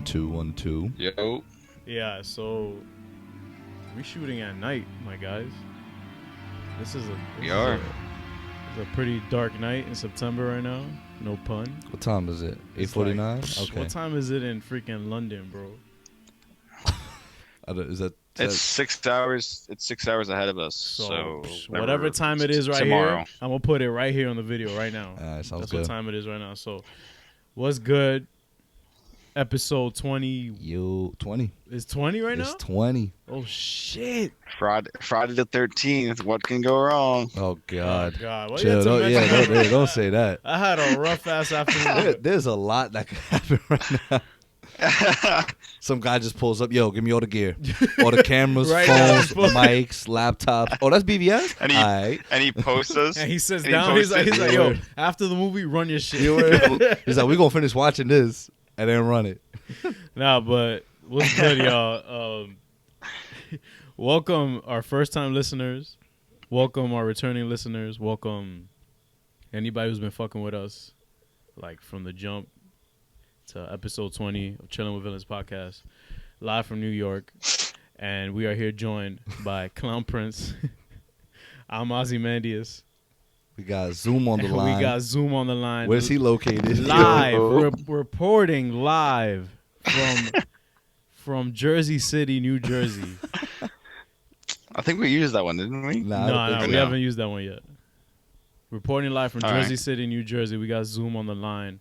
1 2 1 2. Yo. Yeah, so we shooting at night, my guys. This is a pretty dark night in September right now. No pun. What time is it? 8:49. Okay. What time is it in freaking London, bro? Is that? It's 6 hours. It's 6 hours ahead of us. So whatever time it is right tomorrow. here, I'm gonna put it right here on the video right now. Sounds That's good. what time it is right now. So, what's good? Episode 20. You 20. Is 20 right now? It's 20. Oh shit! Friday the 13th. What can go wrong? Oh God. Oh God! Why you Chill. have to mention that? Don't say that. I had a rough ass afternoon. There's a lot that could happen right now. Some guy just pulls up. Yo, give me all the gear, all the cameras, Right phones, now. mics, laptops. Oh, that's BBS. And he posts us. And he sits And down. He's like, posts it. yo, after the movie, run your shit. He's like, we gonna finish watching this and then run it. Nah, but what's good, y'all? Welcome our first-time listeners. Welcome our returning listeners. Welcome anybody who's been fucking with us, like from the jump to episode 20 of Chillin with Villains podcast, live from New York. And we are here joined by Clown Prince. I'm Ozymandias. We got Zoom on the line. We got Zoom on the line. Where's he located? Live, reporting live from Jersey City, New Jersey. I think we used that one, didn't we? No, we haven't used that one yet. Reporting live from All Jersey right. City, New Jersey. We got Zoom on the line,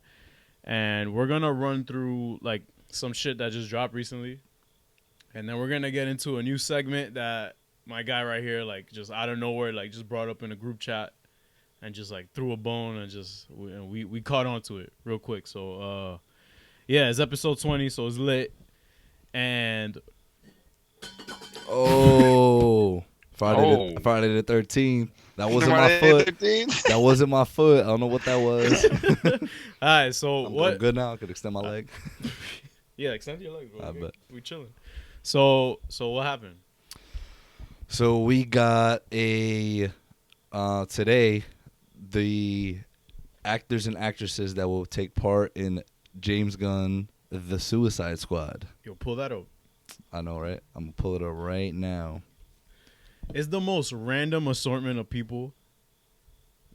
and we're gonna run through like some shit that just dropped recently, and then we're gonna get into a new segment that my guy right here, like just out of nowhere, like just brought up in a group chat. And just like threw a bone and we caught on to it real quick. So yeah, it's episode 20, so it's lit. And Friday the 13th. That wasn't my foot. That wasn't my foot. I don't know what that was. all right, so I'm good now. I could extend my leg. Yeah, extend your leg, bro. I bet. We chilling. So what happened? So we got a today. The actors and actresses that will take part in James Gunn, The Suicide Squad. Yo, pull that up. I know, right? I'm going to pull it up right now. It's the most random assortment of people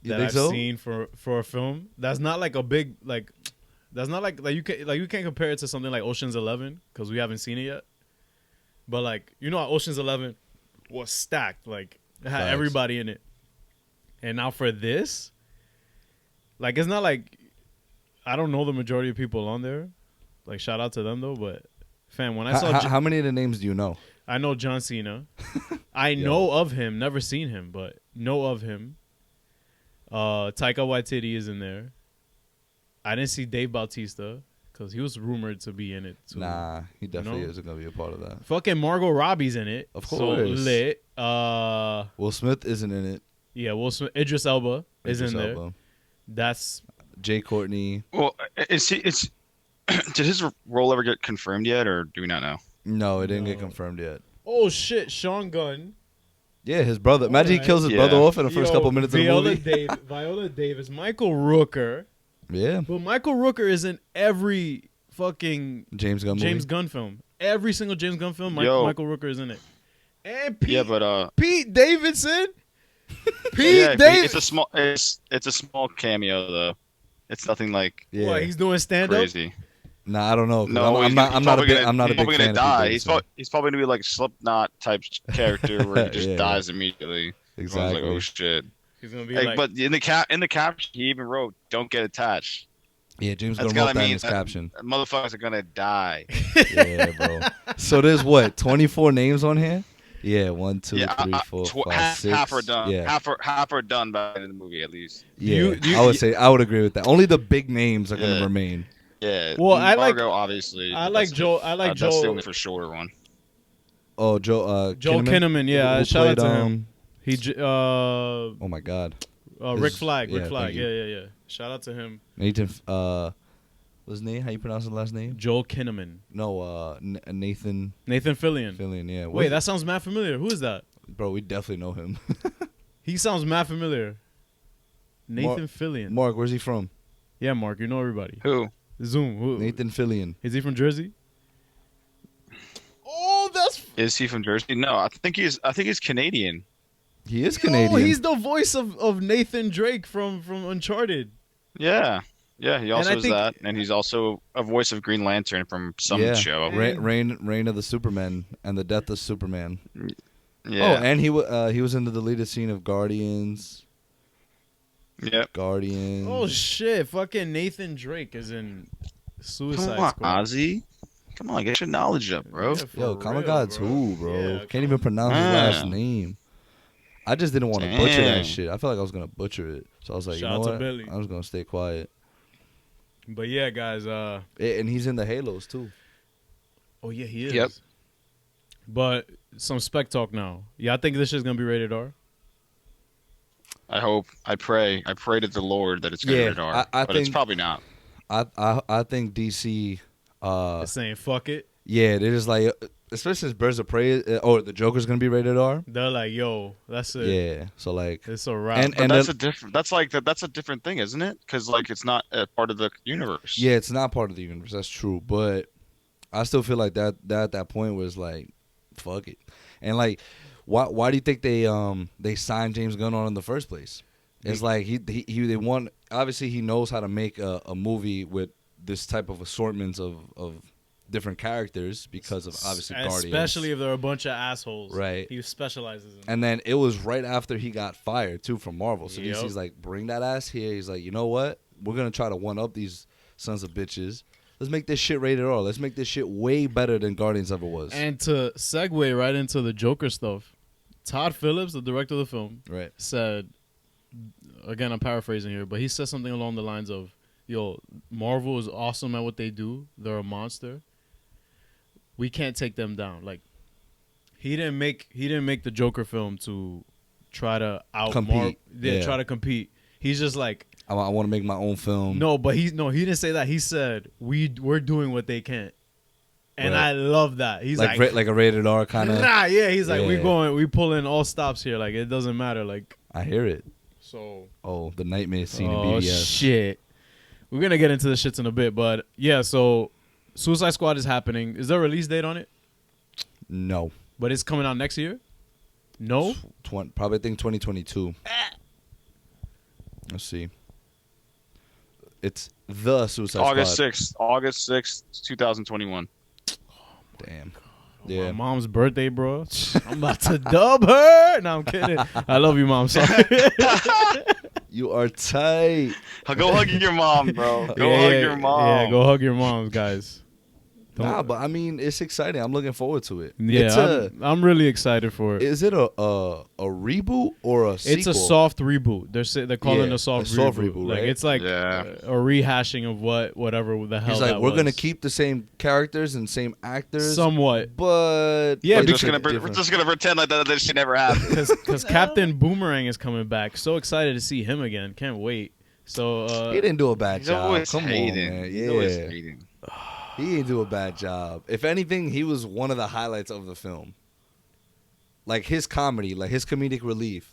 You that think I've so? seen for a film. That's not like a big, like, that's not like you can't compare it to something like Ocean's 11 because we haven't seen it yet. But like, you know how Ocean's 11 was stacked. Like, it had Facts. everybody in it. And now for this, like, it's not like I don't know the majority of people on there. Like, shout out to them though. But fam, when I saw How many of the names do you know? I know John Cena. I know of him, never seen him, but know of him. Taika Waititi is in there. I didn't see Dave Bautista because he was rumored to be in it too. Nah, he definitely isn't going to be a part of that. Fucking Margot Robbie's in it. Of So course. lit. Will Smith isn't in it. Yeah, Will Smith, Idris Elba is Idris in there. Elba. That's Jay Courtney. Well, did his role ever get confirmed yet, or do we not know? No, it didn't get No. confirmed yet. oh shit, Sean Gunn. Yeah, his brother. Imagine he Alright. kills his Yeah. brother off in the first Yo, couple minutes of the movie. Viola Davis, Michael Rooker. Yeah. But Michael Rooker is in every fucking James Gunn movie. James Gunn film. Every single James Gunn film, Yo. Michael Rooker is in it. And Pete, Pete Davidson. it's a small cameo though. It's nothing like Yeah. What, he's doing stand up? crazy. Nah, I don't know. 'Cause No, I'm not a big fan probably of gonna die. Pete Davidson. He's probably gonna be like Slipknot type character where he just Yeah. dies immediately. Everyone's Exactly. like, oh shit. He's gonna be Like, like, but in the caption, he even wrote, "Don't get attached." Yeah, James That's Gunn wrote gotta that in mean his that caption. motherfuckers are gonna die. Yeah, bro. So there's what, 24 names on here? Yeah, 1, 2, Yeah, 3, 4, 5, 6. half are done. Yeah, Half are done by the end of the movie at least. yeah. I would agree with that. Only the big names are gonna Yeah. remain. Yeah. Well, I like- Margot, obviously. I but like that's- Joel. That's the only for sure one. Oh, Joel Kinnaman. Yeah, who shout out played, to him. Oh my God, Rick His- Flag. yeah, Rick Flag. thank you. Yeah. Shout out to him. Nathan. What's his name? How you pronounce his last name? Joel Kinnaman. No, Nathan Nathan Fillion. Fillion. Yeah. Wait, that sounds mad familiar. Who is that? bro, we definitely know him. He sounds mad familiar. Nathan Fillion. Mark, where's he from? Yeah, Mark, you know everybody. Who? Zoom. Who? Nathan Fillion. Is he from Jersey? Is he from Jersey? No, I think he's Canadian. He is Oh, Canadian. he's the voice of Nathan Drake from Uncharted. Yeah. Yeah, he And also I is think that, and he's also a voice of Green Lantern from some yeah. show. Reign of the Superman and the Death of Superman. Oh, Yeah. and he was in the deleted scene of Guardians. Yep. Guardians. oh shit, fucking Nathan Drake is in Suicide Come on, Squad. Ozzy. Come on, get your knowledge up, bro. Yeah, for Yo, real, Comic God's bro. who, bro? Yeah, Can't even pronounce his last Damn. name. I just didn't want to butcher that Damn. shit. I felt like I was gonna butcher it, so I was like, Shout you know out to what? Billy. I'm just gonna stay quiet. But yeah, guys. And he's in the Halos too. Oh yeah, he is. Yep. But some spec talk now. Yeah, I think this shit's gonna be rated R. I hope. I pray to the Lord that it's going to Yeah, rated R, I but it's think- probably not. I think DC. It's saying fuck it. Yeah, they're just like, especially since Birds of Prey or the Joker's gonna be rated R. They're like, yo, that's it. Yeah, so like, It's a wrap. And- But that's then- a different. That's a different thing, isn't it? Because like it's not a part of the universe. yeah, it's not part of the universe. That's true, but I still feel like that at that point was like, fuck it, and like, why do you think they signed James Gunn on in the first place? It's like they want, obviously he knows how to make a movie with this type of assortments of different characters because of obviously Guardians. Especially if they're a bunch of assholes. Right. He specializes in. And then it was right after he got fired too from Marvel. So Yep. DC's like, bring that ass here. He's like, you know what? We're gonna try to one up these sons of bitches. Let's make this shit rated R. Let's make this shit way better than Guardians ever was. And to segue right into the Joker stuff, Todd Phillips, the director of the film, right. said, again, I'm paraphrasing here, but he said something along the lines of, yo, Marvel is awesome at what they do. They're a monster. We can't take them down. Like, he didn't make the Joker film to try to Compete. Yeah. try to compete. He's just like, I want to make my own film. no, but he didn't say that. He said we're doing what they can't, and Right. I love that. He's like, like a rated R kind of. nah, yeah. He's like, Yeah. we pulling all stops here. Like, it doesn't matter. Like, I hear it. so. Oh, the nightmare scene in Oh BBS. shit. We're gonna get into the shits in a bit, but yeah. So, Suicide Squad is happening. Is there a release date on it? No. But it's coming out next year. No. Probably think 2022. Let's see. It's the Suicide August Squad. 6th. August 6th, 2021. Damn. My Yeah. mom's birthday, bro. I'm about to dub her. No, I'm kidding. I love you, mom. Sorry. You are tight. Go hug your mom, bro. Go Yeah, hug yeah, your mom. Yeah, go hug your moms, guys. Nah, but I mean, it's exciting. I'm looking forward to it. Yeah, It's I'm really excited for it. is it a reboot or a sequel? It's a soft reboot. They're calling it Yeah, a soft a soft reboot. reboot, Like right? it's like Yeah. a rehashing of whatever the hell. He's like, that we're gonna was. keep the same characters and same actors, somewhat but Yeah, We're but just gonna different. we're just gonna pretend like that shit never happened. because Captain Boomerang is coming back. So excited to see him again. Can't wait. So he didn't do a bad He's job. always Come hating. on, man. He's always Yeah, hating. he didn't do a bad job. If anything, he was one of the highlights of the film. Like his comedy, like his comedic relief.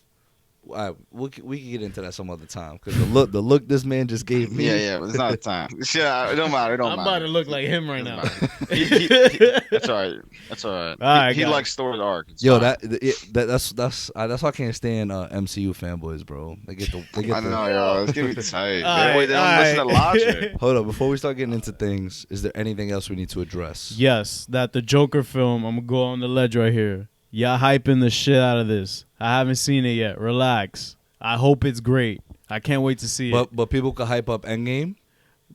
We can get into that some other time because the look this man just gave me. Yeah, but it's not the time. Yeah, it don't matter. It don't I'm matter. about to look like him right now. That's all right. That's all right. Alright, He guys. likes Thor's arc. It's Yo, fine. that's why I can't stand MCU fanboys, bro. They get I the. know, yo. It's gonna be tight. Alright, They don't listen to logic. Hold up, before we start getting into things, is there anything else we need to address? Yes, that the Joker film. I'm gonna go on the ledge right here. Y'all hyping the shit out of this. I haven't seen it yet. Relax. I hope it's great. I can't wait to see it. But people could hype up Endgame.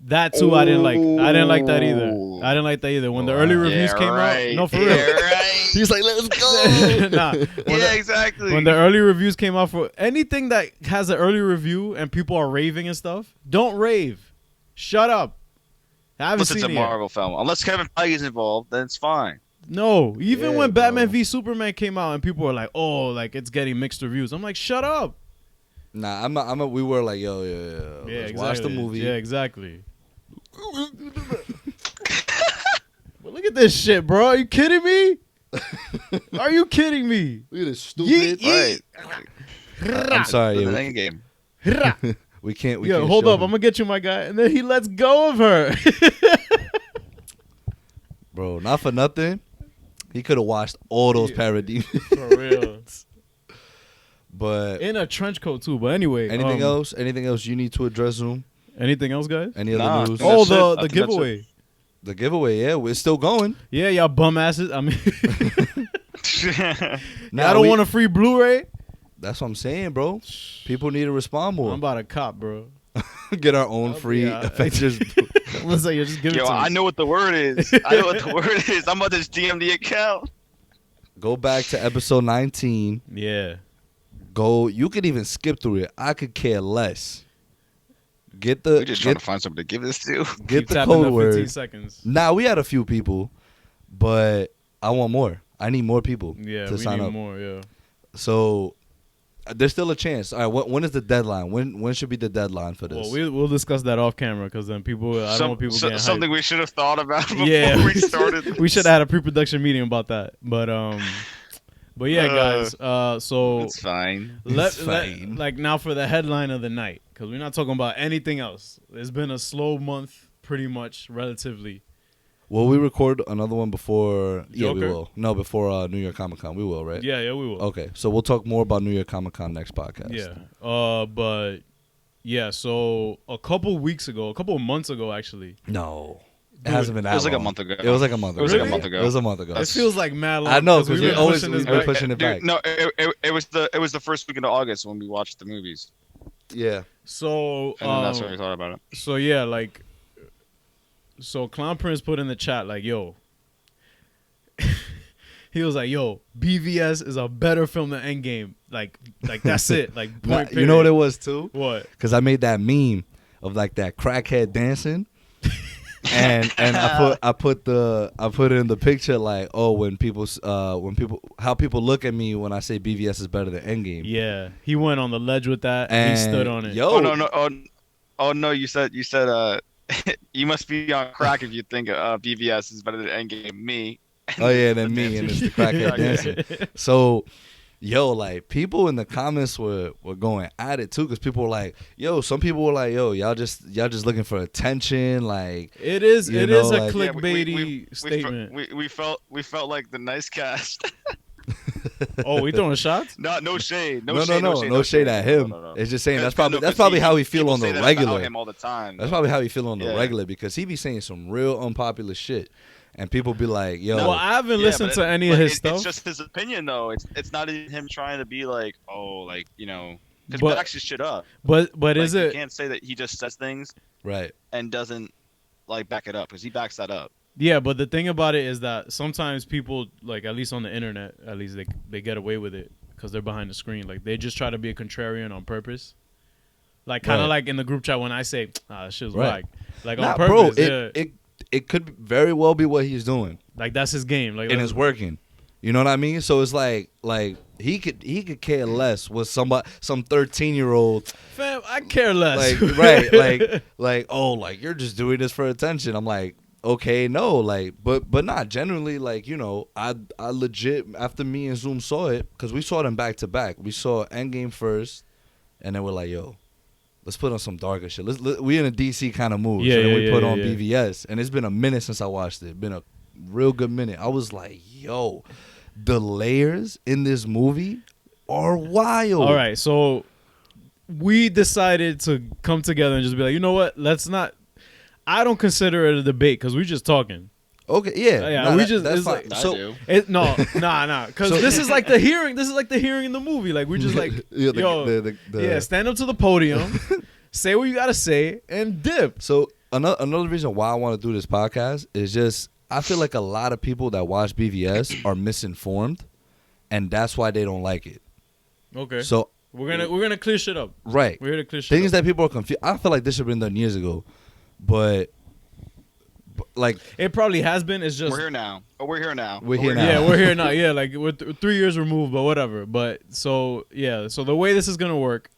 That too, I didn't like. I didn't like that either. Ooh. I didn't like that either. When the Wow. early reviews Yeah, came right. out, no, for Yeah, real. right. He's like, let's go. Nah, Yeah, exactly. when the early reviews came out for anything that has an early review and people are raving and stuff, don't rave. Shut up. I haven't Unless seen it's a it yet. Marvel film. Unless Kevin Feige's involved, then it's fine. No, even Yeah, when Batman bro. v Superman came out and people were like, "Oh, like it's getting mixed reviews." I'm like, "Shut up." Nah, I'm not. We were like, yo, let's watch the movie. Yeah, exactly. But look at this shit, bro. Are you kidding me? Are you kidding me? Look at this Yeet, stupid. Right. I'm sorry, The yeah, Endgame. we can't. We Yo, can't hold show up. him. I'm gonna get you, my guy. And then he lets go of her. Bro, not for nothing. He could have washed all those Yeah. parademons. For real. But In a trench coat too. But anyway, anything else? Anything else you need to address, Zoom? Anything else, guys? Any Nah, other news? I think Oh, that's it. I the think that's it. giveaway. The giveaway, yeah, we're still going. Yeah, y'all bum asses. I mean, Nah, I don't we- want a free Blu-ray. That's what I'm saying, bro. People need to respond more. I'm about to cop, bro. Get our own free Yeah. Avengers. I'm gonna say, just give it Yo, to me. I know what the word is. I know what the word is. I'm about to just DM the account. Go back to episode 19. Yeah. Go. You could even skip through it. I could care less. Get the We're just trying get, to find something to give this to. get Keep the tapping code the 15 word. seconds. Nah, we had a few people, but I want more. I need more people Yeah, to we sign need up. more. Yeah. So there's still a chance. All right, when is the deadline? When should be the deadline for this? Well, we'll discuss that off camera because then people. I don't want people getting something hyped. we should have thought about before Yeah, we started. we should have had a pre-production meeting about that. But yeah, guys. So It's fine. It's fine. like now for the headline of the night, because we're not talking about anything else. It's been a slow month, pretty much, relatively. Will we record another one before? Yeah, we Joker? will. No, before New York Comic Con. We will, right? Yeah, we will. Okay, so we'll talk more about New York Comic Con next podcast. Yeah. But yeah. So a couple of months ago, actually. No, it Dude, hasn't been that It was like a long. month ago. It was like a month ago. It was like a Really? month ago. It was a month ago. It feels like mad long. I know, 'cause because we've we're been always pushing this we're back. pushing it back. Dude, no, it was the first week into August when we watched the movies, Yeah. So and then that's when we thought about it. So yeah, like, so Clown Prince put in the chat like, yo, he was like, yo, BVS is a better film than Endgame. Like that's it. Like, Nah, point you know what it period. was too? What? Because I made that meme of like that crackhead dancing, and I put it in the picture like, oh, when people how people look at me when I say BVS is better than Endgame. Yeah, he went on the ledge with that. And And he stood on it. Yo, Oh no, oh no! You said you must be on crack if you think BVS is better than Endgame. Me. Oh yeah, then me and it's the crackhead dancing. So, yo, like people in the comments were going at it too, because people were like, yo, some people were like, yo, y'all just looking for attention, like It is You it know, is a like- clickbaity statement. We felt like the nice cast. Oh, we throwing shots? No shade. no shade at him. No. It's just saying that's Because probably how he feel people on the say that about regular. him all the time. That's probably how he feel on the Yeah. regular, because he be saying some real unpopular shit, and people be like, yo, Well, I haven't listened but to any of his It's stuff. just his opinion, though. It's not even him trying to be like, oh, like because But- he backs his shit up. But Like, is you it? can't say that he just says things right, and doesn't like back it up, because he backs that up. Yeah, but the thing about it is that sometimes people, like at least on the internet, at least they get away with it because they're behind the screen. Like they just try to be a contrarian on purpose. Like kind of Right. like in the group chat when I say, that shit's Right. whack. Like nah, on purpose. bro, Yeah. it could very well be what he's doing, Like that's his game. Like and it's working. You know what I mean? So it's like he could care less with some 13-year-old, fam, I care less. like right, like oh, like you're just doing this for attention. I'm like, okay, no, like, but not generally, like, you know, I legit, after me and Zoom saw it, because we saw them back to back. We saw Endgame first, and then we're like, yo, let's put on some darker shit. We in a DC kind of mood. Yeah, So then yeah, we yeah, put yeah, on yeah. BVS, and it's been a minute since I watched it. Been a real good minute. I was like, yo, the layers in this movie are wild. All right, so we decided to come together and just be like, you know what? Let's not. I don't consider it a debate because we're just talking. Okay, yeah. Yeah, Nah, we that- just- that's it's fine. like- I So, do. Nah, because So- this is like the hearing. This is like the hearing in the movie. Like we're just like, yeah, yo, yeah, stand up to the podium, say what you gotta say, and dip. So another reason why I want to do this podcast is just I feel like a lot of people that watch BVS are misinformed, and that's why they don't like it. Okay, So we're gonna clear shit up. right, We're here to clear shit things up. that people are confused. I feel like this should have been done years ago, but like It probably has been. It's just We're here now. Oh, we're here now. We're here now. yeah, we're here now. Yeah, like we're 3 years removed, but whatever. But so yeah, so the way this is gonna work,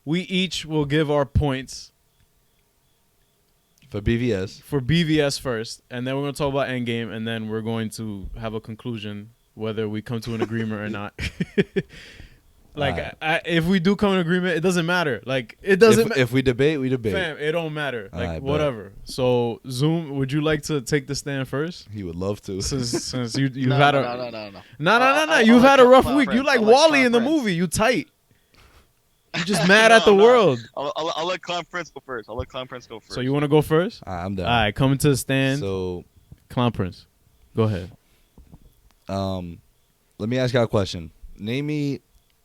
we each will give our points for BVS, for BVS first, and then we're gonna talk about Endgame, and then we're going to have a conclusion whether we come to an agreement or not. Like, Alright. if we do come in agreement, it doesn't matter. Like, it doesn't. If we debate, we debate. Fam, it don't matter. Like, Alright, bet. whatever. So, Zoom, would you like to take the stand first? He would love to. Since you've No, had no, a no. You've had a rough week. Conference. You like I like Wally in the conference. movie. You tight. You just mad at the No. world. I'll let Clown Prince go first. So you want to go first? I'm down. All right, coming to the stand. So, Clown Prince, go ahead. let me ask you a question. Name me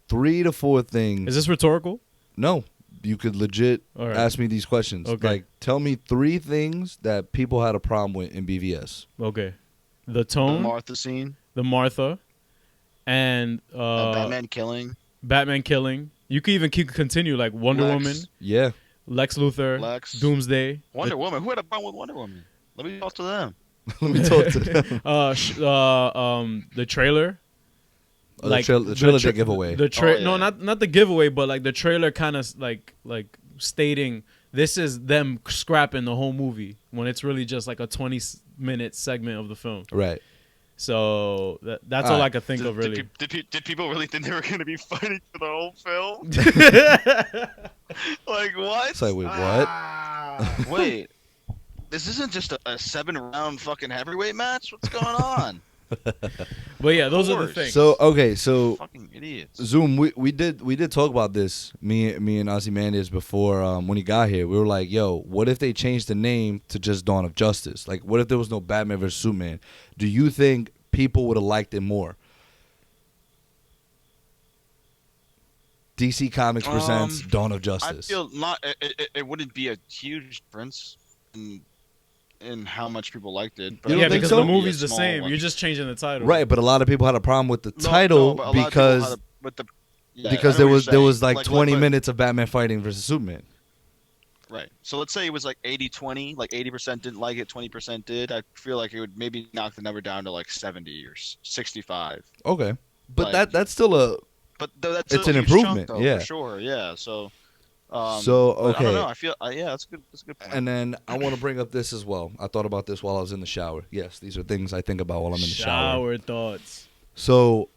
3 to 4 things. Is this rhetorical? No, you could legit All right. ask me these questions. Okay. Like, tell me 3 things that people had a problem with in BVS. Okay. The The tone, Martha scene, the Martha, and Batman killing, Batman killing. You could even continue like Wonder Lex. Woman, Yeah. Lex Luthor, Lex. Doomsday. Wonder Woman. Who had a problem with Wonder Woman? Let me talk to them. Let me talk to them. The trailer. The trailer did giveaway. Oh, No, yeah. not the giveaway, but like the trailer kind of like stating this is them scrapping the whole movie when it's really just like a 20-minute segment of the film. Right. So that's all I could think of, really. Did people really think they were going to be fighting for the whole film? Like, what? It's like, wait, what? Wait, this isn't just a 7-round fucking heavyweight match? What's going on? But yeah, those are the course. things. So, okay, so Fucking idiots. Zoom, we did talk about this, me and Ozymandias before when he got here. We were like, yo, what if they changed the name to just Dawn of Justice? Like, what if there was no Batman versus Superman? Do you think people would have liked it more? DC Comics presents Dawn of I Justice. feel it wouldn't be a huge difference in how much people liked it. But You don't yeah, think because so? the It would be a movie's the small same. one. You're just changing the title. Right, but a lot of people had a problem with the No, title but a lot of people because had with the, yeah, because I know there what was you're saying. like 20 but- minutes of Batman fighting versus Superman. Right. So let's say it was like 80-20, like 80% didn't like it, 20% did. I feel like it would maybe knock the number down to like 70 or 65. Okay, but Like- that's still a But that's It's still an a huge chunk, improvement, though, yeah. for sure. Yeah. So. So, but I don't okay. know. I feel yeah, that's a good. That's a good point. And then I want to bring up this as well. I thought about this while I was in the shower. Yes, these are things I think about while I'm in the shower. Shower thoughts. So,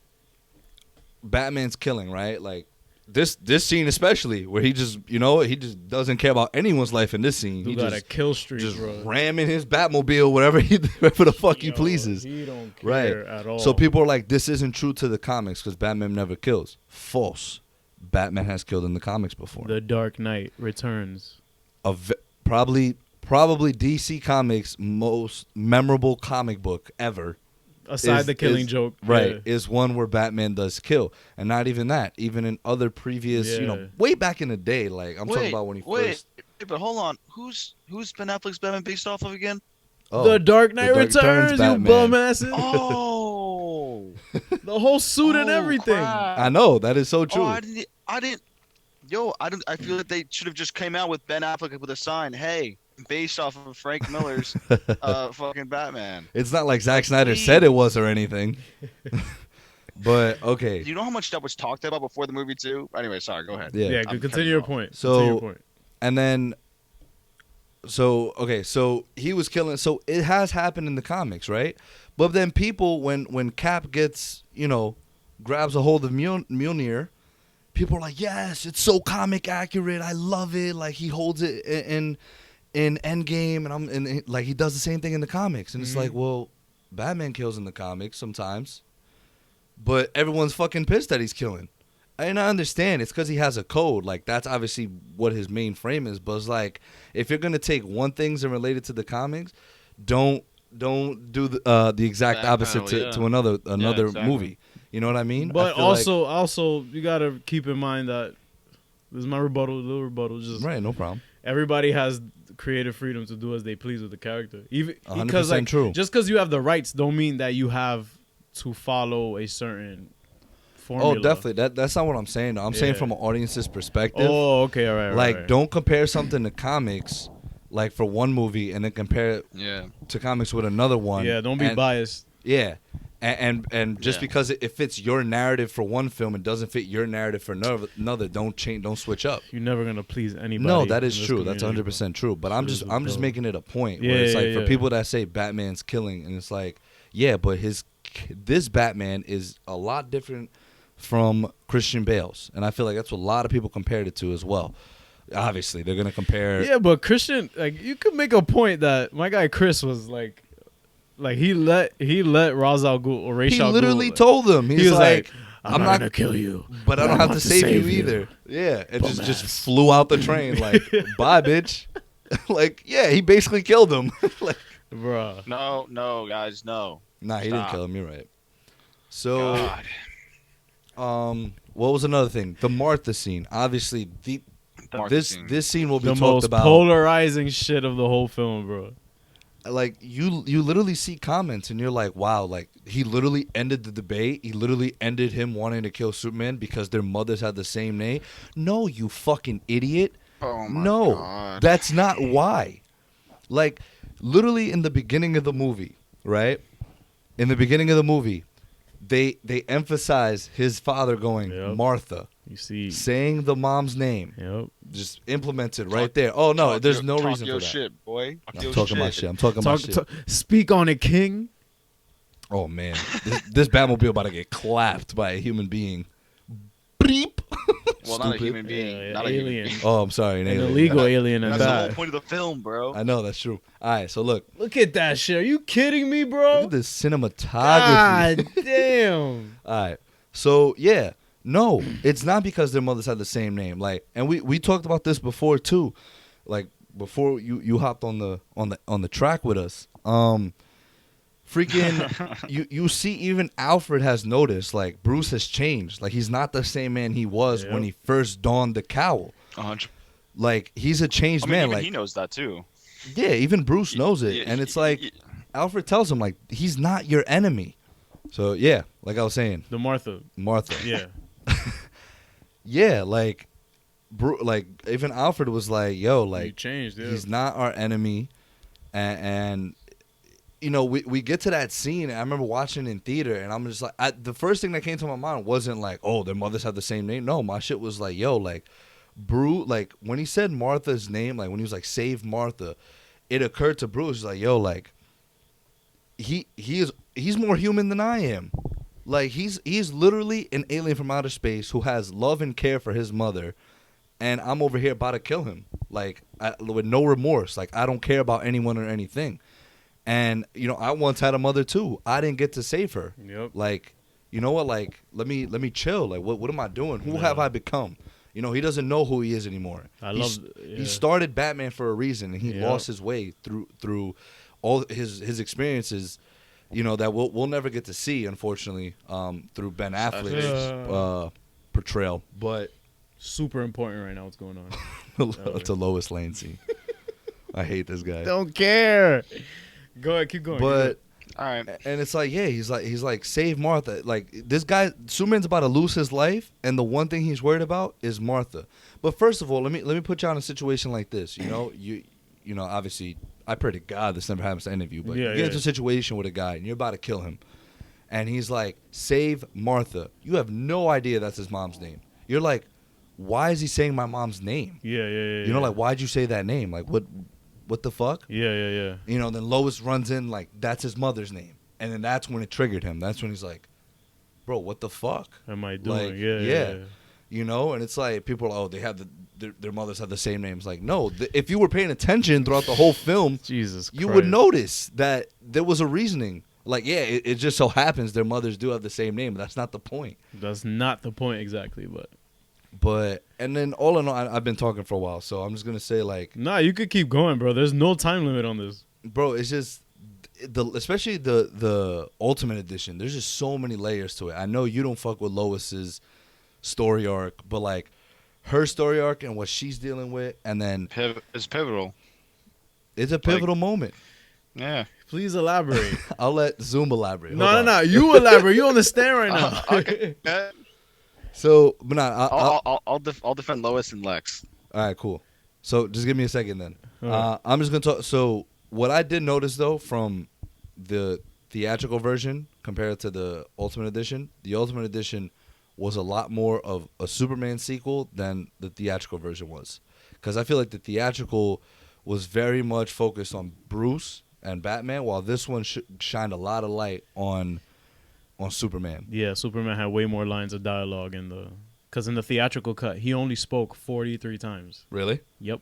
Batman's killing, right? Like this scene especially, where he just he just doesn't care about anyone's life in this scene. You He got a just kill streak, just bro. ramming his Batmobile wherever the fuck he Yo, pleases. He don't care Right. at all. So people are like, this isn't true to the comics because Batman never kills. False. Batman has killed in the comics before. The Dark Knight Returns. Probably DC Comics' most memorable comic book ever. Aside Is- the killing is- joke. Right, Yeah. is one where Batman does kill. And not even that. Even in other previous, Yeah. way back in the day, like I'm talking about when he first. Wait, but hold on. Who's Ben Affleck's Batman based off of again? Oh, The Dark Knight Dark Returns, you Batman. bum asses. Oh, The whole suit and Oh, everything. crap. I know, that is so true. Oh, I didn't. Yo, I feel that they should have just came out with Ben Affleck with a sign. Hey, based off of Frank Miller's fucking Batman. It's not like Zack Snyder said it was or anything. But, okay. Do you know how much that was talked about before the movie too? Anyway, sorry. Go ahead. Yeah. Yeah, I'm continue cutting your you off. point. So- Continue your point. And then, so he was killing. So it has happened in the comics, right? But then people, when Cap gets, grabs a hold of Mjolnir, people are like, yes, it's so comic accurate. I love it. Like he holds it in Endgame, and like he does the same thing in the comics. And it's like, well, Batman kills in the comics sometimes, but everyone's fucking pissed that he's killing. And I understand it's because he has a code. Like that's obviously what his main frame is. But it's like if you're gonna take one things and relate it to the comics, don't do the exact opposite Backpedal, to another exactly. movie. You know what I mean? I But feel like- also, you gotta keep in mind that this is my little rebuttal. Just right, no problem. everybody has creative freedom to do as they please with the character. Even 100% because like true. just because you have the rights, don't mean that you have to follow a certain formula. Oh, definitely. That's not what I'm saying. I'm saying Yeah. from an audience's perspective. Oh, okay, all right. like, right. don't compare something to comics, like for one movie, and then compare it Yeah. to comics with another one. Yeah, don't be and- biased. Yeah, and just Yeah. because it fits your narrative for one film, it doesn't fit your narrative for another. Don't change. Don't switch up. You're never gonna please anybody. No, that in is this true. That's community, 100% true. But I'm It just is I'm just dope. making it a point Yeah, where it's yeah, like for yeah. people that say Batman's killing, and it's like, yeah, but this Batman is a lot different from Christian Bale's, and I feel like that's what a lot of people compared it to as well. Obviously, they're gonna compare. Yeah, but Christian, like, you could make a point that my guy Chris was like he let Ra's al Ghul or Ra's He al literally Ghul, told them, he was like, I'm not gonna kill you, but I don't I have want to save you either. Yeah, and just Bum-ass. flew out the train like, bye, bitch. Like, yeah, he basically killed him. Like, bruh. No, guys, no. nah, he didn't Stop. kill him. You're right. So, God. what was another thing? The Martha scene. Obviously, Martha scene. this scene will be The talked most about. polarizing shit of the whole film, bro. Like, you literally see comments and you're like, wow, like, he literally ended the debate. He literally ended him wanting to kill Superman because their mothers had the same name. No, you fucking idiot. Oh my No, God. that's not why. Like, literally in the beginning of the movie, right? In the beginning of the movie, they emphasize his father going, Yep. Martha, You see, saying the mom's name. yep. Just implemented right there. Oh, no, there's no reason for your that. shit, boy. I'm talking about shit. I'm talking about shit. Speak on it, King. Oh, man. This Batmobile about to get clapped by a human being. Beep. Well, not a Stupid. human being. Yeah, not a alien. human being. Oh, I'm sorry. An An alien. illegal alien at That's the whole that. point of the film, bro. I know, that's true. All right, so look. Look at that shit. Are you kidding me, Look bro? at this cinematography. God damn. All right. So, yeah. No, it's not because their mothers had the same name. Like, and we talked about this before too. Like, before you hopped on the track with us. Freaking you see even Alfred has noticed, like, Bruce has changed. Like, he's not the same man he was when he first donned the cowl. 100. Like, he's a changed I mean, man. even Like, he knows that too. yeah, even Bruce knows it. Yeah, And it's like Alfred tells him, like, he's not your enemy. So, yeah, like I was saying, The Martha. Martha. Yeah. Yeah, like even Alfred was like, yo, You like, changed, yeah. he's not our enemy. And you know, we get to that scene, and I remember watching it in theater, and I'm just like, the first thing that came to my mind wasn't like, oh, their mothers have the same name. No, my shit was like, yo, like, Bruce, like, when he said Martha's name, like, when he was like, save Martha, it occurred to Bruce, he's like, yo, like, he's more human than I am. Like, he's literally an alien from outer space who has love and care for his mother, and I'm over here about to kill him, like, with no remorse. Like, I don't care about anyone or anything. And, you know, I once had a mother too. I didn't get to save her. Yep. Like, you know what? Like, let me chill. Like, what am I doing? Who have I become? You know, he doesn't know who he is anymore. He started Batman for a reason, and he lost his way through all his experiences. You know, that we'll never get to see, unfortunately, through Ben Affleck's portrayal. But super important right now what's going on. it's a Lois Lane scene. I hate this guy. Don't care. Go ahead, keep going. All But right. and it's like, yeah, he's like save Martha. Like, this guy, Superman's about to lose his life, and the one thing he's worried about is Martha. But first of all, let me put you in a situation like this. You know, you know, obviously, I pray to God this never happens to any of you, but you get into a situation with a guy and you're about to kill him, and he's like, save Martha. You have no idea that's his mom's name. You're like, why is he saying my mom's name? Yeah. You know, like, why'd you say that name? Like, what the fuck? Yeah. You know, then Lois runs in, like, that's his mother's name. And then that's when it triggered him. That's when he's like, bro, what the fuck? Am I doing? Like, Yeah. You know, and it's like, people are, oh, they have their mothers have the same names. Like, no, if you were paying attention throughout the whole film, Jesus Christ. you would notice that there was a reasoning. Like, yeah, it just so happens their mothers do have the same name, but that's not the point. That's not the point exactly, But, and then all in all, I've been talking for a while, so I'm just going to say, like, nah, you could keep going, bro. There's no time limit on this. bro, it's just, especially the Ultimate Edition, there's just so many layers to it. I know you don't fuck with Lois's story arc, but, like, her story arc and what she's dealing with, and then It's pivotal. it's a pivotal moment. Yeah. Please elaborate. I'll let Zoom elaborate. No. You elaborate. You understand right now. Okay. So, but nah, I'll defend Lois and Lex. all right, cool. So just give me a second then. Alright. I'm just gonna talk. So what I did notice though from the theatrical version compared to the Ultimate Edition, the Ultimate Edition was a lot more of a Superman sequel than the theatrical version was, because I feel like the theatrical was very much focused on Bruce and Batman, while this one shined a lot of light on on Superman. Yeah, Superman had way more lines of dialogue because in the theatrical cut, he only spoke 43 times. Really? Yep.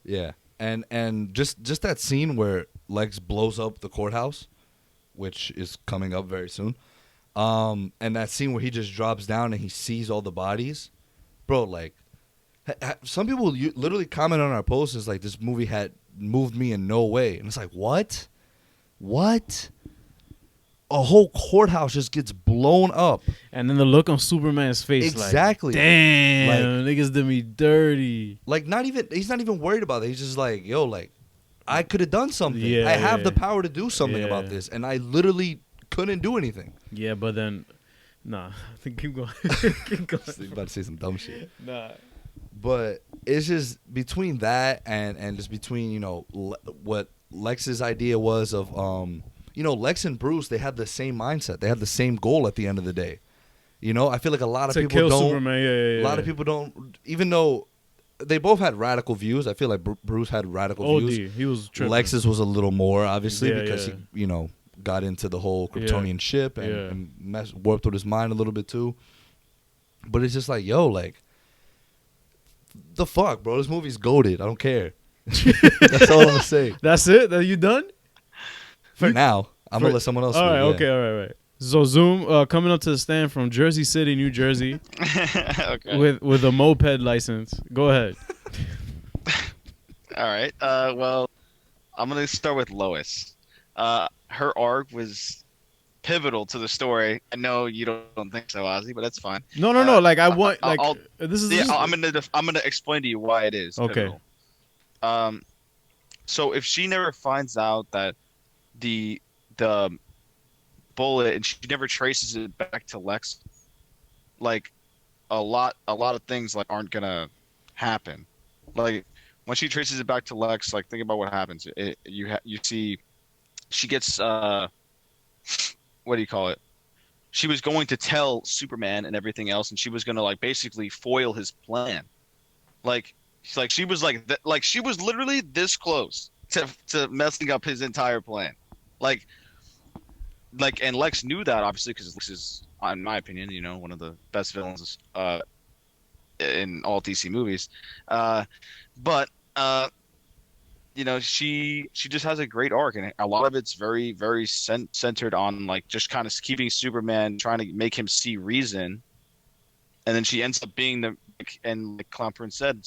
Yeah. And just that scene where Lex blows up the courthouse, which is coming up very soon. And that scene where he just drops down and he sees all the bodies. Bro, like, some people literally comment on our posts is like, this movie had moved me in no way. And it's like, what? A whole courthouse just gets blown up. And then the look on Superman's face, Exactly. like, damn, niggas did me dirty. Like, he's not even worried about it. He's just like, yo, like, I could have done something. Yeah, I have the power to do something yeah. about this. And I literally couldn't do anything. Yeah, but then, nah, keep going. Keep going. I'm about to say some dumb shit. Nah. But it's just between that and just between, you know, what Lex's idea was of, you know, Lex and Bruce, they have the same mindset. They have the same goal at the end of the day. You know, I feel like a lot of To people kill don't. Superman, yeah. A lot of people don't, even though they both had radical views. I feel like Bruce had radical views. He was tripping. Lex's was a little more, obviously, Yeah, because yeah. he, you know, got into the whole Kryptonian ship and warped with his mind a little bit too. But it's just like, yo, like, the fuck, bro? This movie's goated. I don't care. That's all I'm gonna say. That's it? Are you done? For now, I'm gonna let someone else. All right, speak, yeah. okay, all right. So Zoom coming up to the stand from Jersey City, New Jersey, Okay. with a moped license. Go ahead. All right. Well, I'm gonna start with Lois. Her arc was pivotal to the story. I know you don't think so, Ozzy, but that's fine. No. Like I want, like this is. Yeah, I'm gonna explain to you why it is. Okay. Pivotal. So if she never finds out that the bullet and she never traces it back to Lex, like a lot of things like aren't gonna happen. Like when she traces it back to Lex, like think about what happens. You see, she gets what do you call it? She was going to tell Superman and everything else, and she was gonna like basically foil his plan. Like she was like she was literally this close to messing up his entire plan. Like and Lex knew that obviously because Lex is, in my opinion, you know, one of the best villains in all DC movies. But you know, she just has a great arc, and a lot of it's very, very centered on like just kind of keeping Superman, trying to make him see reason, and then she ends up being and like Clown said,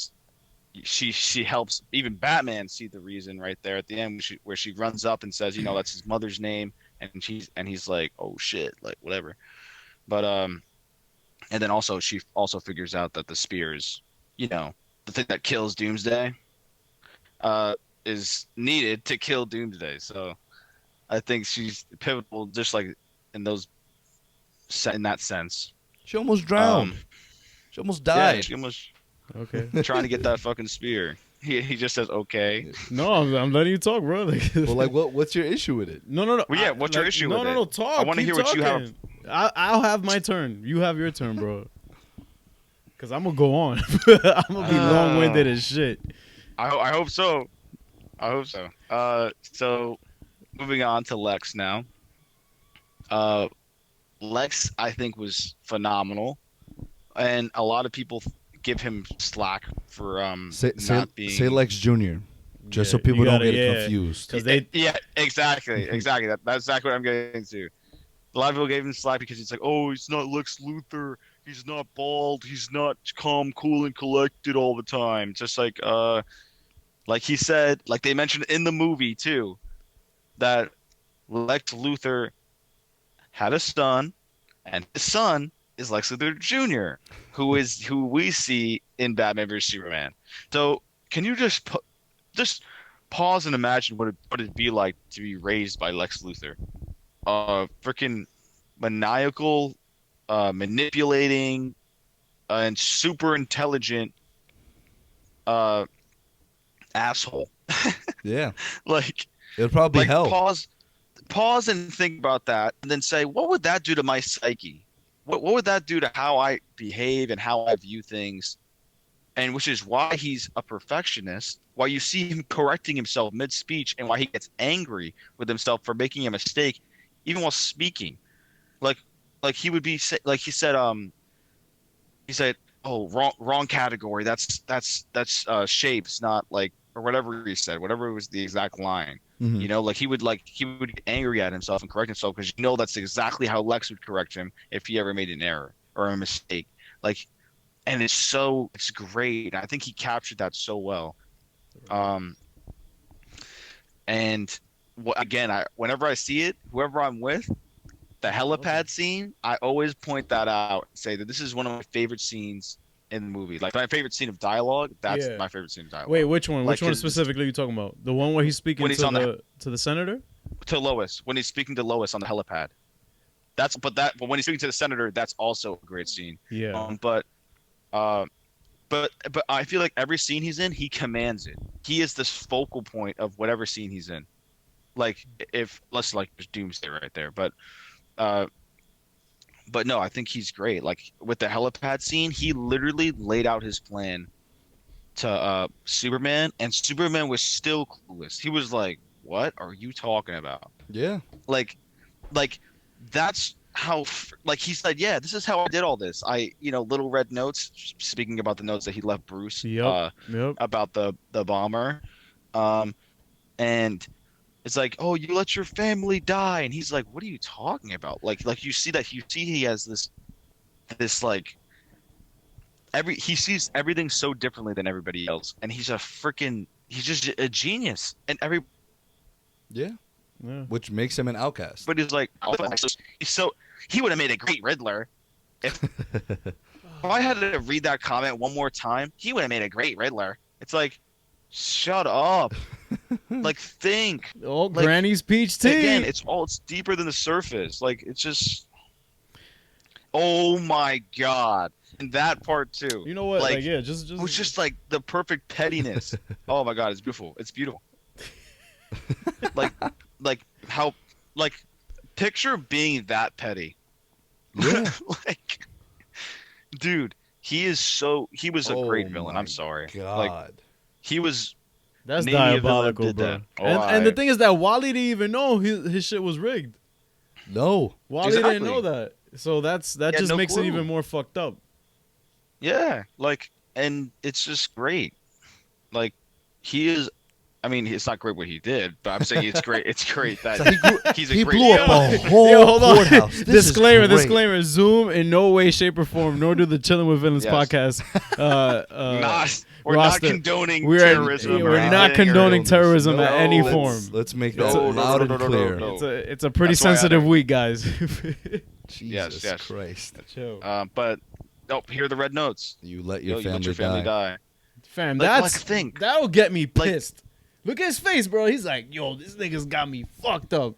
she helps even Batman see the reason right there at the end, where she runs up and says, you know, that's his mother's name, and he's like, oh shit, like whatever, but and then also she also figures out that the spear is, you know, the thing that kills Doomsday. Is needed to kill Doomsday. So I think she's pivotal, just like in that sense. She almost drowned. She almost died. Yeah, she almost Okay. trying to get that fucking spear. He just says okay. No, I'm letting you talk, bro. Well, like, what's your issue with it? No. Well, yeah, what's your issue with it? No, talk. I want to hear what you have. I'll have my turn. You have your turn, bro. Because I'm going to go on. I'm going to be long-winded as shit. I hope so. I hope so. So moving on to Lex now. Lex, I think, was phenomenal, and a lot of people give him slack for not being. Say Lex Jr. Just so people don't get confused. Yeah, exactly. That's exactly what I'm getting to. A lot of people gave him slack because it's like, oh, he's not Lex Luthor. He's not bald. He's not calm, cool, and collected all the time. Just like he said, like they mentioned in the movie too, that Lex Luthor had a son, and his son is Lex Luthor Jr., who we see in Batman vs Superman. So can you just pause and imagine what it'd be like to be raised by Lex Luthor, freaking maniacal, manipulating, and super intelligent, asshole. Yeah. Like it'll probably like help. Pause and think about that, and then say, what would that do to my psyche? What would that do to how I behave and how I view things? And which is why he's a perfectionist, why you see him correcting himself mid-speech, and why he gets angry with himself for making a mistake even while speaking. Like, like he would be like he said, "Oh, wrong category. That's shapes, not like or whatever he said. Whatever was the exact line. Hmm. You know, he would get angry at himself and correct himself because you know that's exactly how Lex would correct him if he ever made an error or a mistake. Like, and it's great. I think he captured that so well. Um, and again, I whenever I see it, whoever I'm with, the helipad scene, I always point that out and say that this is one of my favorite scenes in the movie. Like my favorite scene of dialogue, that's Yeah. my favorite scene of Wait, dialogue. which one? Like Which one 'cause specifically are you talking about? The one where he's speaking when he's to on the senator? to Lois, when he's speaking to Lois on the helipad. But when he's speaking to the senator, that's also a great scene. Yeah. Uh but I feel like every scene he's in, he commands it. He is this focal point of whatever scene he's in. Like if let's like there's Doomsday right there, uh but no, I think he's great. Like with the helipad scene, he literally laid out his plan to Superman, and Superman was still clueless. He was like, "What are you talking about?" Yeah. Like, like that's how. Like he said, "Yeah, this is how I did all this." Little red notes. Speaking about the notes that he left Bruce, Yep. Yep. about the bomber, um, and it's like, "Oh, you let your family die," and he's like, "What are you talking about?" Like you see he has this like he sees everything so differently than everybody else, and he's just a genius, and everybody's Yeah. Yeah. Which makes him an outcast. like, oh, he's so he would have made a great Riddler. If I had to read that comment one more time, he would have made a great Riddler. It's like, shut up, like think. Oh, Like, Granny's peach tea. Again, it's deeper than the surface. Like it's just, oh my god, and that part too. You know what? Like, Like, yeah, just it was just like the perfect pettiness. Oh my god, it's beautiful. It's beautiful. like like how like picture being that petty. Yeah. Like dude, he was a great villain. I'm sorry. Like God. he was that's name me a villain diabolical, that did bro. that. Oh, And the thing is that Wally didn't even know his shit was rigged. No. Wally Exactly. didn't know that. So that He had just no makes clue. it even more fucked up. Yeah, like and it's just great. Like he is I mean, it's not great what he did, but I'm saying it's great. It's great that he's a He great blew up villain. a whole Yo, hold on. courthouse. This Disclaimer, is great. disclaimer. Zoom in no way, shape, or form, nor do the Chillin' with Villains Yes. podcast. We're roster. not condoning We're terrorism. or we're not anything or- condoning terrorism No, at any let's- form. Let's make No, that no, loud no, and no, no, clear. no. It's a pretty That's why I sensitive don't- week, guys. Jesus yes. Christ. Chill. But nope. Here are the red notes. You let Yo, your you family, let your family die. Fam, Like, that's think. that'll get me pissed. Look at his face, bro. He's like, yo, this nigga's got me fucked up.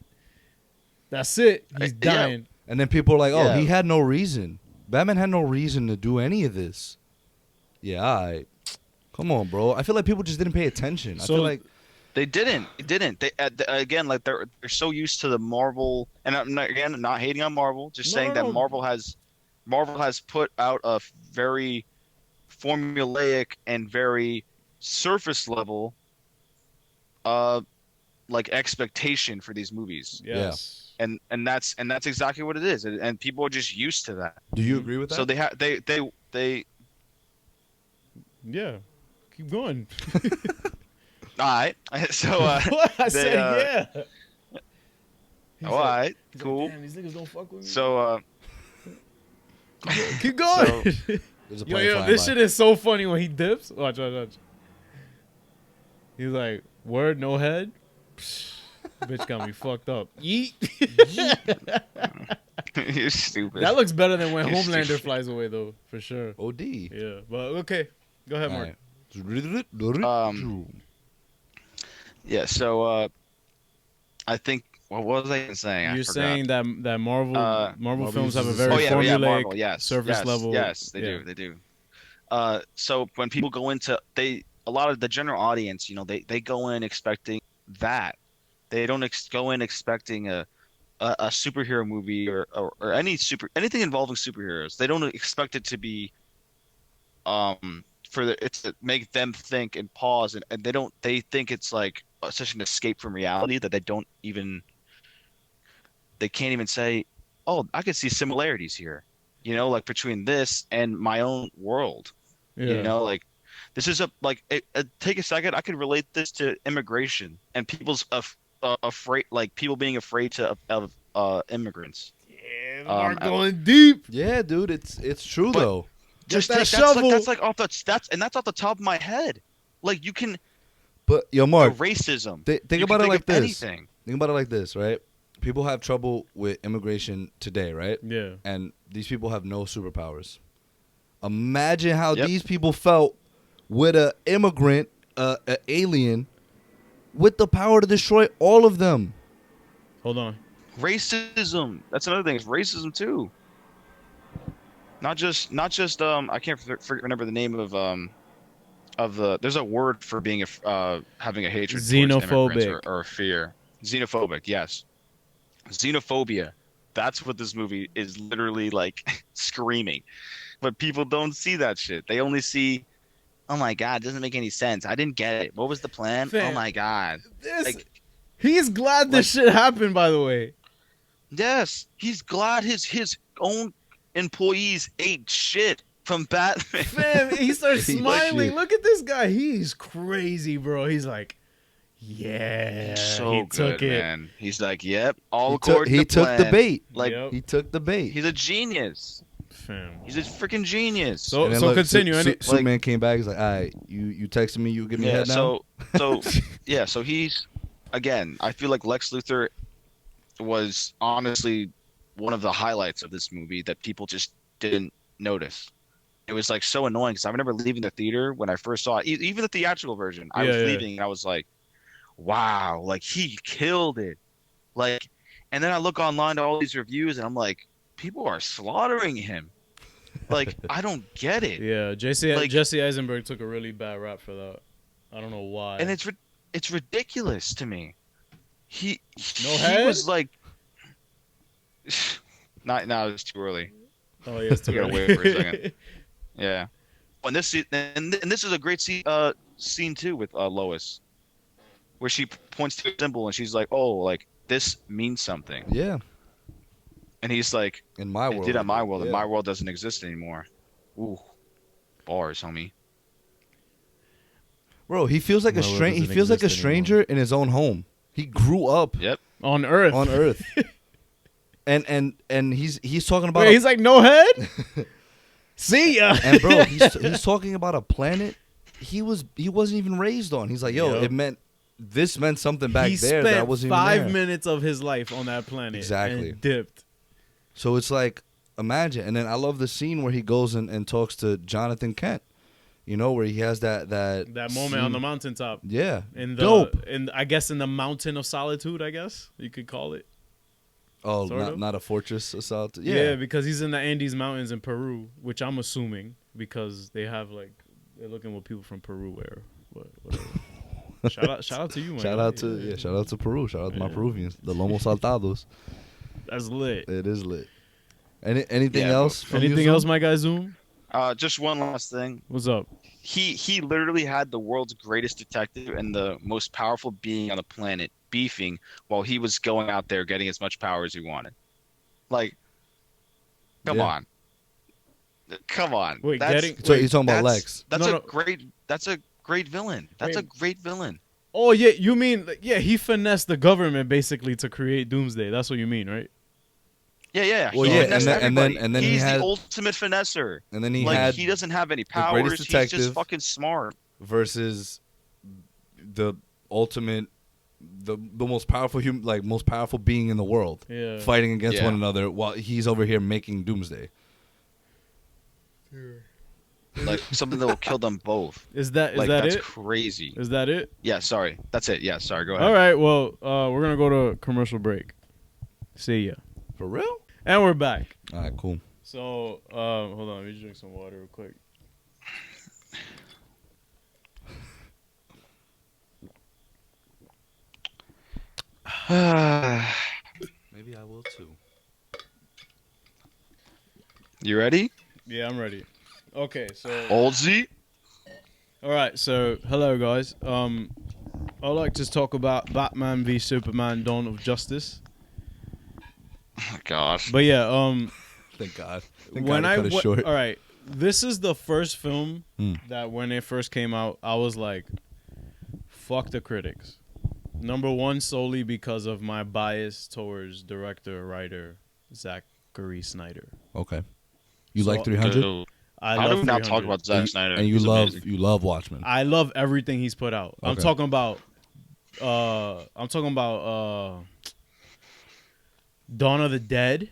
That's it. He's Yeah. dying. And then people are like, oh, Yeah. he had no reason. Batman had no reason to do any of this. Yeah, all right. Come on, bro. I feel like people just didn't pay attention. I So- uh, feel like They didn't. It didn't. They again, like they're so used to the Marvel, and I'm not hating on Marvel, just No, saying no, that no. Marvel has put out a very formulaic and very surface level, like expectation for these movies, Yes. and that's exactly what it is, and people are just used to that. do you agree with that? So they Yeah. Keep going. all right. So What? I they, said yeah. He's all like- right, he's like, cool. damn, these niggas don't fuck with me. So keep going. There's a yo, plane flying this by. shit is so funny when he dips. Watch. He's like, word, no head. Psh, bitch got me fucked up. Yeet. you're stupid. That looks better than when You're Homelander stupid. flies away, though, for sure. OD. Yeah, but okay. Go ahead, Mark. Alright. Yeah, so I think what was I even saying? I You're forgot. saying that Marvel Marvel films have a uses- very Oh yeah, formulaic Marvel, yes, surface yes, level. Yes, they yeah. do, they do. So when people go into a lot of the general audience, they go in expecting that. They don't go in expecting a superhero movie or anything involving superheroes. They don't expect it to be it's to make them think and pause, and they think it's like such an escape from reality that they can't even say oh, I could see similarities here. You know, like between this and my own world. You Yeah. know, like this is take a second. I could relate this to immigration and people's afraid, like people being afraid of immigrants. Yeah, Um, Mark going deep. Yeah, dude, it's true but though. Get just that take shovel. that's like off the that's off the top of my head. Like you can But yo, Mark, racism. think You can about it think of like this. anything. Think about it like this, right? People have trouble with immigration today, right? Yeah. And these people have no superpowers. Imagine how Yep. these people felt with a immigrant, an alien, with the power to destroy all of them. Hold on. Racism. That's another thing. It's racism too. Not just I can't remember the name of the there's a word for being having a hatred towards immigrants Xenophobic. or a fear. Xenophobic, yes. Xenophobia. That's what this movie is literally like screaming. But people don't see that shit. They only see, oh my God, it doesn't make any sense. I didn't get it. What was the plan? Oh Fam, my God. This Like, he's glad this shit happened, by the way. yes, he's glad his own employees ate shit from Batman. Fam, he starts He- smiling. shit. Look at this guy. He's crazy, bro. He's like, yeah, So he good, took it. man. He's like, yep, all He according to took the plan. bait. Like, Yep. He took the bait. he's a genius. Fam. He's a freaking genius. So And then so look, continue. Superman came back. He's like, all right, you texted me. You give me a Yeah, head now. so he's again, I feel like Lex Luthor was honestly one of the highlights of this movie that people just didn't notice. It was like so annoying because I remember leaving the theater when I first saw it, even the theatrical version. I was Yeah, yeah. leaving and I was like, wow, like he killed it. Like, and then I look online to all these reviews and I'm like, people are slaughtering him. Like, I don't get it. Yeah, Like- Jesse Eisenberg took a really bad rap for that. I don't know why. And it's ridiculous to me. He head? was like, not now. It's too early. Oh yes, You gotta wait for a second. Yeah. And this is a great scene too with Lois, where she points to a symbol and she's like, "Oh, like this means something." Yeah, And he's like, in my "It world. did on my world, and Yeah. my world doesn't exist anymore." Ooh, bars, homie. Bro, he feels like My a world stranger. He doesn't feels like a exist stranger in his own home. He grew up Yep. On Earth. on Earth, and he's talking about Wait, he's like no head. See ya. and bro, he's talking about a planet he wasn't even raised on. He's like, yo, Yep. this meant something back he there spent that wasn't even 5 there. minutes of his life on that planet. Exactly. And dipped. So it's like, imagine. And then I love the scene where he goes and talks to Jonathan Kent. You know, where he has that Moment on the mountaintop. Yeah, In the dope. I guess in the mountain of solitude, I guess you could call it. Oh, sort of. not a fortress assault. Yeah. Yeah, because he's in the Andes Mountains in Peru, which I'm assuming because they have like they're looking what people from Peru wear. Whatever. shout out to you, man. shout out to Peru. Shout out to my Yeah. Peruvians, the Lomo Saltados. That's lit. It is lit. Anything Yeah, else? from you, Anything Zoom? else, my guy Zoom? Just one last thing. What's up? He literally had the world's greatest detective and the most powerful being on the planet beefing while he was going out there getting as much power as he wanted. Like, come Yeah. on. Come on. Wait, That's- getting- So you're talking about that's- Lex? That's No, a great villain. That's a Wait. great villain. Oh yeah, you mean he finessed the government basically to create Doomsday. That's what you mean, right? Yeah. Well, He yeah, finessed and then everybody. he He's had- the ultimate finesser. And then he Like had he doesn't have any greatest powers. He's detective. just fucking smart. versus the ultimate, the most powerful most powerful being in the world, Yeah. fighting against Yeah. one another while he's over here making Doomsday. Like something that will kill them both. Is that Like that that's it? crazy. Is that it? Yeah, sorry. That's it. Yeah, sorry. Go ahead. All right. Well, we're gonna go to commercial break. See ya. For real? And we're back. All right, cool. So, hold on. Let me drink some water real quick. Maybe I will too. You ready? Yeah, I'm ready. Okay, so Old Z? all right. So, hello guys. I'd like to talk about Batman v Superman: Dawn of Justice. Oh, gosh. But yeah, Thank God. Thank when God I he cut it short. all right, this is the first film Mm. that when it first came out, I was like, fuck the critics. Number one, solely because of my bias towards director, writer, Zachary Snyder. Okay. You So, like 300? Dude, I how do love we not talk 300. about Zack Snyder? And you He's love amazing. Watchmen. I love everything he's put out. I'm Okay. talking about Dawn of the Dead,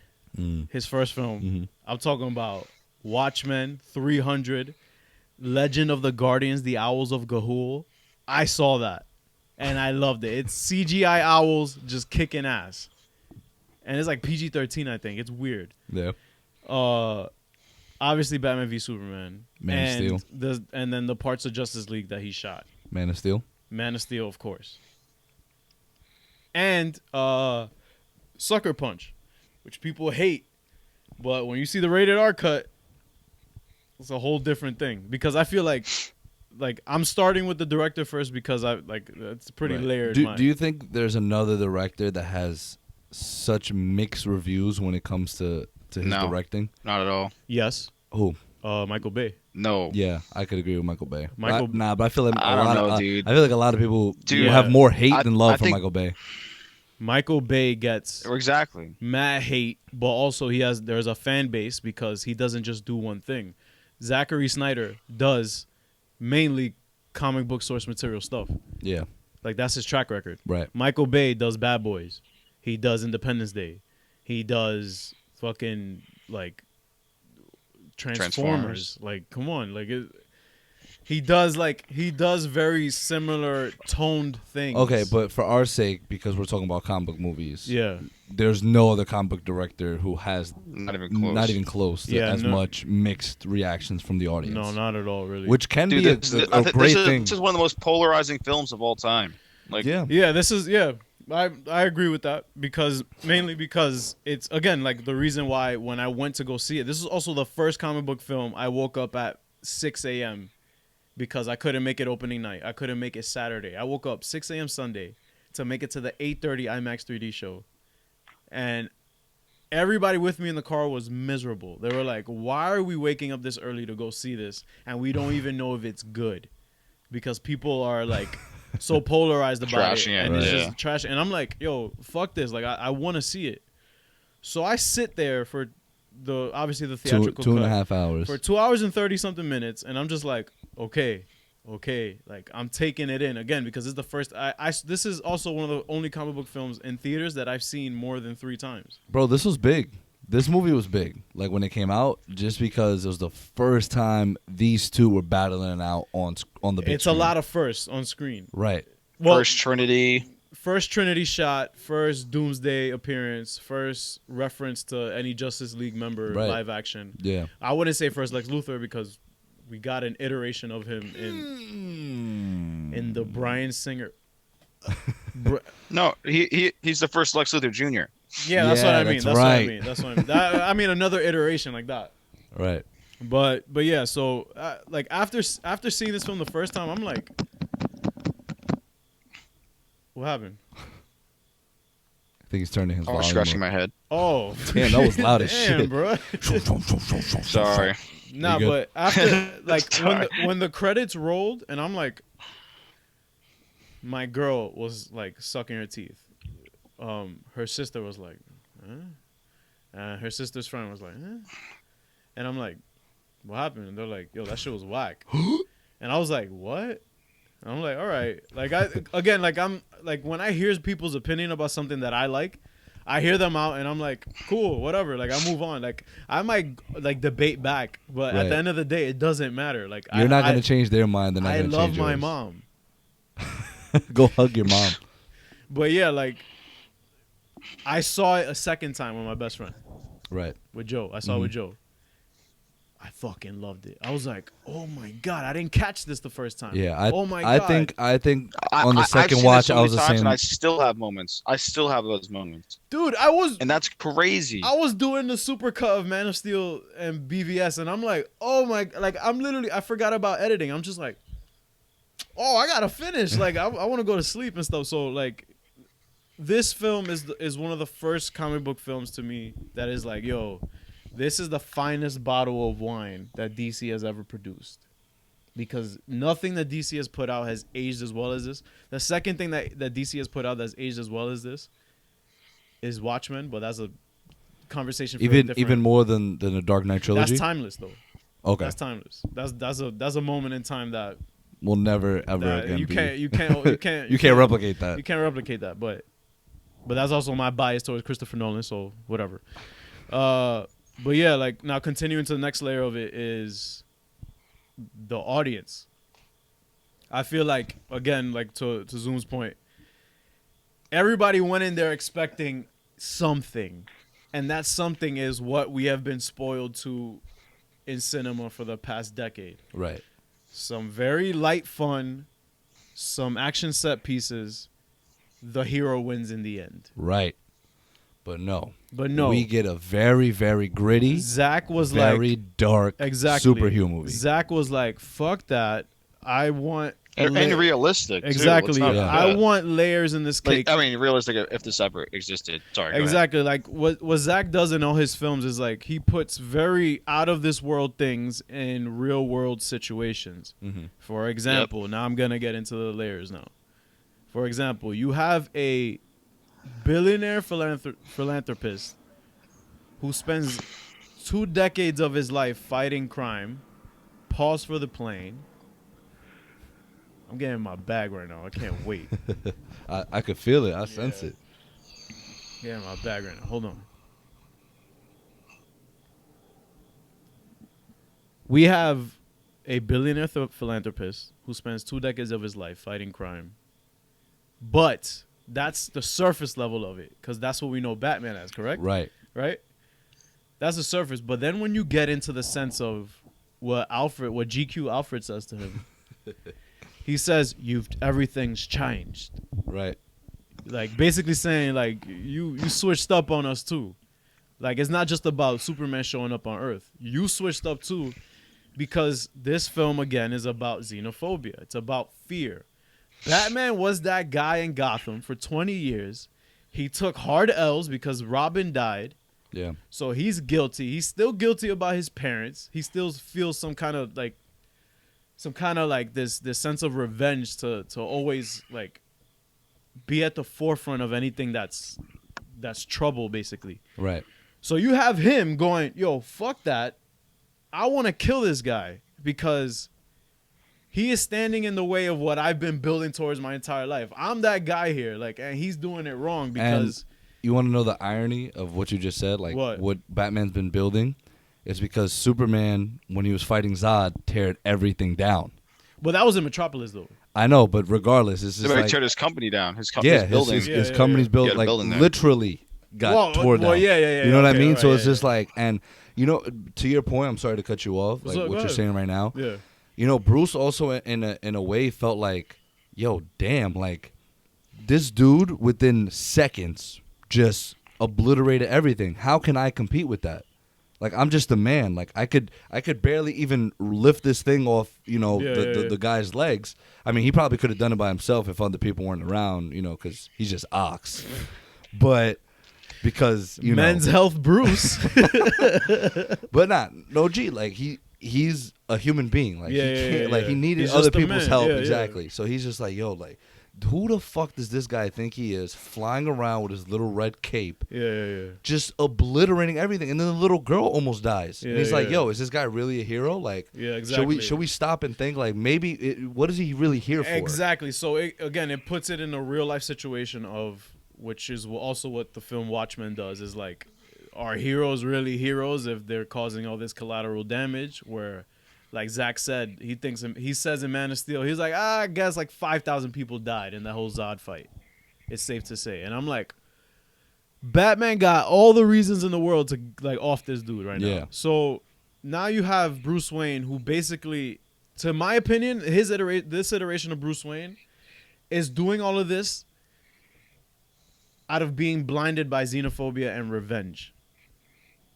his first film. Mhm. I'm talking about Watchmen, 300, Legend of the Guardians, The Owls of Ga'Hoole. I saw that, and I loved it. It's CGI owls just kicking ass, and it's like PG-13. I think it's weird. Yeah. Obviously Batman v Superman, Man of Steel. and then the parts of Justice League that he shot. Man of Steel. Man of Steel, of course, and Sucker Punch, which people hate, but when you see the rated R cut, it's a whole different thing. Because I feel like I'm starting with the director first because I like it's pretty Right. layered. Do you think there's another director that has such mixed reviews when it comes to his No. directing? Not at all. Yes, Who? Michael Bay. No. Yeah, I could agree with Michael Bay. But But I feel like I a don't lot know, of dude. I feel like a lot of people Dude, will have more hate I- than love I for think- Michael Bay. Michael Bay gets Exactly. mad hate, but also there's a fan base because he doesn't just do one thing. Zachary Snyder does mainly comic book source material stuff. Yeah, Like that's his track record. right. Michael Bay does Bad Boys. He does Independence Day. He does fucking like Transformers. Like come on, like he does very similar toned things. Okay, but for our sake, because we're talking about comic book movies, yeah, there's no other comic book director who has Not even close. not even close to Yeah, as no. much mixed reactions from the audience. no, not at all, really. Which can Dude, be I a think great this thing. is one of the most polarizing films of all time. Like, Yeah. I agree with that mainly because it's again like the reason why when I went to go see it. This is also the first comic book film I woke up at 6 a.m. because I couldn't make it opening night. I couldn't make it Saturday. I woke up 6 a.m. Sunday to make it to the 8:30 IMAX 3D show, and everybody with me in the car was miserable. They were like, "Why are we waking up this early to go see this, and we don't even know if it's good?" Because people are like so polarized about Trashing it, it, and it's yeah. just trash. And I'm like, "Yo, fuck this! Like, I want to see it." So I sit there for obviously the theatrical Two and cut a half hours. for 2 hours and 30 something minutes, and I'm just like, okay, like I'm taking it in again because this is the first. This is also one of the only comic book films in theaters that I've seen more than 3 times. Bro, this was big. This movie was big. Like when it came out, just because it was the first time these two were battling it out on the big It's screen. a lot of firsts on screen. Right. Well, First Trinity. first Trinity shot, first Doomsday appearance, first reference to any Justice League member Right. live action. Yeah. I wouldn't say first Lex Luthor because we got an iteration of him in the Bryan Singer. No, he's the first Lex Luthor Jr. Yeah, that's what I mean. that's That's what I right. mean. That's what I mean. I mean another iteration like that. Right. But yeah, so like after seeing this film the first time, I'm like, what happened? I think he's turning his I was volume scratching up. my head. Oh, Damn, that was loud as damn, shit. bro. Sorry. Nah, You but good? after like Sorry. when the credits rolled, and I'm like, my girl was like sucking her teeth. Her sister was like, huh? Her sister's friend was like, huh? And I'm like, what happened? And they're like, yo, that shit was whack. And I was like, what? And I'm like, all right. Like I'm like when I hear people's opinion about something that I like, I hear them out and I'm like, cool, whatever. Like I move on. Like I might like debate back, but at the Right. end of the day, it doesn't matter. Like You're not gonna I, change their mind. They're not I gonna love change my yours. mom, Go hug your mom. but yeah, like I saw it a second time with my best friend, Right. with Joe. I saw it with Joe. I fucking loved it. I was like, oh my god, I didn't catch this the first time. Yeah. oh my I god. think I- on the I've second seen watch this so I many was the times, same. and I still have moments. I still have those moments, Dude, I was and that's crazy. I was doing the supercut of Man of Steel and BVS, and I'm like, oh my, like I'm literally, I forgot about editing. I'm just like, oh, I gotta finish. Like I want to go to sleep and stuff. So like, this film is one of the first comic book films to me that is like, yo, this is the finest bottle of wine that DC has ever produced. Because nothing that DC has put out has aged as well as this. The second thing that DC has put out that's aged as well as this is Watchmen, but that's a conversation for even more than the Dark Knight trilogy. That's timeless though. Okay, that's timeless. That's a moment in time that will never ever again you be. can't you can't replicate that. You can't replicate that. But that's also my bias towards Christopher Nolan. So whatever. But yeah, like now continuing to the next layer of it is the audience. I feel like, again, like to Zoom's point, everybody went in there expecting something, and that something is what we have been spoiled to in cinema for the past decade. Right. Some very light fun, some action set pieces. The hero wins in the end. Right. But no. We get a very, very gritty, Zach was very dark superhero movie. Zach was like, fuck that. I want... And realistic, exactly. too. I want layers in this cake. Like, I mean, realistic if this ever existed. Sorry. Exactly. Like what Zach does in all his films is like he puts very out of this world things in real world situations. Mm-hmm. For example, now I'm gonna get into the layers now. For example, you have a billionaire philanthropist who spends 2 decades of his life fighting crime. Pause for the plane. I'm getting my bag right now. I can't wait. I could feel it. I sense it. Yeah, my bag right now. Hold on. We have a billionaire philanthropist who spends 2 decades of his life fighting crime. But that's the surface level of it, because that's what we know Batman as, correct? Right. Right? That's the surface. But then when you get into the sense of what GQ Alfred says to him, he says, everything's changed. Right. Like, basically saying, like, you switched up on us, too. Like, it's not just about Superman showing up on Earth. You switched up, too, because this film, again, is about xenophobia. It's about fear. Batman was that guy in Gotham for 20 years. He took hard L's because Robin died. Yeah. So he's guilty. He's still guilty about his parents. He still feels some kind of like this sense of revenge to always like be at the forefront of anything that's trouble, basically. Right. So you have him going, yo, fuck that. I want to kill this guy because he is standing in the way of what I've been building towards my entire life. I'm that guy here, like, and he's doing it wrong because. And you want to know the irony of what you just said? Like, what Batman's been building is because Superman, when he was fighting Zod, teared everything down. But that was in Metropolis, though. I know, but regardless, it's just like... He teared his company down. His company's building. His company's built, like, literally got tore down. Yeah. You know what I mean? Right, so it's just like, and, you know, to your point, I'm sorry to cut you off, like what you're saying right now. Yeah. You know, Bruce also, in a way, felt like, yo, damn, like, this dude, within seconds, just obliterated everything. How can I compete with that? Like, I'm just a man. Like, I could barely even lift this thing off, you know, the guy's legs. I mean, he probably could have done it by himself if other people weren't around, you know, because he's just ox. But because, you Men's know. Health Bruce. But no, G, like, he's a human being. Like, he can't, like, he needed he's other just a people's man. help. Yeah, exactly. So he's just like, yo, like, who the fuck does this guy think he is, flying around with his little red cape, just obliterating everything, and then the little girl almost dies. And he's like, yo, is this guy really a hero? Like, exactly. Should we stop and think, like, maybe what is he really here for? Exactly. So it puts it in a real life situation of, which is also what the film Watchmen does, is like, are heroes really heroes if they're causing all this collateral damage? Where, like Zach said, he says in Man of Steel, he's like, I guess like 5,000 people died in that whole Zod fight. It's safe to say. And I'm like, Batman got all the reasons in the world to like off this dude right now. So now you have Bruce Wayne, who basically, to my opinion, this iteration of Bruce Wayne is doing all of this out of being blinded by xenophobia and revenge.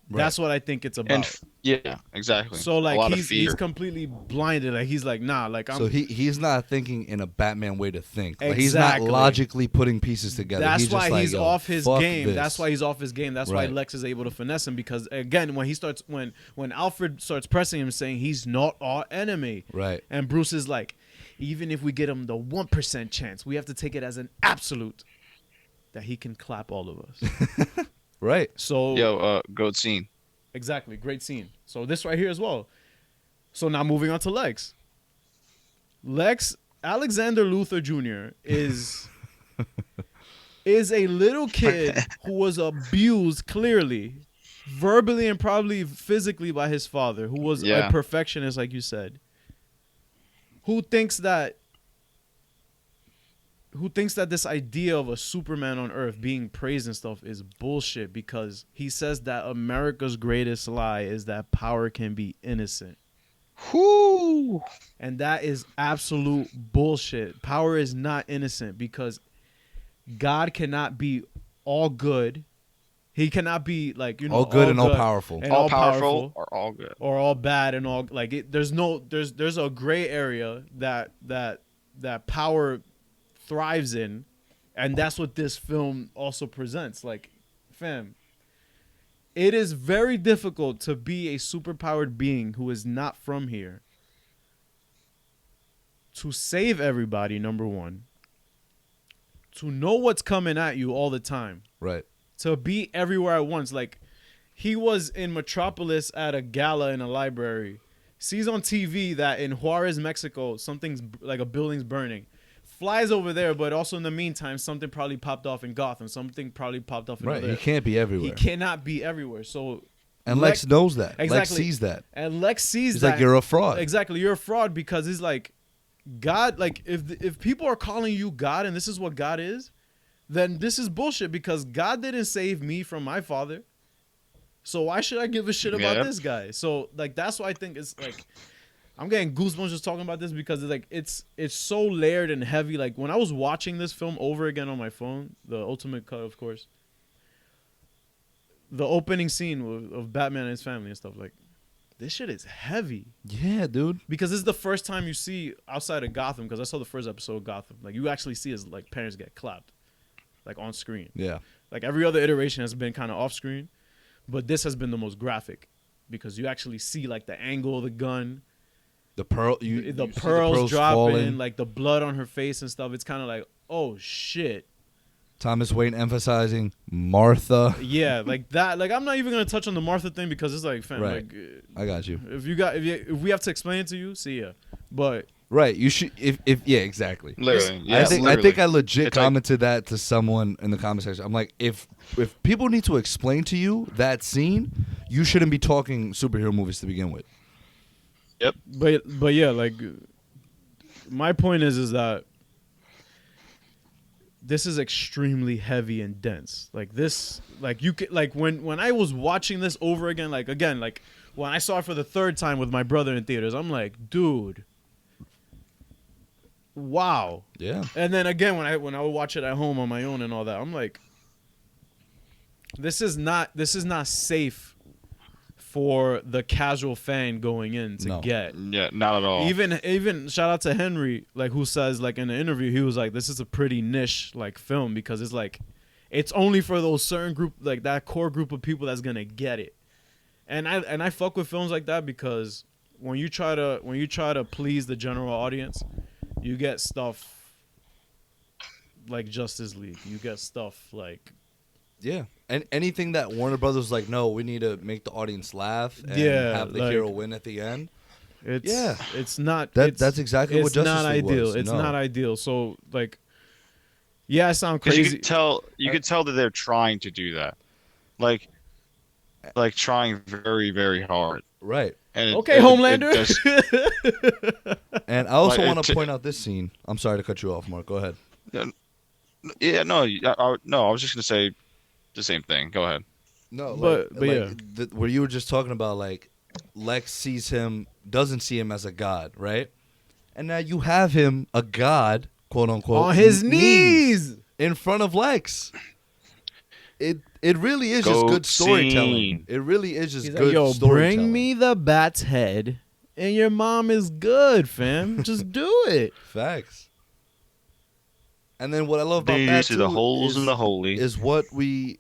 That's what I think it's about. And yeah, exactly. So a like lot of he's fear. completely blinded. Like he's like, nah, like I'm. So he's not thinking in a Batman way to think. Like, he's Exactly. not logically putting pieces together. That's he's why just like, he's yo, off his fuck game. this. That's why he's off his game. That's why Right. Lex is able to finesse him because again, when he starts when Alfred starts pressing him, saying he's not our enemy, Right. and Bruce is like, even if we get him the 1% chance, we have to take it as an absolute that he can clap all of us. Right. So Goat scene. exactly, great scene. So this right here as well. So now moving on to Lex. Alexander Luthor Jr. is a little kid who was abused clearly, verbally and probably physically by his father, who was a perfectionist, like you said. Who thinks that this idea of a Superman on Earth being praised and stuff is bullshit because he says that America's greatest lie is that power can be innocent. Whoo! And that is absolute bullshit. Power is not innocent because God cannot be all good. He cannot be like, all good and all powerful. And all powerful or all good. or all bad and all like there's a gray area that power thrives in, and that's what this film also presents. Like, fam, it is very difficult to be a superpowered being who is not from here to save everybody, number one, to know what's coming at you all the time, Right. to be everywhere at once. Like, he was in Metropolis at a gala in a library, sees on TV that in Juarez, Mexico, something's like a building's burning, flies over there, but also in the meantime, something probably popped off in Gotham. Something probably popped off in Right. there. He can't be everywhere. He cannot be everywhere. So, And Lex knows that. Exactly. Lex sees that. And Lex sees He's that. like, you're a fraud. Exactly, you're a fraud because he's like, God. Like, if people are calling you God and this is what God is, then this is bullshit because God didn't save me from my father. So why should I give a shit about this guy? So like that's why I think it's like I'm getting goosebumps just talking about this because it's like it's so layered and heavy. Like when I was watching this film over again on my phone, the ultimate cut, of course, the opening scene of Batman and his family and stuff, like this shit is heavy. Yeah, dude. Because this is the first time you see outside of Gotham. Because I saw the first episode of Gotham, like you actually see his like parents get clapped, like on screen. Yeah. Like every other iteration has been kind of off screen, but this has been the most graphic because you actually see like the angle of the gun. The pearls dropping, falling. like the blood on her face and stuff. It's kind of like, oh shit. Thomas Wayne emphasizing Martha. Yeah, like that. Like I'm not even gonna touch on the Martha thing because it's like, fam, Right. like I got you. if we have to explain it to you, see ya. But Right. You should. If yeah, exactly. Literally. I Yeah, think I legit It's like- commented that to someone in the comment section. I'm like, if people need to explain to you that scene, you shouldn't be talking superhero movies to begin with. But yeah, like my point is that this is extremely heavy and dense. Like this, like you could like when I was watching this over again, like when I saw it for the third time with my brother in theaters, I'm like, dude, wow. Yeah. And then again when I would watch it at home on my own and all that, I'm like, this is not safe for the casual fan going in to get. Yeah, not at all. Even shout out to Henry, like who says like in the interview he was like, this is a pretty niche like film because it's like it's only for those certain group, like that core group of people that's gonna get it. And I fuck with films like that because when you try to please the general audience, you get stuff like Justice League. You get stuff like Yeah. And anything that Warner Brothers was like, no, we need to make the audience laugh and have the like, hero win at the end. It's not. That's exactly what Justice League ideal. was. It's No. not ideal. So like, yeah, I sound crazy. You could tell that they're trying to do that, like trying very, very hard. Right. And Okay, Homelander. And I also Like, want to point out this scene. I'm sorry to cut you off, Mark. Go ahead. Yeah, no, I was just gonna say the same thing. Go ahead. No, But yeah. where you were just talking about, like, Lex doesn't see him as a god, right? And now you have him, a god, quote unquote, on his knees. in front of Lex. it really is just Goat good storytelling. scene. It really is just He's good like, yo, storytelling. bring me the bat's head, and your mom is good, fam. Just do it. Facts. And then what I love about Then you that see too the holes in the holy. is what we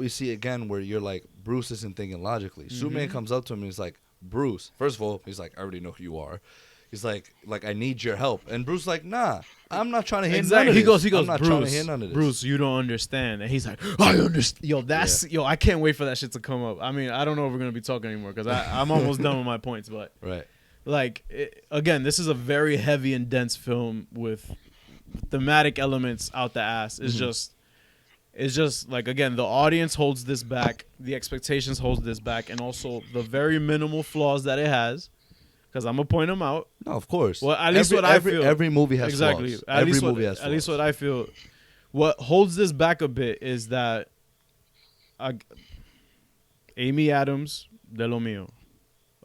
see again, where you're like, Bruce isn't thinking logically. Superman comes up to him and he's like, Bruce. First of all, he's like, I already know who you are. He's like I need your help. And Bruce's like, nah, I'm not trying to hear none of He this. goes, I'm not trying to hear none of this. Bruce, you don't understand. And he's like, I understand. Yo, I can't wait for that shit to come up. I mean, I don't know if we're gonna be talking anymore because I'm almost done with my points. But Right. like, again, this is a very heavy and dense film with thematic elements out the ass. It's just like, again, the audience holds this back, the expectations holds this back, and also the very minimal flaws that it has. Because I'm gonna point them out. No, of course. Well, at least what I feel. Every movie has exactly. flaws. At Every least movie has flaws. At least what I feel. What holds this back a bit is that Amy Adams, de lo mío.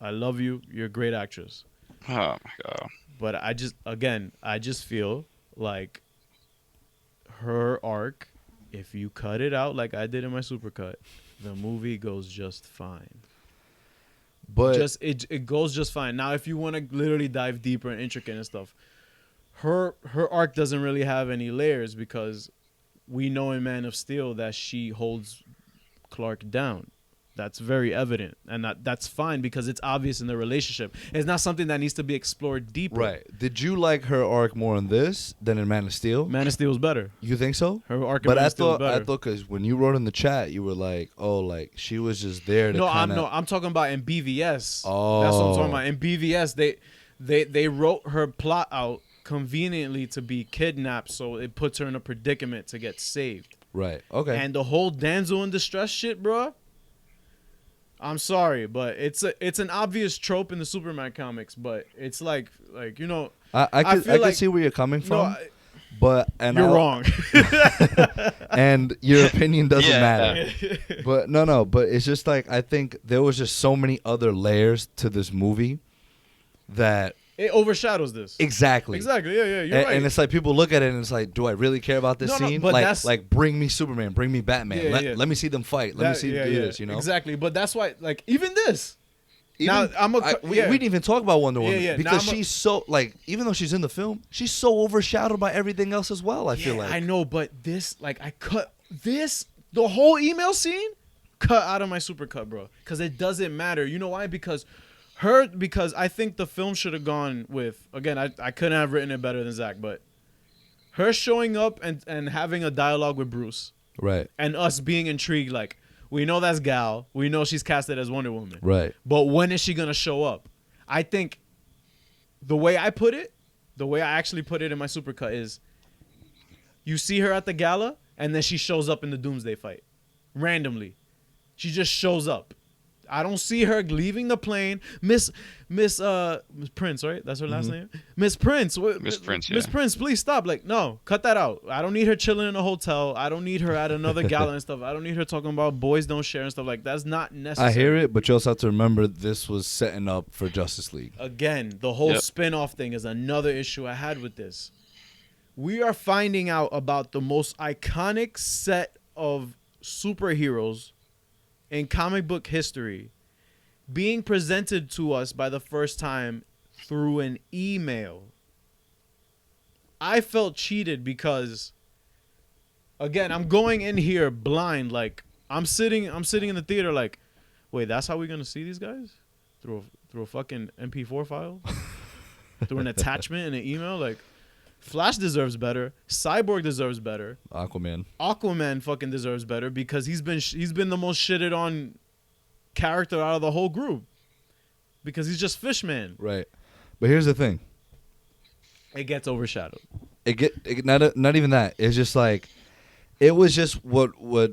I love you. You're a great actress. Oh my god. But I just feel like her arc, if you cut it out like I did in my supercut, the movie goes just fine. But It goes just fine. Now, if you want to literally dive deeper and intricate and stuff, her arc doesn't really have any layers because we know in Man of Steel that she holds Clark down. That's very evident, and that's fine because it's obvious in the relationship. It's not something that needs to be explored deeper. right. Did you like her arc more in this than in Man of Steel? Man of Steel is better. You think so? Her arc in But Man I of Steel is thought better. because when you wrote in the chat, you were like, "Oh, like she was just there to I'm talking about in BVS. Oh. That's what I'm talking about. In BVS, they wrote her plot out conveniently to be kidnapped, so it puts her in a predicament to get saved. Right. Okay. And the whole damsel in distress shit, bro. I'm sorry, but it's an obvious trope in the Superman comics, but it's like you know. I feel could like- see where you're coming from, No, but you're wrong. and your opinion doesn't Yeah. matter. But no, but it's just like I think there was just so many other layers to this movie that It overshadows this. exactly. Yeah, you're right. And it's like people look at it and it's like, do I really care about this No, scene? but that's- like bring me Superman, bring me Batman. Yeah. Let me see them fight. Let me see them do this. You know. Exactly, but that's why, like, even this. Even, Now, we didn't even talk about Wonder Woman Yeah. Now because I'm a- she's so like even though she's in the film, she's so overshadowed by everything else as well. I feel like I know, but this, like, I cut this, the whole email scene, cut out of my supercut, bro, because it doesn't matter. You know why? Because I think the film should have gone with, again, I couldn't have written it better than Zach, but her showing up and having a dialogue with Bruce right, and us being intrigued, like, we know that's Gal, we know she's casted as Wonder Woman, right, but when is she gonna show up? I think the way I actually put it in my supercut is, you see her at the gala, and then she shows up in the Doomsday fight, randomly. She just shows up. I don't see her leaving the plane. Miss Prince, right? That's her last name. Miss Prince. Miss Prince, yeah. Miss Prince, please stop. Like, no, cut that out. I don't need her chilling in a hotel. I don't need her at another gala and stuff. I don't need her talking about boys don't share and stuff. Like, that's not necessary. I hear it, but you also have to remember this was setting up for Justice League. Again, the whole Yep. spin-off thing is another issue I had with this. We are finding out about the most iconic set of superheroes in comic book history being presented to us by the first time through an email. I felt cheated because, again, I'm going in here blind. Like, I'm sitting in the theater like, wait, that's how we're gonna see these guys? Through a fucking MP4 file? Through an attachment in an email? Like, Flash deserves better. Cyborg deserves better. Aquaman fucking deserves better because he's been the most shitted on character out of the whole group because he's just Fishman. Right. But here's the thing. It gets overshadowed. Not even that. It's just like it was just what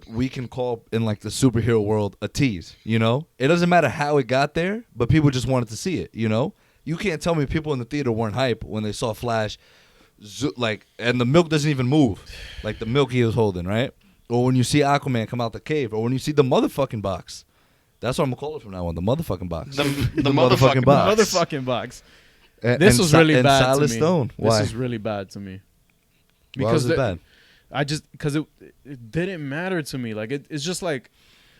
we can call in like the superhero world a tease, you know? It doesn't matter how it got there, but people just wanted to see it, you know? You can't tell me people in the theater weren't hype when they saw Flash and the milk doesn't even move. Like the milk he was holding, right? Or when you see Aquaman come out the cave, or when you see the motherfucking box. That's what I'm gonna call it from now on. The motherfucking box. The motherfucking box. Motherfucking box. And This was really bad Silas to me. Stone. Why? This is really bad to me. Why was it bad? I just because it didn't matter to me. Like it's just like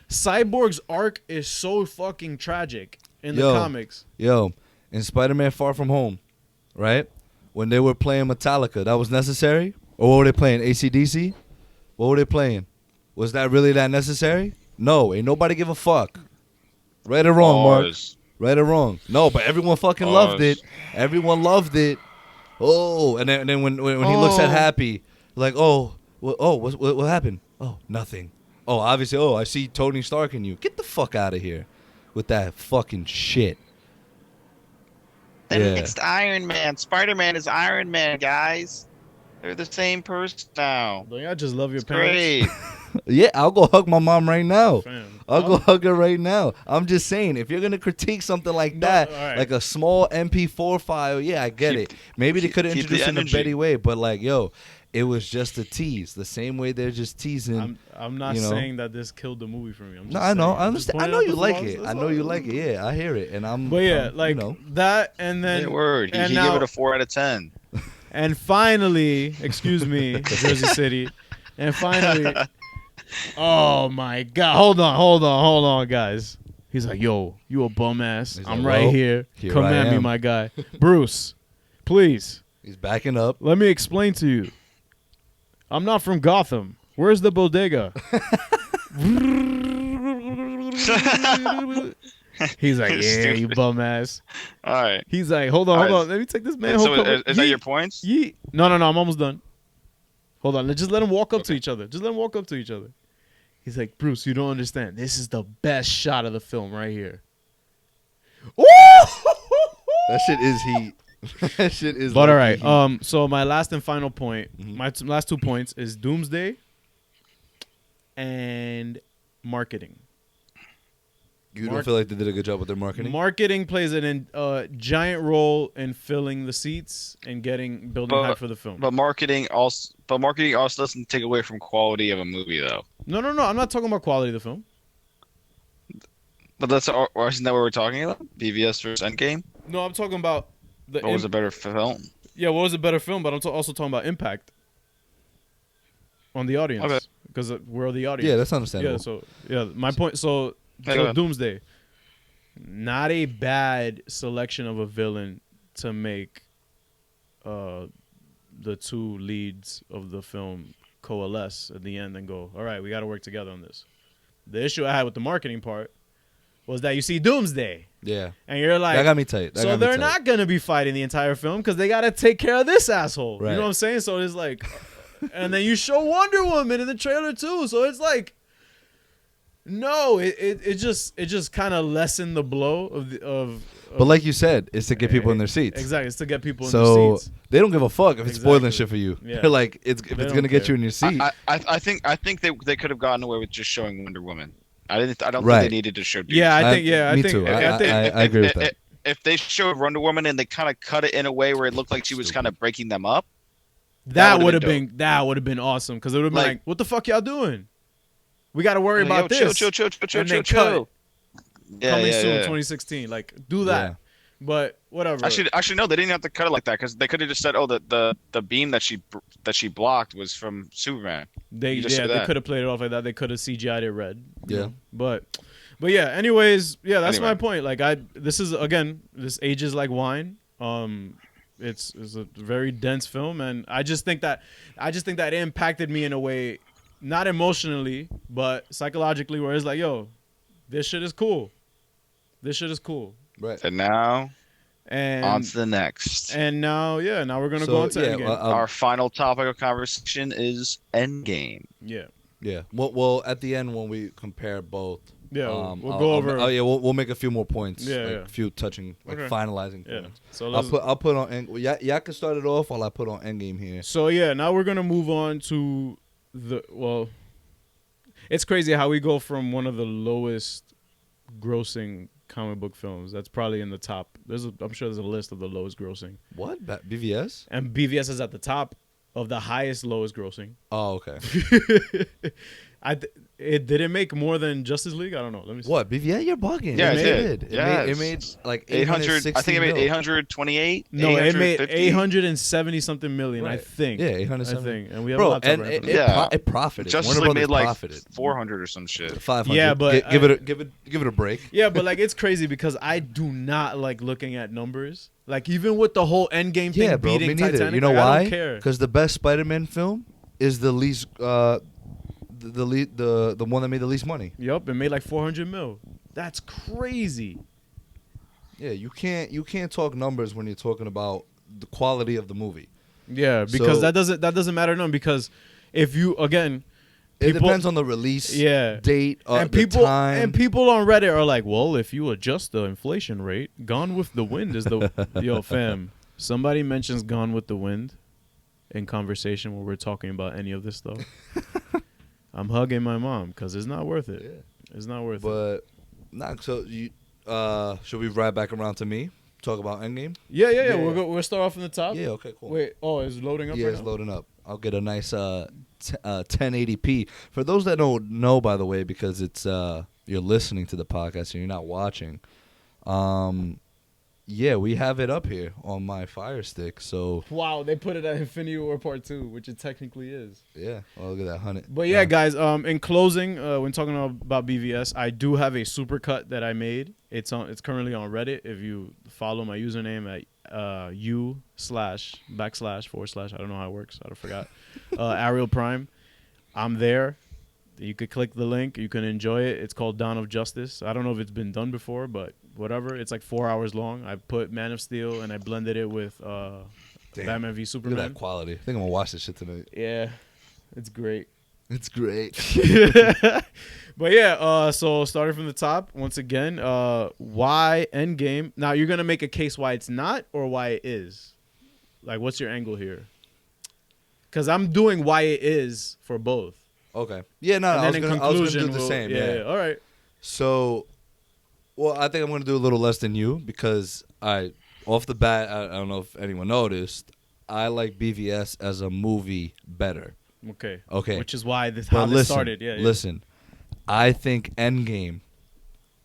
Cyborg's arc is so fucking tragic in the comics. Yo, in Spider-Man: Far From Home, right? When they were playing Metallica, that was necessary? Or what were they playing? AC/DC? What were they playing? Was that really that necessary? No, ain't nobody give a fuck. Right or wrong, Mark? Right or wrong? No, but everyone fucking loved it. Everyone loved it. Oh, and then when he looks at Happy, like, what happened? Oh, nothing. Oh, obviously, I see Tony Stark in you. Get the fuck out of here with that fucking shit. The next Iron Man. Spider-Man is Iron Man, guys. They're the same person now. Don't y'all just love your parents? Great. Yeah, I'll go hug my mom right now. Fam. I'll go hug her right now. I'm just saying, if you're going to critique something like that, right. like a small MP4 file, yeah, I get it. Maybe they could have introduced him to Betty Way, but like, yo, it was just a tease. The same way they're just teasing. I'm not saying that this killed the movie for me. I'm just I know. saying. I understand. I know you like it. I know you like it. Yeah, I hear it. And that and then. Hey, word. He now, gave it a 4 out of 10. And finally, excuse me, Jersey City. And finally, oh my God. Hold on, guys. He's like, yo, you a bum ass. I'm right here. Come at me, my guy. Bruce, please. He's backing up. Let me explain to you. I'm not from Gotham. Where's the bodega? He's like, yeah, you bum ass. All right. He's like, hold on. Let me take this man. So is that your points? No, I'm almost done. Hold on. Just let him walk up to each other. He's like, Bruce, you don't understand. This is the best shot of the film right here. Ooh! That shit is heat. That shit is. But all right. So my last and final point, my last 2 points is Doomsday and marketing. You don't feel like they did a good job with their marketing? Marketing plays a giant role in filling the seats and building hype for the film. But marketing also doesn't take away from quality of a movie, though. No. I'm not talking about quality of the film. But isn't that what we're talking about? BVS versus Endgame? No, I'm talking about what was a better film? Yeah, what was a better film? But I'm also talking about impact on the audience. Okay. Because we're the audience. Yeah, that's understandable. My point. So Doomsday, not a bad selection of a villain to make the two leads of the film coalesce at the end and go, all right, we got to work together on this. The issue I had with the marketing part was that you see Doomsday. Yeah. And you're like, that got me tight. So they're not going to be fighting the entire film because they got to take care of this asshole. Right. You know what I'm saying? So it's like, and then you show Wonder Woman in the trailer too. So it's like, no, it just kind of lessened the blow of. But like you said, it's to get people in their seats. Exactly, it's to get people in their seats. So they don't give a fuck if it's spoiling shit for you. Yeah. They're like, if it's gonna get you in your seat. I think they could have gotten away with just showing Wonder Woman. I don't think they needed to show. Doomsday. Me too. I agree with that. If they showed Wonder Woman and they kind of cut it in a way where it looked like she was kind of breaking them up, that would have been awesome because it would have been like, what the fuck y'all doing? We got to worry about this. Chill. Coming soon, 2016. Like, do that. Yeah. But whatever. Actually, no, they didn't have to cut it like that because they could have just said, "Oh, the beam that she blocked was from Superman." They could have played it off like that. They could have CGI'd it red. Yeah. But yeah. Anyways, yeah, that's my point. Like, this ages like wine. It's a very dense film, and I just think that it impacted me in a way, not emotionally, but psychologically, where it's like, yo, this shit is cool. Right. And now, on to the next. And now we're gonna go on to Endgame. Our final topic of conversation is Endgame. Yeah. Yeah. Well, at the end when we compare both. Yeah. We'll go over. We'll make a few more points. Yeah. A few touching, finalizing points. So I'll put on. Y'all can start it off while I put on Endgame here. So now we're gonna move on to it's crazy how we go from one of the lowest grossing comic book films that's probably in the top. I'm sure there's a list of the lowest grossing. What? BVS? And BVS is at the top of the highest lowest grossing. Oh, okay. It did it make more than Justice League? I don't know. Let me see. What? Yeah, you're bugging. Yeah, it it did. did. It made like 800. I think it made mil. 828. No, it made 850. 870 something million. I Right. think. Yeah, I 870. think, and we have a Bro, laptop and right it, now. it, Yeah. it profited. Justice Warner League made Brothers like profited. 400 or some shit. 500. Yeah, but give it a break. Yeah, but like it's crazy because I do not like looking at numbers. Like even with the whole Endgame thing Yeah, bro. beating Me neither. Titanic, You know like, I why? don't care. Because the best Spider-Man film is the least, the one that made the least money. Yup, it made like 400 mil. That's crazy. Yeah, you can't talk numbers when you're talking about the quality of the movie. Yeah, because So- that doesn't matter to them because if you again It people- depends on the release Yeah. date, and the people time. and people on Reddit are like, well, if you adjust the inflation rate, Gone with the Wind is the yo fam. Somebody mentions Gone with the Wind in conversation where we're talking about any of this stuff. I'm hugging my mom because it's not worth it. Yeah. It's not worth it. But not so you. Should we ride back around to me? Talk about Endgame. Yeah. Yeah. We'll start off from the top. Yeah. Okay. Cool. Wait. Oh, it's loading up. Yeah, right it's now? loading up. I'll get a nice 1080p. For those that don't know, by the way, because it's you're listening to the podcast and you're not watching. Yeah, we have it up here on my Fire Stick. So Wow, they put it at Infinity War Part 2, which it technically is. yeah, well, look at that 100. But yeah, guys, in closing, when talking about BVS, I do have a supercut that I made. It's currently on Reddit. If you follow my username at u/// I don't know how it works. I forgot. Ariel Prime. I'm there. You could click the link. You can enjoy it. It's called Dawn of Justice. I don't know if it's been done before, but whatever. It's like 4 hours long. I put Man of Steel and I blended it with Damn. Batman v Look at Superman. that quality. I think I'm gonna watch this shit tonight. Yeah, it's great. It's great. But yeah, so starting from the top, once again, why Endgame? Now, you're going to make a case why it's not or why it is. Like, what's your angle here? Because I'm doing why it is for both. Okay. Yeah, no, And I was then in gonna conclusion, do the same. Yeah, all right. So, well, I think I'm gonna do a little less than you because off the bat, I don't know if anyone noticed, I like BVS as a movie better. Okay. Okay. Which is why this But listen, started. Yeah. listen, I think Endgame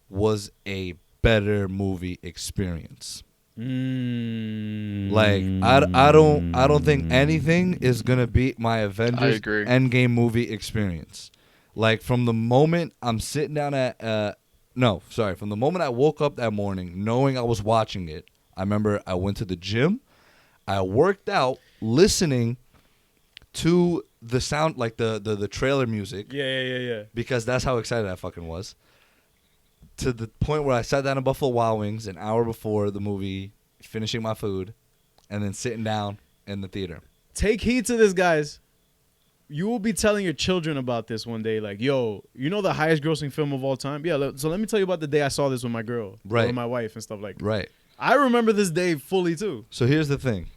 was a better movie experience. Like I don't think anything is gonna beat my Avengers agree. Endgame movie experience. Like from the moment I'm sitting down at from the moment I woke up that morning knowing I was watching it. I remember I went to the gym, I worked out listening to the sound, like the trailer music, Yeah. because that's how excited I fucking was. To the point where I sat down at Buffalo Wild Wings an hour before the movie, finishing my food, and then sitting down in the theater. Take heed to this, guys. You will be telling your children about this one day. Like, yo, you know the highest grossing film of all time? Yeah, so let me tell you about the day I saw this with my girl. Right. Or my wife and stuff like that. Right. I remember this day fully, too. So here's the thing.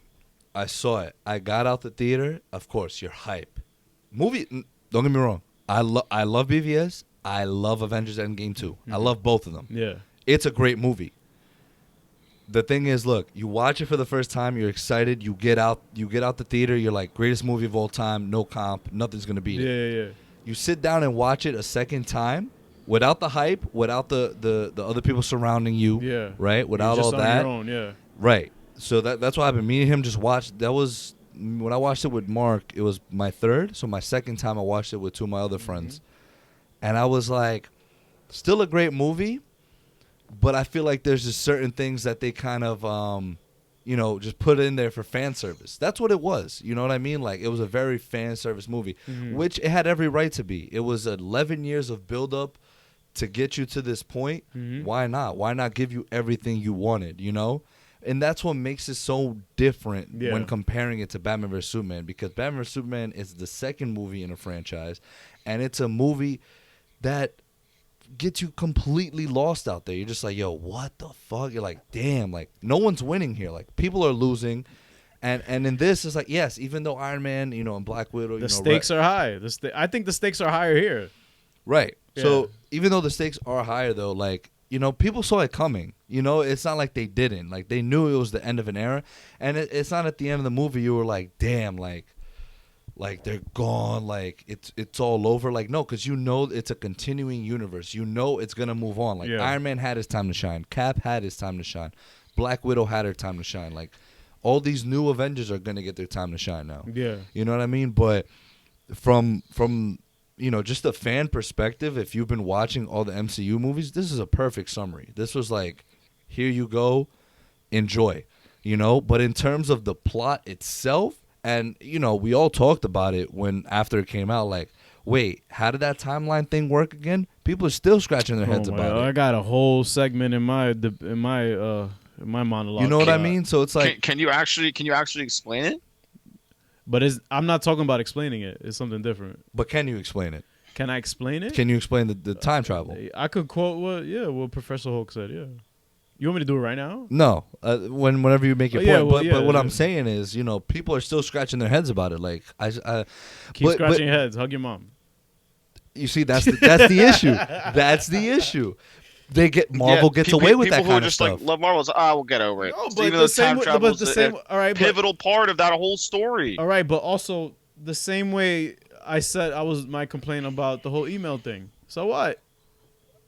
I saw it. I got out the theater. Of course, you're hype. Movie, don't get me wrong. I love BVS. I love Avengers Endgame too. I love both of them. Yeah. It's a great movie. The thing is, look, you watch it for the first time, you're excited, you get out the theater, you're like, greatest movie of all time, no comp, nothing's gonna beat it. Yeah. You sit down and watch it a second time without the hype, without the other people surrounding you. Yeah. Right? Without You're all just on that. your own, yeah. Right. So that's what happened. Me and him just watched. That was when I watched it with Mark. It was my third. So my second time I watched it with two of my other friends, and I was like, still a great movie, but I feel like there's just certain things that they kind of, just put in there for fan service. That's what it was. You know what I mean? Like it was a very fan service movie, which it had every right to be. It was 11 years of build up to get you to this point. Why not? Why not give you everything you wanted? You know. And that's what makes it so different when comparing it to Batman vs. Superman, because Batman vs. Superman is the second movie in a franchise, and it's a movie that gets you completely lost out there. You're just like, yo, what the fuck? You're like, damn, like, no one's winning here. Like, people are losing. And in this, it's like, yes, even though Iron Man, and Black Widow, The stakes are high. I think the stakes are higher here. Right. Yeah. So even though the stakes are higher, though, like, people saw it coming. It's not like they didn't. Like, they knew it was the end of an era. And it's not at the end of the movie you were like, damn, like, like they're gone, like it's all over. Like no, because you know it's a continuing universe. You know it's gonna move on. Like Yeah. Iron Man had his time to shine. Cap had his time to shine. Black Widow had her time to shine. Like all these new Avengers are gonna get their time to shine now. Yeah. You know what I mean? But from just a fan perspective, if you've been watching all the MCU movies, this is a perfect summary. This was like, here you go, enjoy. But in terms of the plot itself, and we all talked about it after it came out, like, wait, how did that timeline thing work again? People are still scratching their heads about I it. got a whole segment in my monologue. You know what I mean? So it's like, can you actually explain it? But I'm not talking about explaining it. It's something different. but can you explain it? Can I explain it? Can you explain the time travel? I could quote what Professor Hulk said. Yeah. You want me to do it right now? No, whenever you make your Oh, point. yeah, well, but what yeah. I'm saying is, people are still scratching their heads about it. Like Keep but- scratching your heads. Hug your mom. you see, that's the issue. That's the issue. Marvel gets away with that people who kind are of just stuff. like love Marvel's. We'll get over it. No, So but even the though same time way- travel but is the a same- all right, but- pivotal part of that whole story. All right, but also the same way I said my complaint about the whole email thing. So what?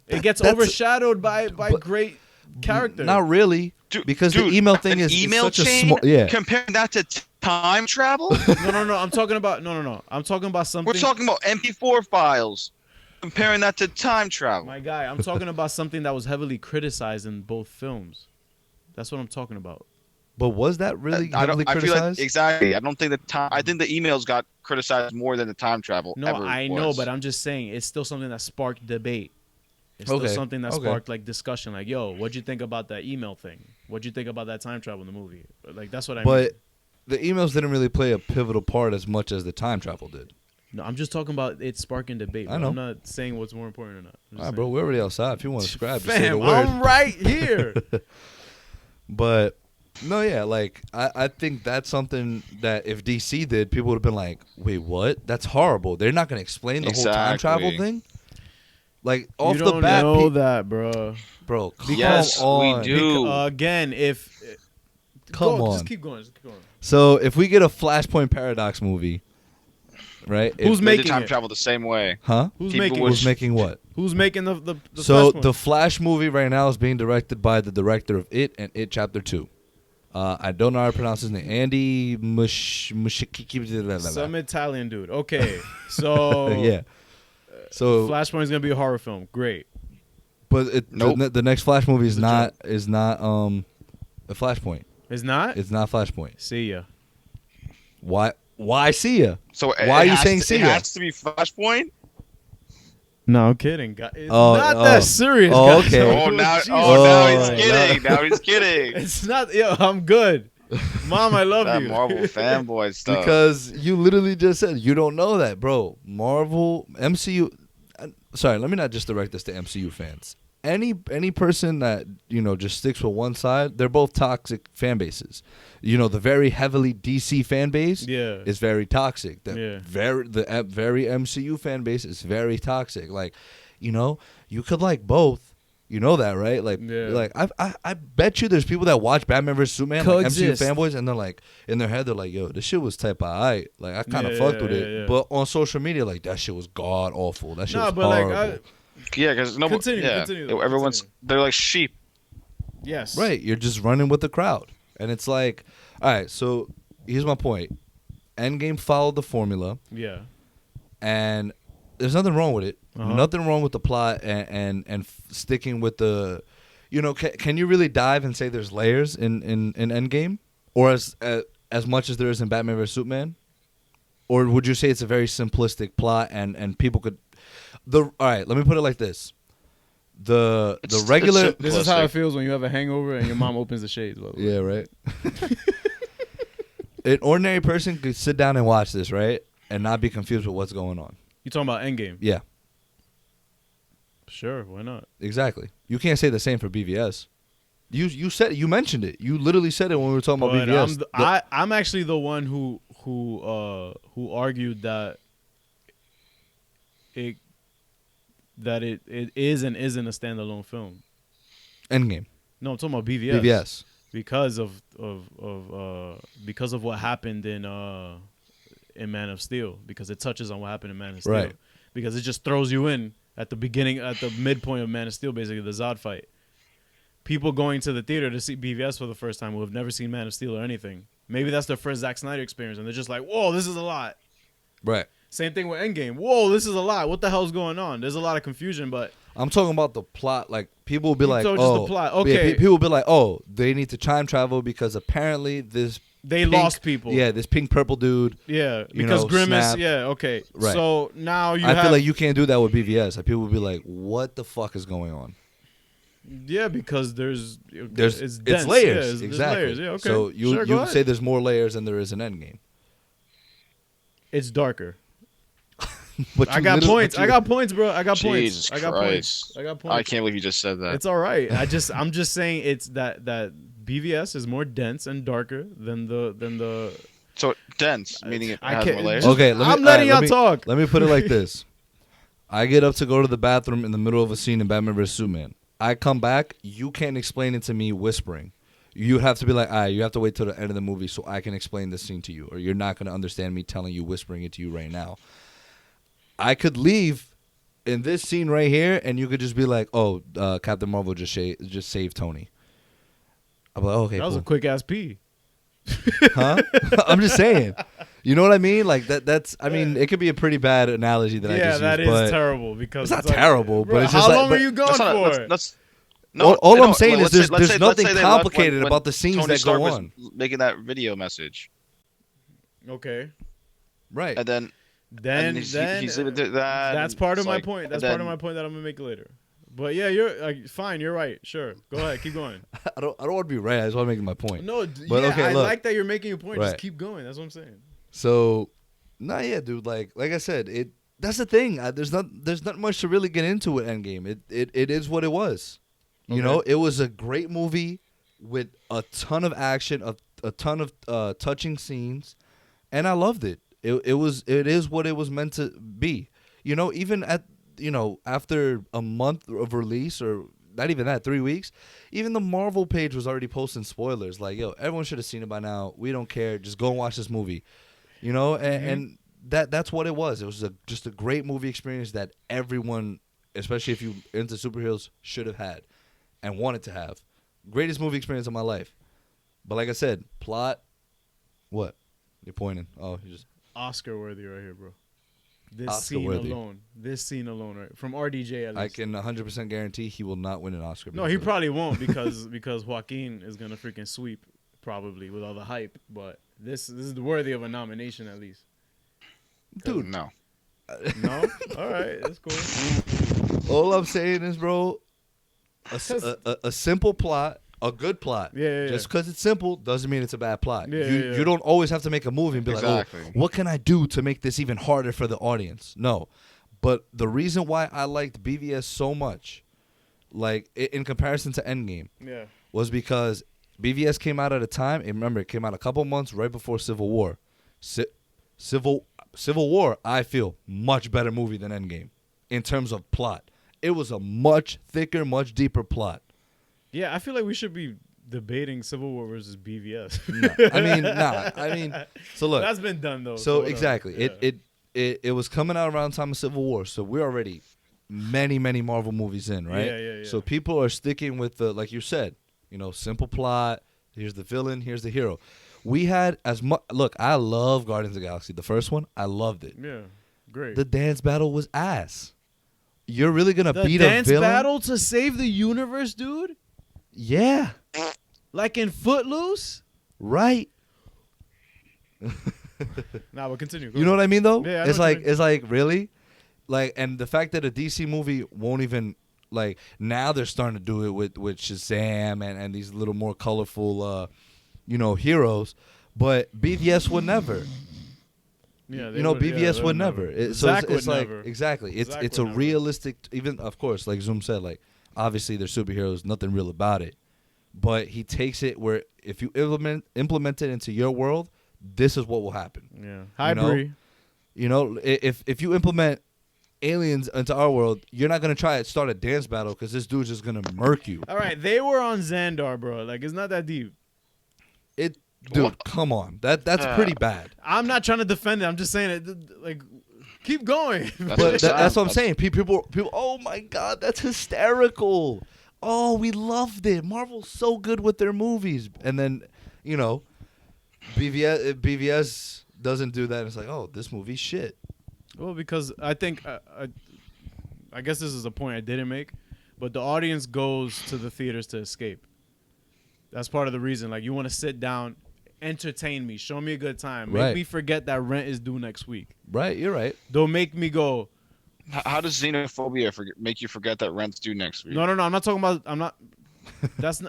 It gets That's- overshadowed by but- great character. Not really, because the email thing an is email such a chain? small. Yeah, Comparing that to time travel, No. I'm talking about no. I'm talking about something. we're talking about MP4 files. Comparing that to time travel. My guy, I'm talking about something that was heavily criticized in both films. That's what I'm talking about. but was that really I heavily feel like criticized? exactly. I don't think the time. I think the emails got criticized more than the time travel. No, ever I know, was. but I'm just saying it's still something that sparked debate. It's still Okay, something that okay. sparked like discussion. Like, yo, what'd you think about that email thing? What'd you think about that time travel in the movie? Like, that's what I mean. But the emails didn't really play a pivotal part as much as the time travel did. No, I'm just talking about it sparking debate. I Bro. know. I'm not saying what's more important or not. I'm just All right, saying. bro, we're already outside. If you want to scrap, just say the Fam, word. I'm right here. But no, yeah, like I think that's something that if DC did, people would have been like, "Wait, what? That's horrible." They're not going to explain the whole time travel Exactly. thing. Like off You the don't bat, know that, bro. bro. Come Yes, we on. do. Again, if Come go, on. just keep going. Just keep going. So if we get a Flashpoint Paradox movie, right? Who's They did making time it? travel the same way. Huh? Who's People making? would- Who's making what? Who's making the So Flashpoint? the Flash movie right now is being directed by the director of It and It Chapter 2. I don't know how to pronounce his name. Andy some Italian dude. Okay, so yeah. So, Flashpoint is gonna be a horror film. Great. but Nope. the next Flash movie is It's a not a Flashpoint. It's not. It's not Flashpoint. See ya. Why see ya? So Why are you has saying to, see it ya? has to be Flashpoint? No, I'm kidding. It's Oh, not oh. that serious. Oh, guys. okay. Oh, now, Jesus now he's Christ. kidding. Now he's kidding. It's not. Yo, I'm good. Mom, I love That you. Marvel fanboy stuff. Because you literally just said you don't know that, bro. Marvel, MCU. Sorry, let me not just direct this to MCU fans. Any person that just sticks with one side, they're both toxic fan bases. The very heavily DC fan base Yeah. is very toxic. Yeah. The very MCU fan base is very toxic. Like, you could like both. You know that, right? Like, Yeah. like I bet you there's people that watch Batman vs Superman, like MCU Coexist. fanboys, and they're like, in their head, they're like, "Yo, this shit was type of aight." Like, I kind of Yeah, fucked with yeah, it, yeah. but on social media, like, that shit was god awful. That shit Nah, was but horrible. like, Yeah, because Continue, yeah, continue, though, everyone's continue. they're like sheep. yes. Right, you're just running with the crowd, and it's like, all right. So here's my point: Endgame followed the formula, Yeah. and there's nothing wrong with it. Uh-huh. Nothing wrong with the plot and sticking with the. Can you really dive and say there's layers in Endgame, or as much as there is in Batman vs Superman, or would you say it's a very simplistic plot and people could all right? Let me put it like this: the It's regular simple. This is how Simplistic. it feels when you have a hangover and your mom opens the shades. by the way. yeah right. An ordinary person could sit down and watch this, right, and not be confused with what's going on. You talking about Endgame? Yeah, Sure. Why not? exactly. You can't say the same for BVS. You mentioned it. You literally said it when we were talking about But BVS. I'm actually the one who argued that it is and isn't a standalone film. Endgame. No, I'm talking about BVS. BVS. Because of what happened in Man of Steel because it touches on what happened in Man of Steel. Right. Because it just throws you in at the beginning, at the midpoint of Man of Steel, basically the Zod fight. People going to the theater to see BVS for the first time who have never seen Man of Steel or anything. Maybe that's their first Zack Snyder experience, and they're just like, "Whoa, this is a lot." Right. Same thing with Endgame. Whoa, this is a lot. What the hell's going on? There's a lot of confusion, but I'm talking about the plot. Like people will be like, so "Oh, just the plot. Okay." Yeah, people will be like, "Oh, they need to time travel because apparently this they lost people." Yeah, this pink purple dude. Yeah, because Grimace. snapped. Yeah, okay. Right. So now I feel like you can't do that with BVS. Like people will be like, "What the fuck is going on?" Yeah, because there's It's dense. layers. Yeah, exactly. There's layers. Yeah, okay. So you Sure, go you ahead. say there's more layers than there is in Endgame. It's darker. But I got points. I got points, bro. I got Jesus points. I got Christ. points. I got points. I can't believe you just said that. It's all right. I'm just saying it's that BVS is more dense and darker than the. So dense, meaning it I has can't- more layers. just- Okay, I'm letting y'all talk. Let me put it like this. I get up to go to the bathroom in the middle of a scene in Batman vs Superman. I come back. You can't explain it to me whispering. You have to be like, you have to wait till the end of the movie so I can explain this scene to you, or you're not going to understand me telling you, whispering it to you right now. I could leave in this scene right here, and you could just be like, "Oh, Captain Marvel just saved Tony." I'm like, "Okay, That was cool." a quick ass pee. Huh? I'm just saying. You know what I mean? Like that's. I mean, it could be a pretty bad analogy that I Yeah, just that used, is but terrible because it's not like, terrible, bro, but it's how just like, long but are you going That's not, for? that's, all no, I'm saying is let's there's say nothing they left complicated when about the scenes Tony that Stark go was on. making that video message, Okay. Right. and then Then he's leaving that. that's and part of it's my like- point. and That's part of then- my point that I'm gonna make later. But yeah, you're fine. You're right. Sure, go ahead. Keep going. I don't want to be right. I just want to make my point. No, But yeah, okay, I look. like that you're making your point. Just Right. keep going. That's what I'm saying. So, yeah, dude. Like I said, that's the thing. There's not much to really get into with Endgame. It is what it was. You Okay. know, it was a great movie with a ton of action, a ton of touching scenes, and I loved it. It is what it was meant to be. You know, even after a month of release, or not even that, 3 weeks, even the Marvel page was already posting spoilers. Like, yo, everyone should have seen it by now. We don't care. Just go and watch this movie. You know, and that's what it was. It was just a great movie experience that everyone, especially if you into superheroes, should have had and wanted to have. Greatest movie experience of my life. But like I said, plot. What? You're pointing. Oh, you just. Oscar worthy right here, bro. This Oscar-worthy. scene alone, right from RDJ at I least. can 100% guarantee he will not win an Oscar. No, because he of it. probably won't because Joaquin is gonna freaking sweep probably with all the hype. But this is worthy of a nomination at least. Dude, no. No, all right, that's cool. all I'm saying is, bro, a simple plot, a good plot. Yeah. Just because it's simple doesn't mean it's a bad plot. Yeah, You don't always have to make a movie and be Exactly. like, oh, what can I do to make this even harder for the audience? No. But the reason why I liked BVS so much, like in comparison to Endgame, Yeah. was because BVS came out at a time, and remember, it came out a couple months right before Civil War. Civil War, I feel, much better movie than Endgame in terms of plot. It was a much thicker, much deeper plot. Yeah, I feel like we should be debating Civil War versus BVS. I mean, so look. That's been done though. So whatever. exactly, Yeah. it was coming out around the time of Civil War, so we're already many Marvel movies in, right? Yeah. So people are sticking with the, like you said, simple plot. Here's the villain, here's the hero. We had as much. Look, I love Guardians of the Galaxy. The first one, I loved it. Yeah, great. The dance battle was ass. You're really gonna The beat a dance villain? battle to save the universe, dude? Yeah, Like in Footloose? right. Nah, but continue. You know what I mean, though? Yeah, I know it's what you like mean. it's like really, like, and the fact that a DC movie won't even, like, now they're starting to do it with Shazam and these little more colorful, heroes, but BVS would never. Yeah, BVS would never. So Zach it's would like never. exactly. It's Zach it's would a never. realistic. Even of course, like Zoom said, like obviously they're superheroes, nothing real about it. But he takes it where if you implement it into your world, this is what will happen. Yeah. Hi, know? Bree. If you implement aliens into our world, you're not gonna try to start a dance battle because this dude's just gonna murk you. All right, they were on Xandar, bro. Like, it's not that deep. dude, come on. That's pretty bad. I'm not trying to defend it. I'm just saying it. Like, keep going. But that's what I'm saying. People. Oh my God, that's hysterical. Oh, we loved it. Marvel's so good with their movies, and then, you know, BVS doesn't do that. And it's like, oh, this movie's shit. Well, because I think I guess this is a point I didn't make, but the audience goes to the theaters to escape. That's part of the reason. Like, you want to sit down, entertain me, show me a good time, make me forget that rent is due next week. Right, you're right. Don't make me go. How does xenophobia make you forget that rent's due next week? No. I'm not talking about. I'm not. That's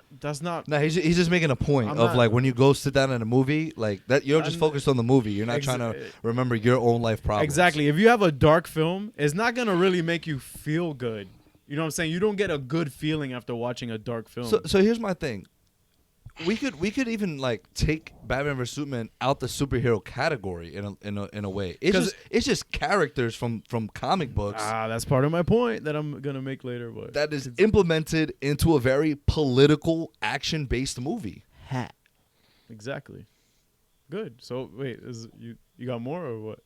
not. No, he's just making a point of like when you go sit down in a movie like that. You're just focused on the movie. You're not trying to remember your own life problems. Exactly. If you have a dark film, it's not gonna really make you feel good. You know what I'm saying? You don't get a good feeling after watching a dark film. So here's my thing. We could even like take Batman vs Superman out the superhero category in a way. It's just characters from comic books. That's part of my point that I'm gonna make later. But that is implemented into a very political, action-based movie. Exactly. Good. So wait, you got more or what?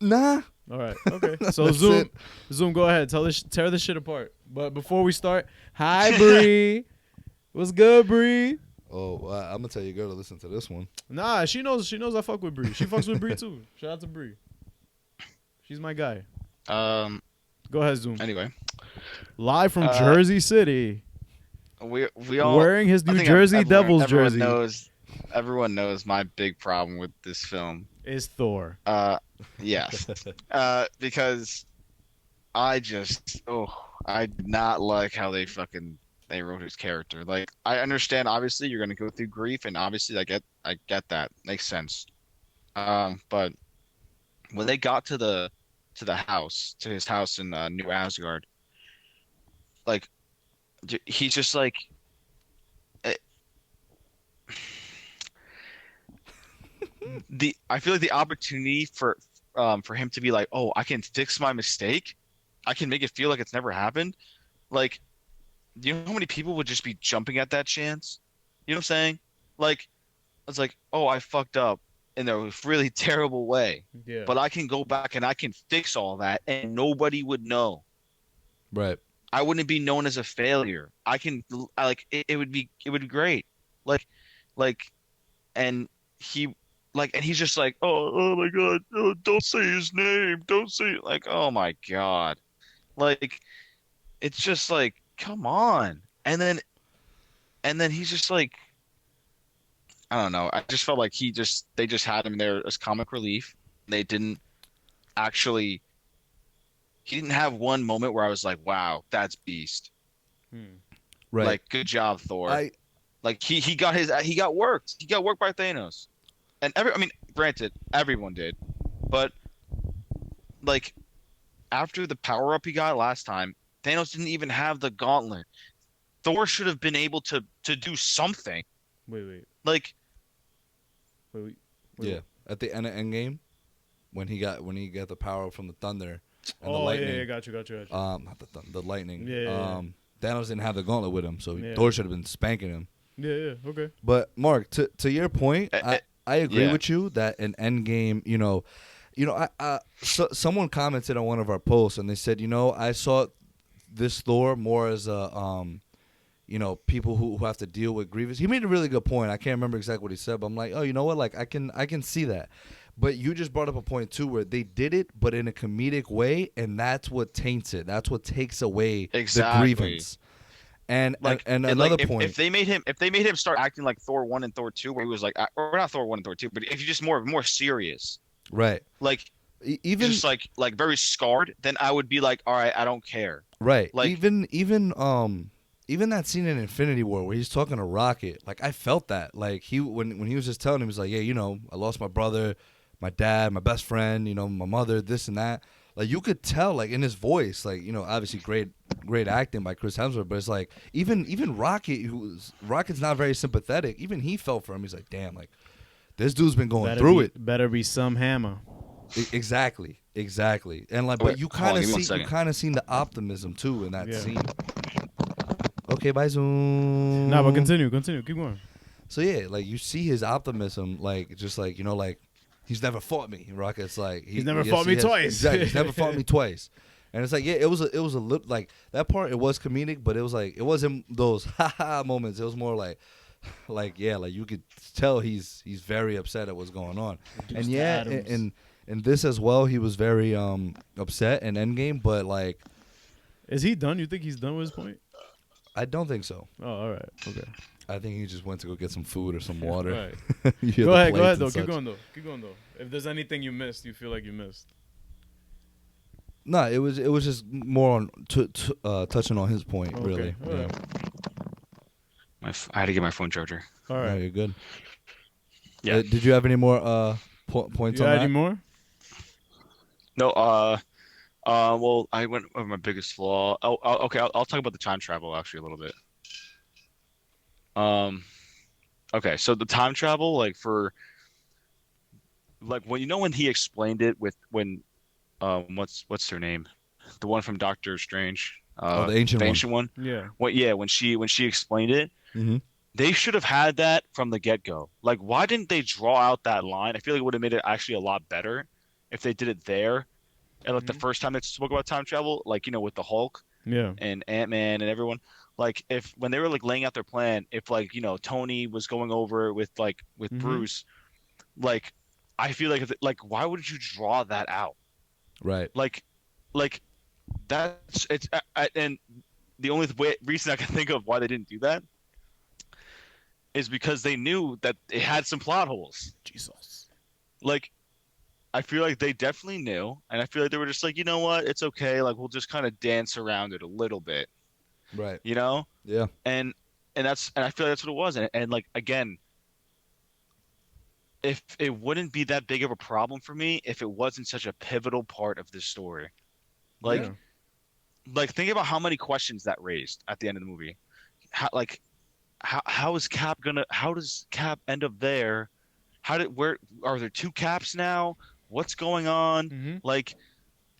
Nah. All right. Okay. So Zoom, go ahead. Tear this shit apart. But before we start, hi Bree. What's good, Bree? Oh, I'm gonna tell your girl to listen to this one. Nah, she knows I fuck with Bree. She fucks with Bree too. Shout out to Bree. She's my guy. Go ahead, Zoom. Anyway, live from Jersey City. We all wearing his New Jersey Devils jersey. Everyone knows my big problem with this film is Thor. Yes. Because I did not like how they wrote his character. Like, I understand, obviously, you're gonna go through grief, and obviously, I get that. Makes sense. But when they got to his house in New Asgard, like, he's just like, I feel like the opportunity for him to be like, oh, I can fix my mistake, I can make it feel like it's never happened. Like, do you know how many people would just be jumping at that chance? You know what I'm saying? Like, it's like, oh, I fucked up in a really terrible way. Yeah. But I can go back and I can fix all that and nobody would know. Right. I wouldn't be known as a failure. It would be great. And he's just like, oh my God, oh, don't say his name. Don't say it. Like, oh my God. Like, it's just like, come on. And then he's just like, I don't know. I just felt like they just had him there as comic relief. He didn't have one moment where I was like, wow, that's beast. Right. Like, good job, Thor. He got worked. He got worked by Thanos. And granted, everyone did. But like, after the power up he got last time, Thanos didn't even have the gauntlet. Thor should have been able to do something. Wait. Like, yeah, at the end of Endgame, when he got the power from the thunder and the lightning. lightning. Yeah, got you. Not the lightning. Yeah. Thanos didn't have the gauntlet with him, so Thor should have been spanking him. Yeah, okay. But Mark, to your point, I agree with you that in Endgame, someone commented on one of our posts and they said, I saw this Thor more as a people who have to deal with grievous. He made a really good point. I can't remember exactly what he said, but I'm like, oh, you know what? Like, I can see that. But you just brought up a point too, where they did it, but in a comedic way, and that's what taints it. That's what takes away the grievance. And another point, if they made him start acting like Thor 1 and Thor 2, where he was like, or not Thor 1 and Thor 2, but if you just more serious, right? Like, even just like very scarred, then I would be like, all right, I don't care. Right. Like, even that scene in Infinity War where he's talking to Rocket, like, I felt that. Like, when he was just telling him, he was like, yeah, I lost my brother, my dad, my best friend, my mother, this and that. Like, you could tell, like, in his voice, like, obviously great acting by Chris Hemsworth, but it's like even Rocket's not very sympathetic. Even he felt for him. He's like, damn, like, this dude's been going through it. Better be some hammer. Exactly. And like, but you kind of seen the optimism too in that scene. Okay, bye Zoom. Nah, but continue, keep going. So yeah, like you see his optimism, like just like like he's never fought me. Rocket's like He's never fought me twice. Exactly, he's never fought me twice. And it's like it was a little like that part. It was comedic, but it was like it wasn't those ha moments. It was more like you could tell he's very upset at what's going on. And yeah, and this as well, he was very upset in Endgame, but like, is he done? You think he's done with his point? I don't think so. Oh, all right, okay. I think he just went to go get some food or some water. Right. Go ahead though. Keep Keep going though. If there's anything you missed, you feel like you missed. No, it was just more on touching on his point, Okay. really. All right. I had to get my phone charger. All No, right. you're good. Yeah. Did you have any more points You on got that? any more? No. Well, I went over my biggest flaw. Okay. I'll talk about the time travel actually a little bit. Okay. So the time travel, like when he explained it with what's her name, the one from Doctor Strange, The ancient one. Yeah. When she explained it, Mm-hmm. they should have had that from the get-go. Like, why didn't they draw out that line? I feel like it would have made it actually a lot better if they did it there. And like the first time they spoke about time travel, like with the Hulk Yeah. and Ant-Man and everyone, like when they were like laying out their plan, if like Tony was going over with Bruce, like I feel like why would you draw that out? Right. Like that's it's and the only reason I can think of why they didn't do that is because they knew that it had some plot holes. Jesus. Like, I feel like they definitely knew, and I feel like they were just like, you know what, it's okay. Like, we'll just kind of dance around it a little bit, Right. Yeah. And I feel like that's what it was. And like again, if it wouldn't be that big of a problem for me if it wasn't such a pivotal part of this story. Like, Yeah. like think about how many questions that raised at the end of the movie. How is Cap how does Cap end up there? Where are there two Caps now? What's going on? Like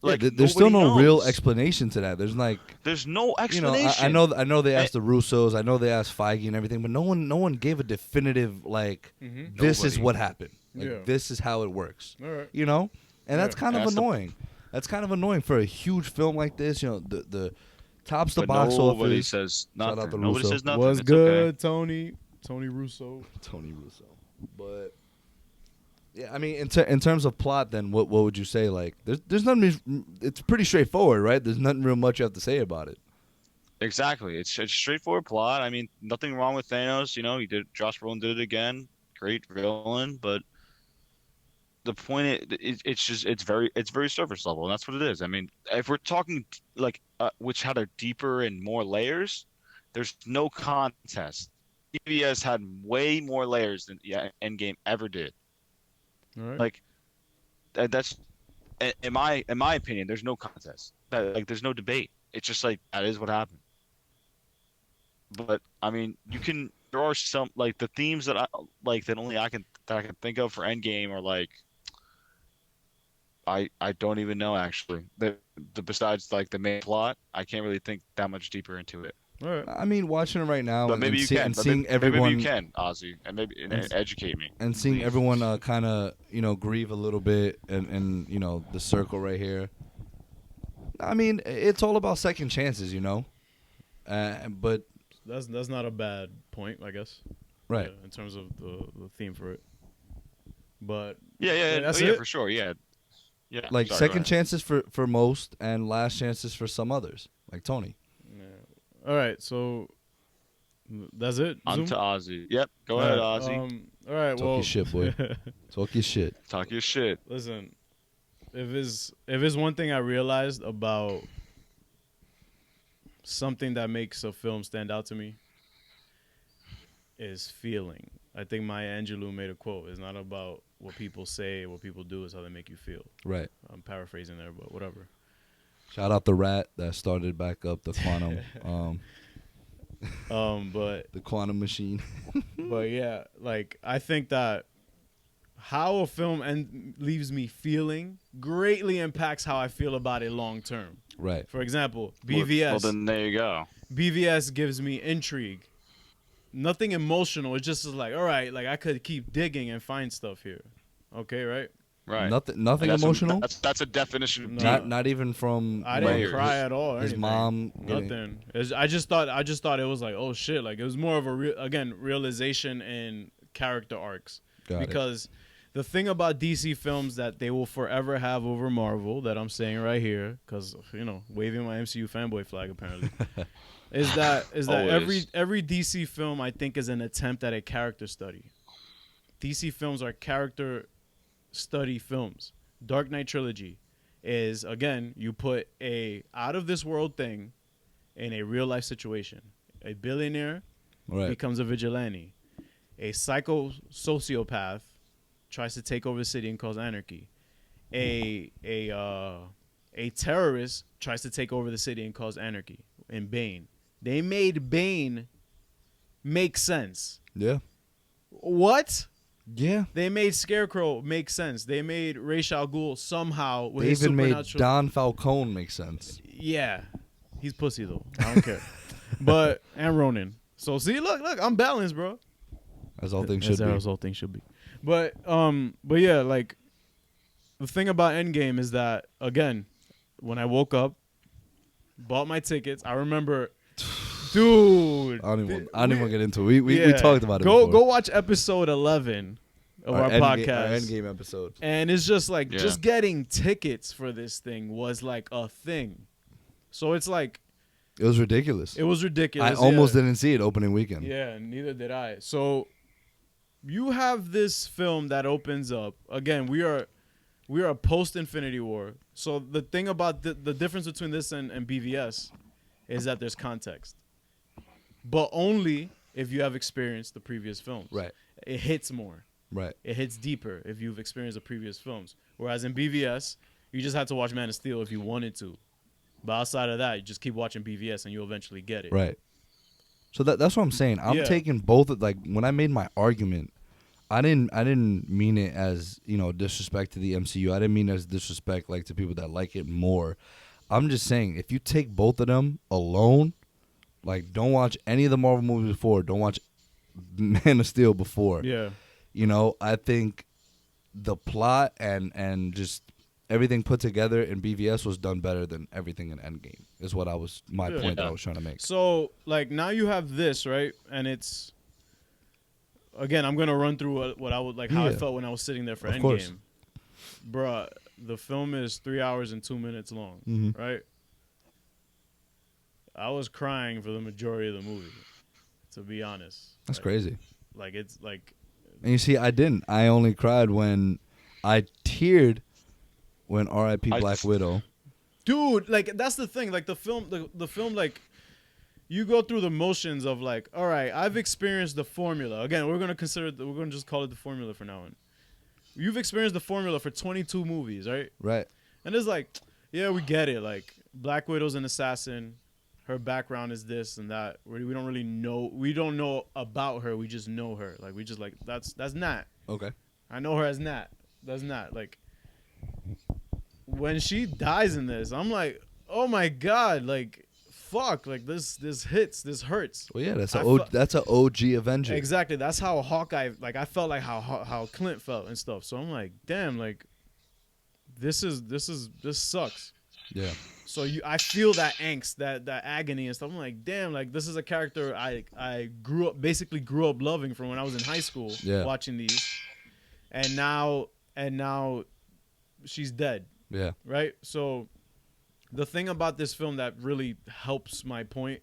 there's still no nobody real knows. explanation to that. There's like There's no explanation. I know they asked the Russos, I know they asked Feige and everything, but no one gave a definitive this is Nobody. what happened. Like Yeah. this is how it works. All right. And that's kind of That's annoying. That's kind of annoying for a huge film like this. The tops the But box nobody office. says Shout out nothing. to Nobody Russo. says nothing. Was It's good, okay. Tony Russo. Tony Russo. But yeah, I mean, in terms of plot, then what would you say? Like, there's nothing. It's pretty straightforward, right? There's nothing real much you have to say about it. Exactly. It's a straightforward plot. I mean, nothing wrong with Thanos. He did. Josh Brolin did it again. Great villain, but the point it's very surface level, and that's what it is. I mean, if we're talking like which had a deeper and more layers, there's no contest. EVS had way more layers than Endgame ever did. All right. Like that's in my opinion, there's no contest. There's no debate. It's just like that is what happened. But I mean, there are some like the themes that I can think of for Endgame are like I don't even know actually. Besides like the main plot, I can't really think that much deeper into it. All right. I mean, watching it right now But and, maybe and, you see, can. and But seeing everyone maybe you can, Ozzy, and educate me. and seeing please. everyone kind of grieve a little bit and the circle right here. I mean, it's all about second chances, but That's not a bad point, I guess. right. In terms of the theme for it. But Yeah, that's yeah, it? for sure, yeah. Like Sorry, go second ahead. chances for most and last chances for some others, like Tony. yeah. All right, so that's it. On Zoom? to Ozzy. Yep, go All ahead, right, Ozzy. all right, Talk well, your shit, boy. Talk your shit. Talk your shit. listen, if it's one thing I realized about something that makes a film stand out to me is feeling. I think Maya Angelou made a quote. It's not about what people say, what people do, is how they make you feel. Right. I'm paraphrasing there, but whatever. Shout out the rat that started back up the quantum, But the quantum machine. But yeah, like I think that how a film leaves me feeling greatly impacts how I feel about it long term. Right. For example, BVS. Well, then there you go. BVS gives me intrigue. nothing emotional. It's just like, all right, like I could keep digging and find stuff here. Okay, right? Right. Nothing That's emotional. that's a definition of No. deep. Not even from I you know, didn't cry at all. Or his anything. mom getting- Nothing. I just thought it was like, oh shit. Like it was more of a realization and character arcs. Got it. Because the thing about DC films that they will forever have over Marvel, that I'm saying right here, because waving my MCU fanboy flag apparently, is that Always. every DC film I think is an attempt at a character study. DC films are character study films. Dark Knight trilogy is, again, you put a out of this world thing in a real life situation. A billionaire Right. becomes a vigilante. A sociopath tries to take over the city and cause anarchy. A terrorist tries to take over the city and cause anarchy. In Bane, they made Bane make sense. Yeah. What? Yeah. They made Scarecrow make sense. They made Ra's al Ghul somehow with They his even made supernatural. Don Falcone make sense. Yeah, he's pussy though. I don't care. But and Ronan. So see, look, I'm balanced, bro. As all things should be. As all things should be. But yeah, like the thing about Endgame is that, again, when I woke up, bought my tickets. I remember, dude. I don't even want to get into it. We talked about it. Go before. watch episode 11 of our podcast. Our Endgame episode. And it's just like, Yeah. just getting tickets for this thing was like a thing. So it's like, It was ridiculous. it was ridiculous. I almost yeah. didn't see it opening weekend. Yeah, neither did I. So you have this film that opens up. Again, we are post Infinity War. So the thing about the difference between this and BVS is that there's context. But only if you have experienced the previous films. Right. It hits more. Right. It hits deeper if you've experienced the previous films. Whereas in BVS, you just had to watch Man of Steel if you wanted to. But outside of that, you just keep watching BVS and you'll eventually get it. Right. So that's what I'm saying. I'm Yeah. taking both. Like when I made my argument, I didn't mean it as disrespect to the MCU. I didn't mean it as disrespect like to people that like it more. I'm just saying if you take both of them alone, like don't watch any of the Marvel movies before, don't watch Man of Steel before. Yeah. I think the plot and just everything put together in BVS was done better than everything in Endgame. Is what my Yeah. point that I was trying to make. So, like, now you have this, right? And it's, again, I'm going to run through what I would, like, how I Yeah. felt when I was sitting there for Of Endgame. course. Bruh, the film is 3 hours and 2 minutes long, Mhm. right? I was crying for the majority of the movie, to be honest. That's Like- crazy. Like, it's like, And you see, I didn't. I only cried when I teared when R.I.P. I Black just- Widow. dude, like, that's the thing. Like, the film, like, you go through the motions of, like, all right, I've experienced the formula. Again, we're going to just call it the formula for now on. You've experienced the formula for 22 movies, right? Right. And it's like, yeah, we get it. Like, Black Widow's an assassin. Her background is this and that. We don't really know. We don't know about her. We just know her. Like, we just like, that's Nat. Okay. I know her as Nat. That's Nat. Like, when she dies in this, I'm like, oh my God. Like, fuck. Like, this hits. This hurts. Well, yeah, that's I an OG Avenger. Exactly. That's how Hawkeye, like, I felt like how Clint felt and stuff. So I'm like, damn, like, this sucks. Yeah. So I feel that angst, that agony and stuff. I'm like, damn, like, this is a character I basically grew up loving from when I was in high school, Yeah. watching these, and now she's dead, Yeah. right? So the thing about this film that really helps my point,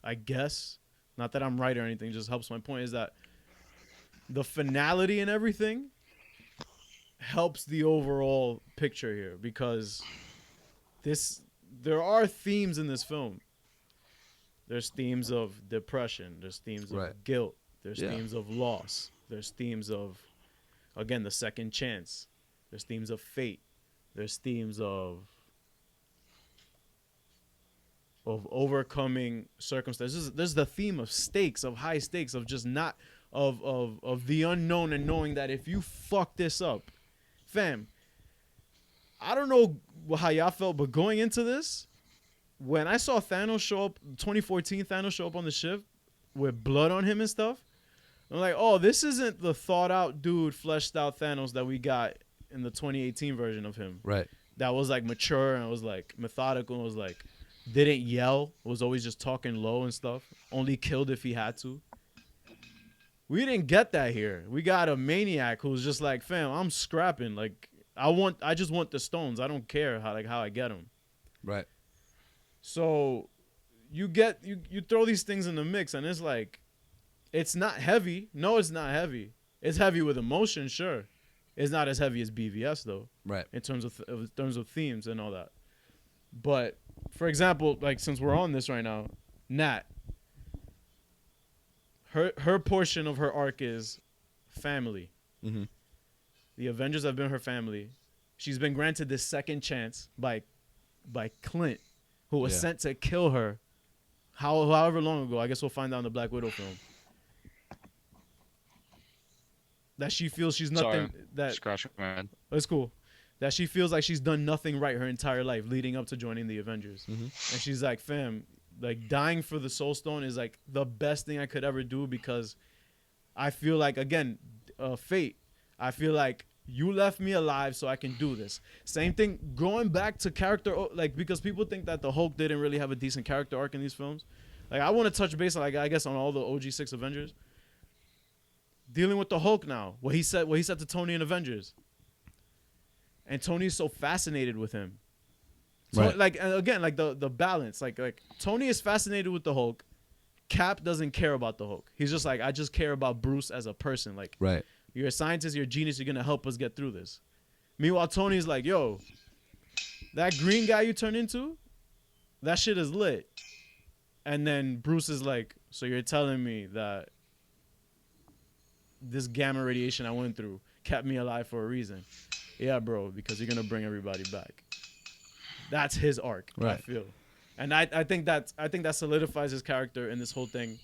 I guess, not that I'm right or anything, just helps my point, is that the finality and everything helps the overall picture here, because there are themes in this film. There's themes of depression. There's themes of Right. guilt. There's Yeah. themes of loss. There's themes of, again, the second chance. There's themes of fate. There's themes of overcoming circumstances. There's the theme of stakes, of high stakes, of just not of the unknown, and knowing that if you fuck this up, fam, I don't know how y'all felt, but going into this, when I saw Thanos show up, 2014 Thanos show up on the ship, with blood on him and stuff. I'm like, oh, this isn't the thought out dude, fleshed out Thanos that we got in the 2018 version of him. Right. That was like mature and was like methodical and was like didn't yell, was always just talking low and stuff. Only killed if he had to. We didn't get that here. We got a maniac who's just like, fam, I'm scrapping. Like I just want the stones. I don't care how I get them. Right. So you throw these things in the mix and it's like, it's not heavy. No, it's not heavy. It's heavy with emotion, sure. It's not as heavy as BVS though. Right. In terms of themes and all that. But for example, like since we're on this right now, Nat, her portion of her arc is family. Mm-hmm. The Avengers have been her family. She's been granted this second chance by Clint, who was sent to kill her however long ago. I guess we'll find out in the Black Widow film. That she feels she's nothing. Scratch my head. It's cool. That she feels like she's done nothing right her entire life leading up to joining the Avengers. Mm-hmm. And she's like, fam, like dying for the Soul Stone is like the best thing I could ever do because I feel like, again, fate. I feel like you left me alive so I can do this. Same thing going back to character, like because people think that the Hulk didn't really have a decent character arc in these films. Like I want to touch base on, like, I guess on all the OG 6 Avengers. Dealing with the Hulk now, what he said to Tony in Avengers. And Tony's so fascinated with him. So, right. Like, and again, like the balance. Like Tony is fascinated with the Hulk. Cap doesn't care about the Hulk. He's just like, I just care about Bruce as a person. Like, right. You're a scientist, you're a genius, you're going to help us get through this. Meanwhile, Tony's like, yo, that green guy you turned into, that shit is lit. And then Bruce is like, so you're telling me that this gamma radiation I went through kept me alive for a reason. Yeah, bro, because you're going to bring everybody back. That's his arc, right. I feel. And I think that solidifies his character in this whole thing.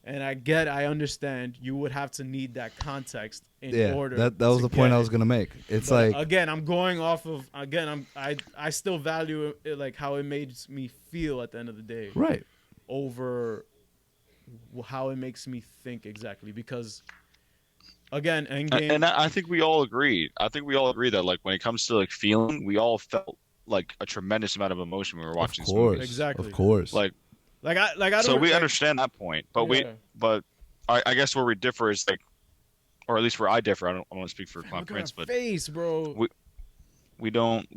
And I understand you would have to need that context in order. That was the point I was gonna make. It's but like, again, I'm going off of I still value it, like how it makes me feel at the end of the day, right? Over how it makes me think exactly, because again, Endgame. And I think we all agreed. I think we all agree that like when it comes to like feeling, we all felt like a tremendous amount of emotion when we were watching this movie. Exactly. Of course. Like I don't. So we understand that point, but I guess where we differ is like, or at least where I differ. I don't want to speak for Clown Prince, but face, bro. we don't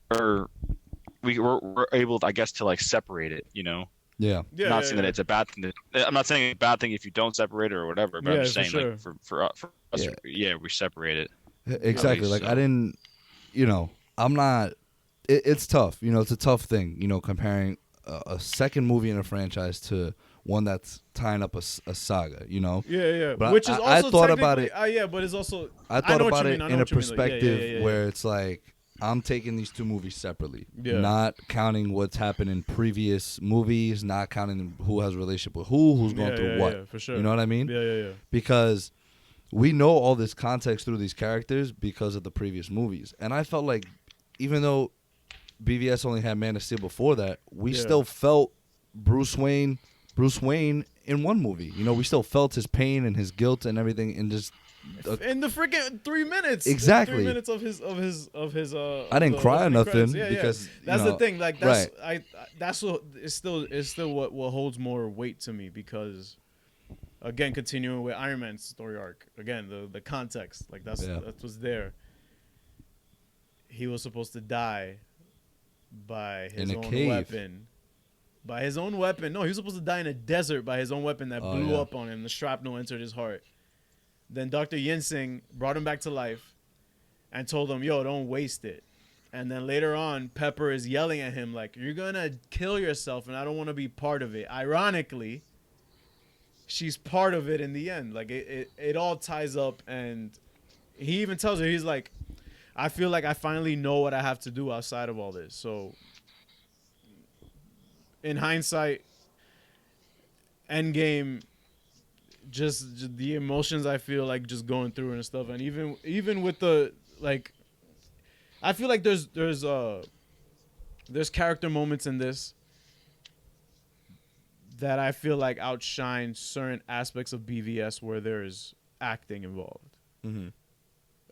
or we're able, I guess, to like separate it, you know. Yeah. Not saying that it's a bad thing. I'm not saying it's a bad thing if you don't separate it or whatever, but I'm just saying like for us, we separate it. Exactly. Like I didn't, I'm not. It's tough. It's a tough thing. Comparing a second movie in a franchise to one that's tying up a saga. Yeah. But which is also I thought about it. Yeah, but it's also. I thought about it in a perspective where it's like I'm taking these two movies separately, not counting what's happened in previous movies, not counting who has a relationship with who's going through what. Yeah, for sure. You know what I mean? Yeah. Because we know all this context through these characters because of the previous movies, and I felt like even though BVS only had Man of Steel before that, we still felt Bruce Wayne in one movie. We still felt his pain and his guilt and everything, and just in the freaking 3 minutes. Exactly. 3 minutes of his. I didn't cry or nothing because that's the thing. Like that's that's what it's still what holds more weight to me, because again, continuing with Iron Man's story arc, again the context, like that was there. He was supposed to die by his own weapon. By his own weapon. No, he was supposed to die in a desert by his own weapon that blew up on him. The shrapnel entered his heart. Then Dr. Yinsen brought him back to life and told him, yo, don't waste it. And then later on, Pepper is yelling at him like, you're going to kill yourself and I don't want to be part of it. Ironically, she's part of it in the end. Like, it all ties up, and he even tells her, he's like, I feel like I finally know what I have to do outside of all this. So, in hindsight, Endgame, just the emotions I feel like just going through and stuff, and even with the like, I feel like there's character moments in this that I feel like outshine certain aspects of BVS where there is acting involved. Mm-hmm.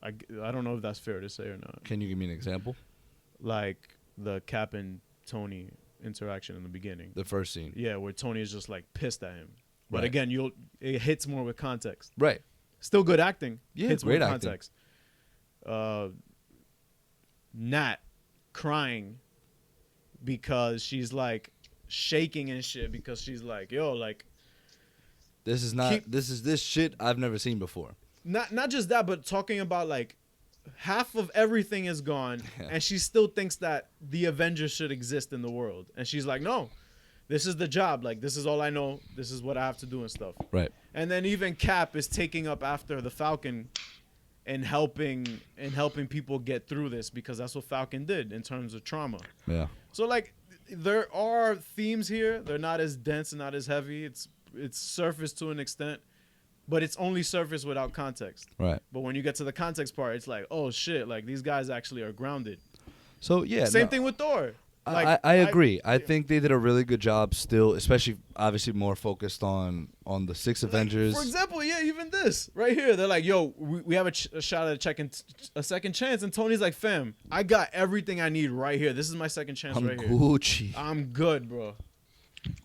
I don't know if that's fair to say or not. Can you give me an example? Like the Cap and Tony interaction in the beginning. The first scene. Yeah, where Tony is just like pissed at him. But Right. again, it hits more with context. Right. Still good acting. Yeah, hits great more acting. context. Nat crying because she's like shaking and shit because she's like, yo, like This is this shit I've never seen before. not just that, but talking about like half of everything is gone, Yeah. and she still thinks that the Avengers should exist in the world, and she's like, no, this is the job, like this is all I know, this is what I have to do and stuff. Right. And then even Cap is taking up after the Falcon and helping people get through this because that's what Falcon did in terms of trauma. Yeah. So like there are themes here. They're not as dense and not as heavy. It's surface to an extent, but it's only surface without context. Right. But when you get to the context part, it's like, oh shit, like these guys actually are grounded. So yeah. Same no, thing with Thor. I agree. I think they did a really good job still, especially obviously more focused on the six Avengers. For example, yeah, even this right here. They're like, yo, we have a shot at a second chance. And Tony's like, fam, I got everything I need right here. This is my second chance I'm right here. Gucci. I'm good, bro.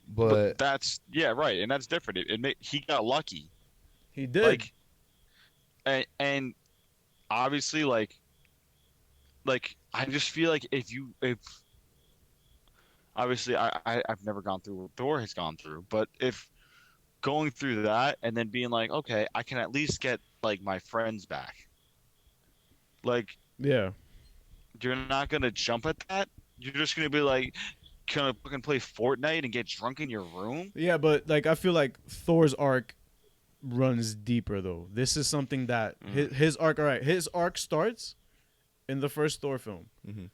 But that's right, and that's different. He got lucky. He did. And obviously like I just feel like if obviously I've never gone through what Thor has gone through, but if going through that and then being like, okay, I can at least get like my friends back. Like, yeah. you're not gonna jump at that. You're just gonna be like, kind of fucking play Fortnite and get drunk in your room. Yeah, but like I feel like Thor's arc runs deeper though. This is something that his arc. All right, his arc starts in the first Thor film. mm-hmm.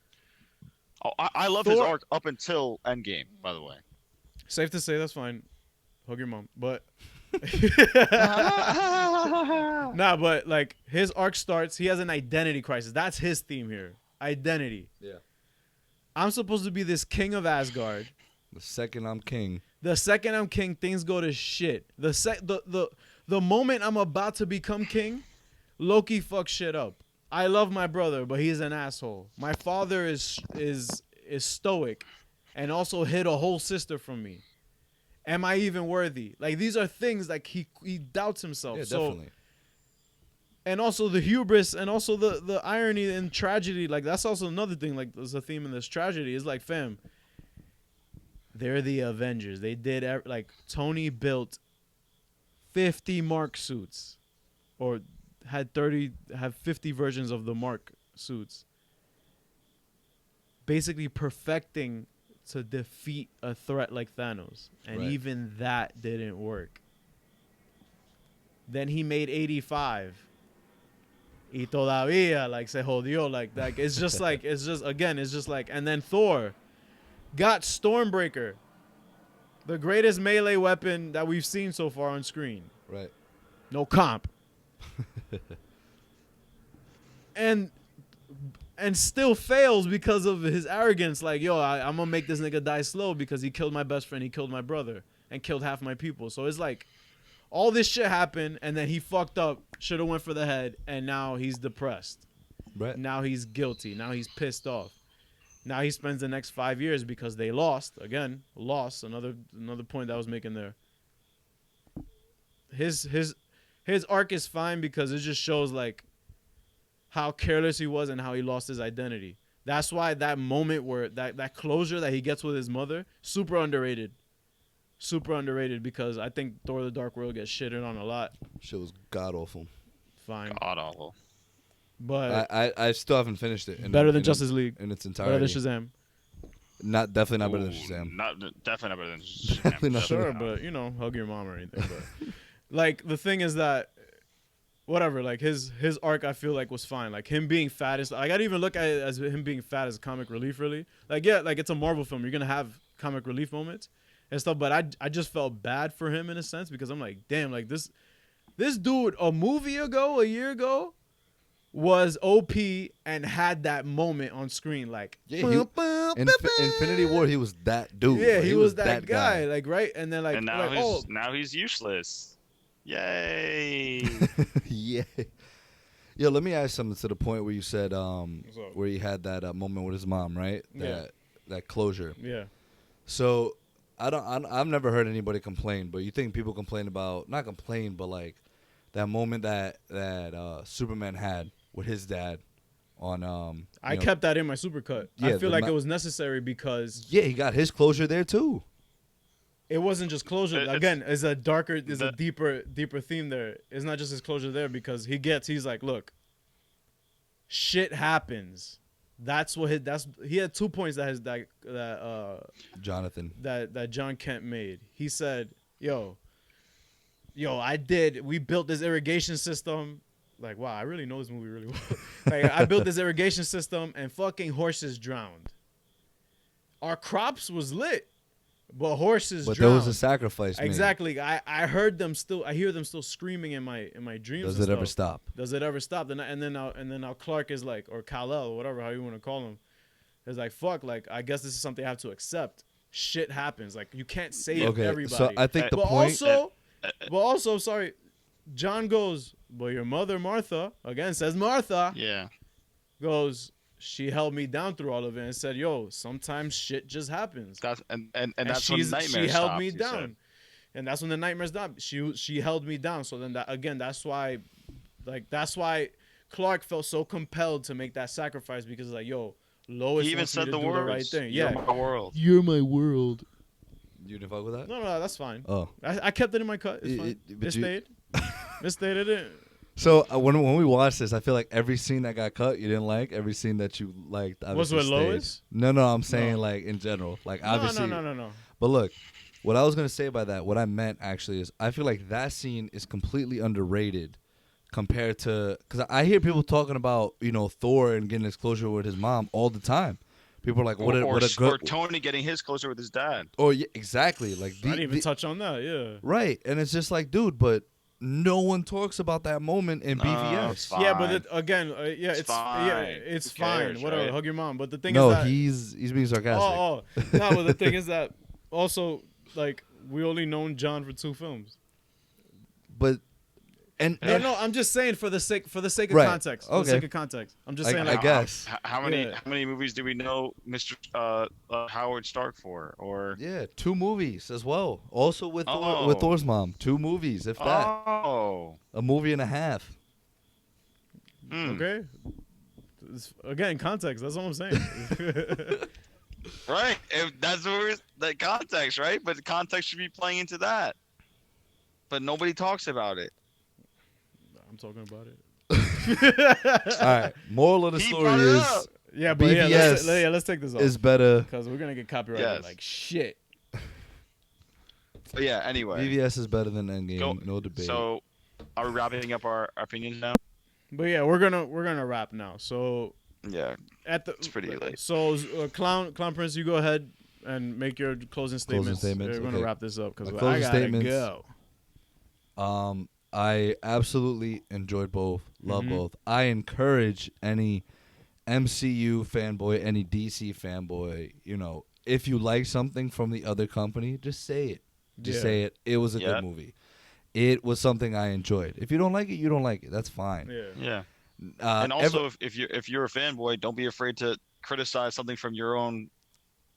Oh, I love his arc up until Endgame, by the way. Safe to say, that's fine. Hug your mom, but nah, but like his arc starts. He has an identity crisis. That's his theme here. Identity. Yeah. I'm supposed to be this king of Asgard. The second I'm king. The second I'm king, things go to shit. The moment I'm about to become king, Loki fucks shit up. I love my brother, but he's an asshole. My father is stoic, and also hid a whole sister from me. Am I even worthy? Like these are things like he doubts himself. Yeah, so, definitely. and also the hubris, and also the irony and tragedy. Like that's also another thing. Like there's a theme in this tragedy. Is like, fam, they're the Avengers. They did like Tony built 50 Mark suits, or had 50 versions of the Mark suits. Basically perfecting to defeat a threat like Thanos. And Right. even that didn't work. Then he made 85. Y todavía, like, se jodió. Like it's just like, it's just like, and then Thor got Stormbreaker, the greatest melee weapon that we've seen so far on screen. Right. No comp. and still fails because of his arrogance. Like, yo, I'm gonna make this nigga die slow because he killed my best friend, he killed my brother, and killed half my people. So it's like all this shit happened, and then he fucked up, should have went for the head, and now he's depressed. Right. Now he's guilty. Now he's pissed off. Now he spends the next 5 years because they lost. Again, loss. Another point that I was making there. His arc is fine because it just shows like how careless he was and how he lost his identity. That's why that moment where that closure that he gets with his mother, super underrated. Super underrated because I think Thor: The Dark World gets shitted on a lot. Shit was god awful. Fine. God awful. But I still haven't finished it. better than Justice League. in its Better than entirety. Shazam. Definitely not better than Ooh, Shazam. Definitely not better than Definitely Shazam. not. Sure, but you know, hug your mom or anything. But like the thing is that whatever, like his arc I feel like was fine. Like him being fat is like I gotta even look at it as him being fat as comic relief really. Like yeah, like it's a Marvel film. You're gonna have comic relief moments and stuff, but I just felt bad for him in a sense because I'm like, damn, like this dude a year ago was OP and had that moment on screen. Like, Yeah, Infinity War, he was that dude. yeah, Like, he was that guy. Like, right, and then And like, oh, now he's useless. Yay! Yeah. Yeah, let me ask something to the point where you said What's up? where he had that moment with his mom, right? Yeah. That closure. yeah. So I've never heard anybody complain, but you think people complain about, not complain, but like that moment that Superman had with his dad on I kept that in my supercut. Yeah, I feel the like it was necessary because yeah, he got his closure there too. it wasn't just closure. It's- Again, there's a the- deeper theme there. It's not just his closure there because he's like, look, shit happens. That's what he had 2 points Jonathan. that John Kent made. He said, yo, we built this irrigation system. Like, wow, I really know this movie really well. Like, I built this irrigation system and fucking horses drowned. Our crops was lit, but horses But drowned. there was a sacrifice made. Exactly. I hear them still screaming in my dreams. Does it ever stop? Does it ever stop? And then now Clark is like, or Kal-El, whatever how you want to call him, is like, fuck, like, I guess this is something I have to accept. Shit happens. Like, you can't save Okay, everybody. so I think the but point. also, sorry, John goes, but your mother Martha, again says Martha, Yeah. goes, she held me down through all of it and said, yo, sometimes shit just happens. That's and that's when nightmares she held stopped, me he down. said. And that's when the nightmares stopped. She held me down. So then that's why Clark felt so compelled to make that sacrifice because like, yo, Lois He even wants me said to the do the right words. thing. You're Yeah. my world. You're my world. You didn't fuck with that? No, that's fine. Oh. I kept it in my cut. It's fine. but It you- stayed. It stayed. It didn't. So when we watched this, I feel like every scene that got cut you didn't like. Every scene that you liked Was obviously with stayed. Lois? No, I'm saying No. like in general. Like obviously. No. But look, what I was gonna say by that, what I meant actually is, I feel like that scene is completely underrated compared to, because I hear people talking about Thor and getting his closure with his mom all the time. People are like, what Or a good. Tony getting his closure with his dad. Oh yeah, exactly. Like I didn't even touch on that. Yeah. right, and it's just like, dude, but no one talks about that moment in No, BVS. it's fine. Yeah, but again, It's it's fine. it's Who fine. cares, Whatever. right? Hug your mom. But the thing No, is that he's being sarcastic. oh no, but the thing is that also like we only known John for 2 films. But No, I'm just saying for the sake of Right. context. For Okay. the sake of context, I'm just saying. I Like, guess. How Yeah. many movies do we know Mr. Howard Stark for? Or Yeah, 2 movies as well. Also with Oh. Thor's mom, 2 movies, if that. oh, A movie and a half. Hmm. okay. Again, context. That's all I'm saying. Right. If that's where the context, right? But the context should be playing into that. But nobody talks about it. I'm talking about it. All right. Moral of the He story brought it is up. Yeah, but BVS let's take this off is better. because we're gonna get copyrighted Yes. like shit. But yeah. Anyway. BVS is better than Endgame. Go- No debate. So, are we wrapping up our opinions now? But yeah, we're gonna wrap now. So Yeah. at the It's pretty late. So Clown Prince, you go ahead and make your closing statements. statements, We're gonna okay. wrap this up because My I closing gotta statements. go. I absolutely enjoyed both. Love Mhm. both. I encourage any MCU fanboy, any DC fanboy, if you like something from the other company, just say it. Just Yeah. say it. It was a Yep. good movie. It was something I enjoyed. If you don't like it, you don't like it. That's fine. Yeah. Yeah. And And also, if you're a fanboy, don't be afraid to criticize something from your own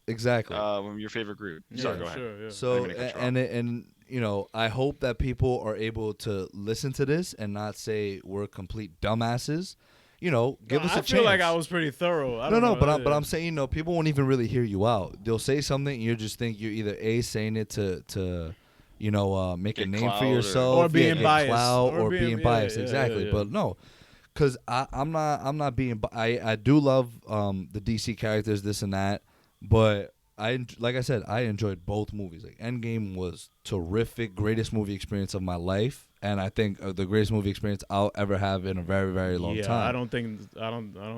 exactly. from your favorite group. Sorry, go ahead. Sure, yeah. So I'm gonna cut you and I hope that people are able to listen to this and not say we're complete dumbasses. Give us a chance. I feel like I was pretty thorough. I don't know, but I'm saying people won't even really hear you out. They'll say something, and you just think you're either saying it to make a Get name clout for or- yourself, Or being get biased. clout, Or or being- being yeah, biased. yeah, Exactly, yeah. but no, because I'm not being. I do love the DC characters, this and that, but like I said, I enjoyed both movies. Like Endgame was terrific, greatest movie experience of my life, and I think the greatest movie experience I'll ever have in a very, very long time. I don't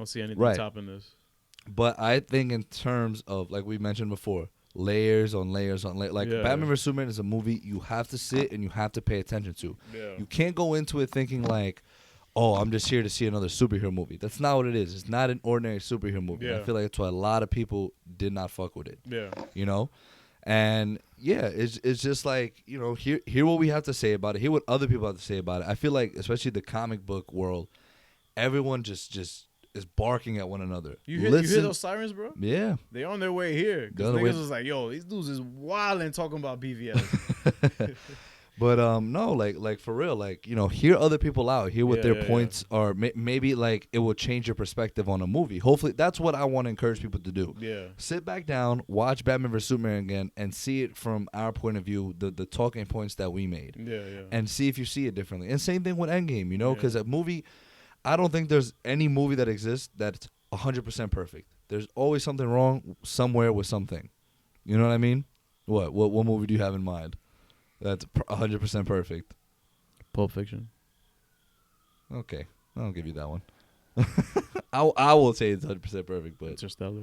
see anything Right. topping this. But I think in terms of, like we mentioned before, layers on layers on layers. Like Yeah. Batman vs Superman is a movie you have to sit and you have to pay attention to. Yeah. You can't go into it thinking like, oh, I'm just here to see another superhero movie. That's not what it is. It's not an ordinary superhero movie. Yeah. I feel like that's why a lot of people did not fuck with it. Yeah. You know? And yeah, it's just like, you know, hear what we have to say about it. Hear what other people have to say about it. I feel like, especially the comic book world, everyone just is barking at one another. You hear those sirens, bro? Yeah. They on their way here. Because niggas was like, yo, these dudes is wilding talking about BVS. But no, like for real, like, you know, hear other people out, hear what their points are. Maybe like it will change your perspective on a movie. Hopefully, that's what I want to encourage people to do. Yeah. Sit back down, watch Batman vs Superman again, and see it from our point of view, the talking points that we made, and see if you see it differently. And same thing with Endgame, you know, because a movie, I don't think there's any movie that exists that's 100% perfect. There's always something wrong somewhere with something. You know what I mean? What movie do you have in mind that's 100% perfect? Pulp Fiction. Okay, I'll give you that one. I will say it's 100% perfect, but Interstellar.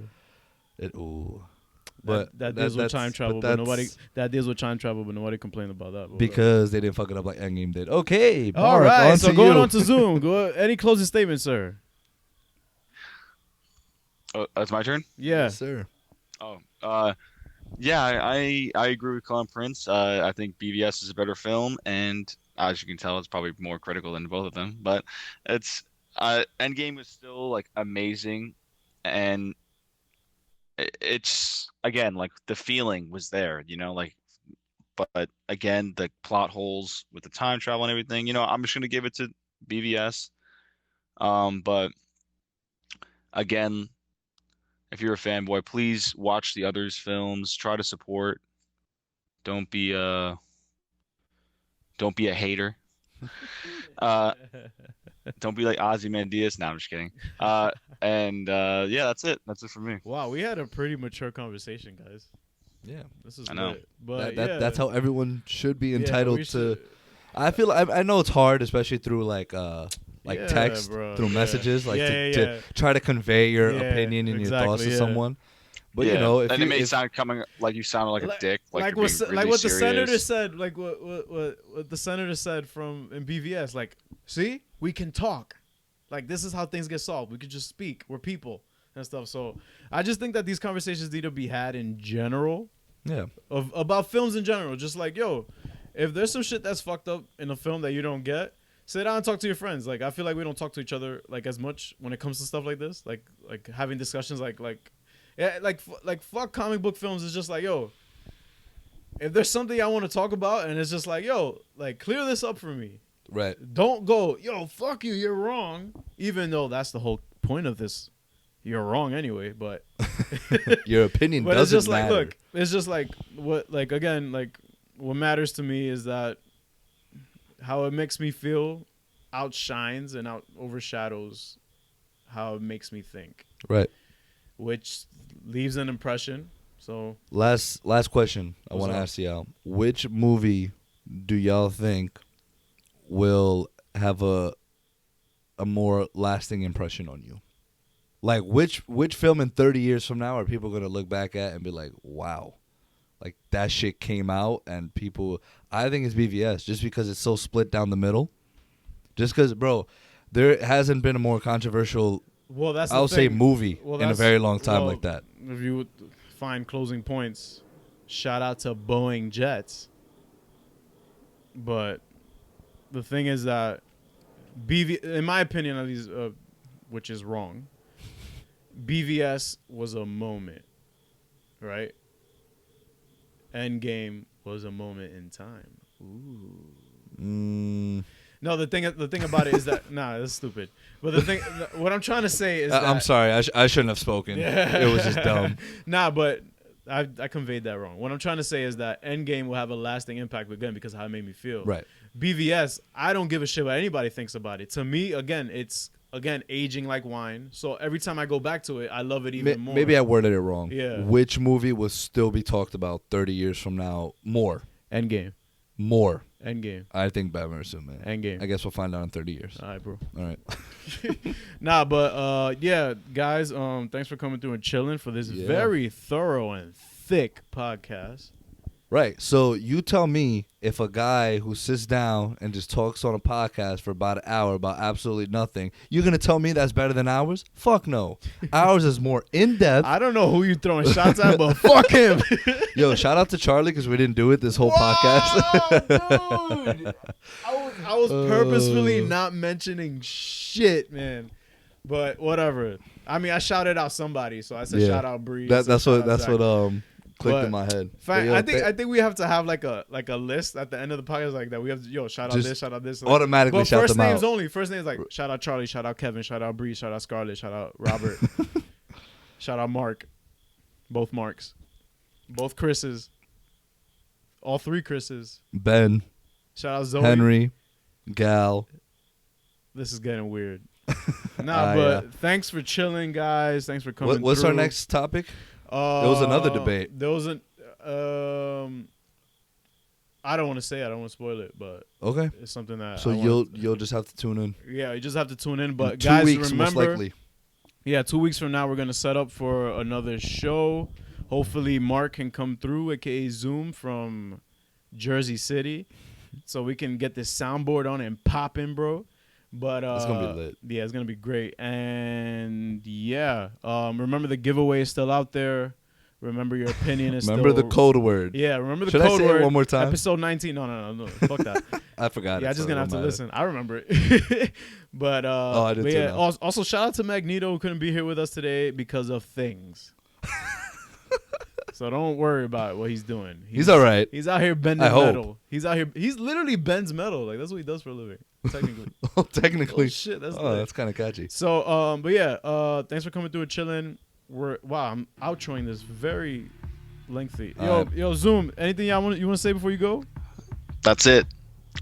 But that deals with time travel, but nobody complained about that. Because they didn't fuck it up like Endgame did. Okay, all right. So going on to Zoom. Any closing statements, sir? Oh, that's my turn? Yeah, yes, sir. Oh, yeah, I agree with Colin Prince. I think BVS is a better film, and as you can tell, it's probably more critical than both of them. But it's Endgame was still like amazing, and it's again like the feeling was there, you know, like. But again, the plot holes with the time travel and everything, you know, I'm just gonna give it to BVS. But again, if you're a fanboy, please watch the others' films. Try to support. Don't be a hater. Don't be like Ozymandias. No, I'm just kidding. Yeah, that's it. That's it for me. Wow, we had a pretty mature conversation, guys. Yeah, this is I know. lit. But that's how everyone should be entitled to. I feel I know it's hard, especially through like text, through messages, like to try to convey your opinion and your thoughts to someone. But you know, and it may sound coming like you sounded like a dick, like what the senator said, like what the senator said in BVS, like, see, we can talk, like this is how things get solved. We could just speak. We're people and stuff. So I just think that these conversations need to be had in general. Yeah. About films in general. Just like, yo, if there's some shit that's fucked up in a film that you don't get, sit down and talk to your friends. Like, I feel like we don't talk to each other like as much when it comes to stuff like this. Like having discussions like fuck comic book films is just like, yo, if there's something I want to talk about and it's just like, yo, like clear this up for me. Right. Don't go, yo, fuck you, you're wrong. Even though that's the whole point of this. You're wrong anyway, but your opinion but doesn't it's just matter. Like, look, it's just like what matters to me is that how it makes me feel outshines and overshadows how it makes me think. Right. Which leaves an impression. So last question I want to ask y'all: which movie do y'all think will have a more lasting impression on you? Like, which film in 30 years from now are people going to look back at and be like, wow, like that shit came out and people, I think it's BVS just because it's so split down the middle. Just because, bro, there hasn't been a more controversial, I'll say movie in a very long time like that. If you would find closing points, shout out to Boeing Jets. But the thing is that in my opinion, at least, which is wrong, BVS was a moment, right? Endgame was a moment in time. Ooh. No, the thing about it is that that's stupid. But what I'm trying to say is that I'm sorry, I shouldn't have spoken. It was just dumb. But I conveyed that wrong. What I'm trying to say is that Endgame will have a lasting impact again because of how it made me feel. Right. BVS, I don't give a shit what anybody thinks about it. To me, again, it's aging like wine. So every time I go back to it, I love it even more. Maybe I worded it wrong. Yeah. Which movie will still be talked about 30 years from now more? Endgame. More. Endgame. I think Batman vs Superman. Endgame. I guess we'll find out in 30 years. All right, bro. All right. But yeah, guys, thanks for coming through and chilling for this very thorough and thick podcast. Right. So you tell me if a guy who sits down and just talks on a podcast for about an hour about absolutely nothing, you're going to tell me that's better than ours? Fuck no. Ours is more in-depth. I don't know who you throwing shots at, but fuck him. Yo, shout out to Charlie because we didn't do it this whole podcast. Dude. I was purposefully not mentioning shit, man. But whatever. I mean, I shouted out somebody, so I said shout out Bree. That's what clicked in my head. Yo, I think we have to have like a list at the end of the podcast like that. We have to shout out this, shout out this. Automatically but shout first them names out. only. First names like shout out Charlie, shout out Kevin, shout out Bree, shout out Scarlett, shout out Robert, shout out Mark, both Marks, both Chris's, all three Chris's. Ben, Shout out Zoe, Henry, Gal. This is getting weird. But thanks for chilling, guys. Thanks for coming. What's through. our next topic? There was another debate. There was I don't want to say it. I don't want to spoil it, but Okay. it's something that. So you'll just have to tune in. Yeah, you just have to tune in. But In 2 guys, weeks, remember, most likely. yeah, 2 weeks from now we're gonna set up for another show. Hopefully, Mark can come through, aka Zoom from Jersey City, so we can get this soundboard on and pop in, bro. But It's gonna be lit. Yeah, it's gonna be great. And yeah, remember the giveaway is still out there. Remember your opinion is Remember still. the code word. Yeah, remember the Should code I say word. it one more time? Episode 19. No. Fuck that. I forgot. Yeah, it, I'm just so gonna it have to don't listen. I remember it. But I did but too yeah. now. Also, shout out to Magneto who couldn't be here with us today because of things. So don't worry about what he's doing. He's all right. He's out here bending I hope. metal. He's out here. He's literally bends metal. Like that's what he does for a living. Technically. Oh, technically. Oh shit. That's Oh, lit. that's kind of catchy. So but yeah. Thanks for coming through and chilling. I'm outroing this very lengthy. Yo, Zoom. Anything you want to say before you go? That's it.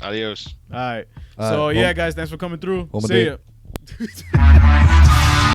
Adios. All right. All So right, yeah, home- guys, thanks for coming through. home a See day. ya.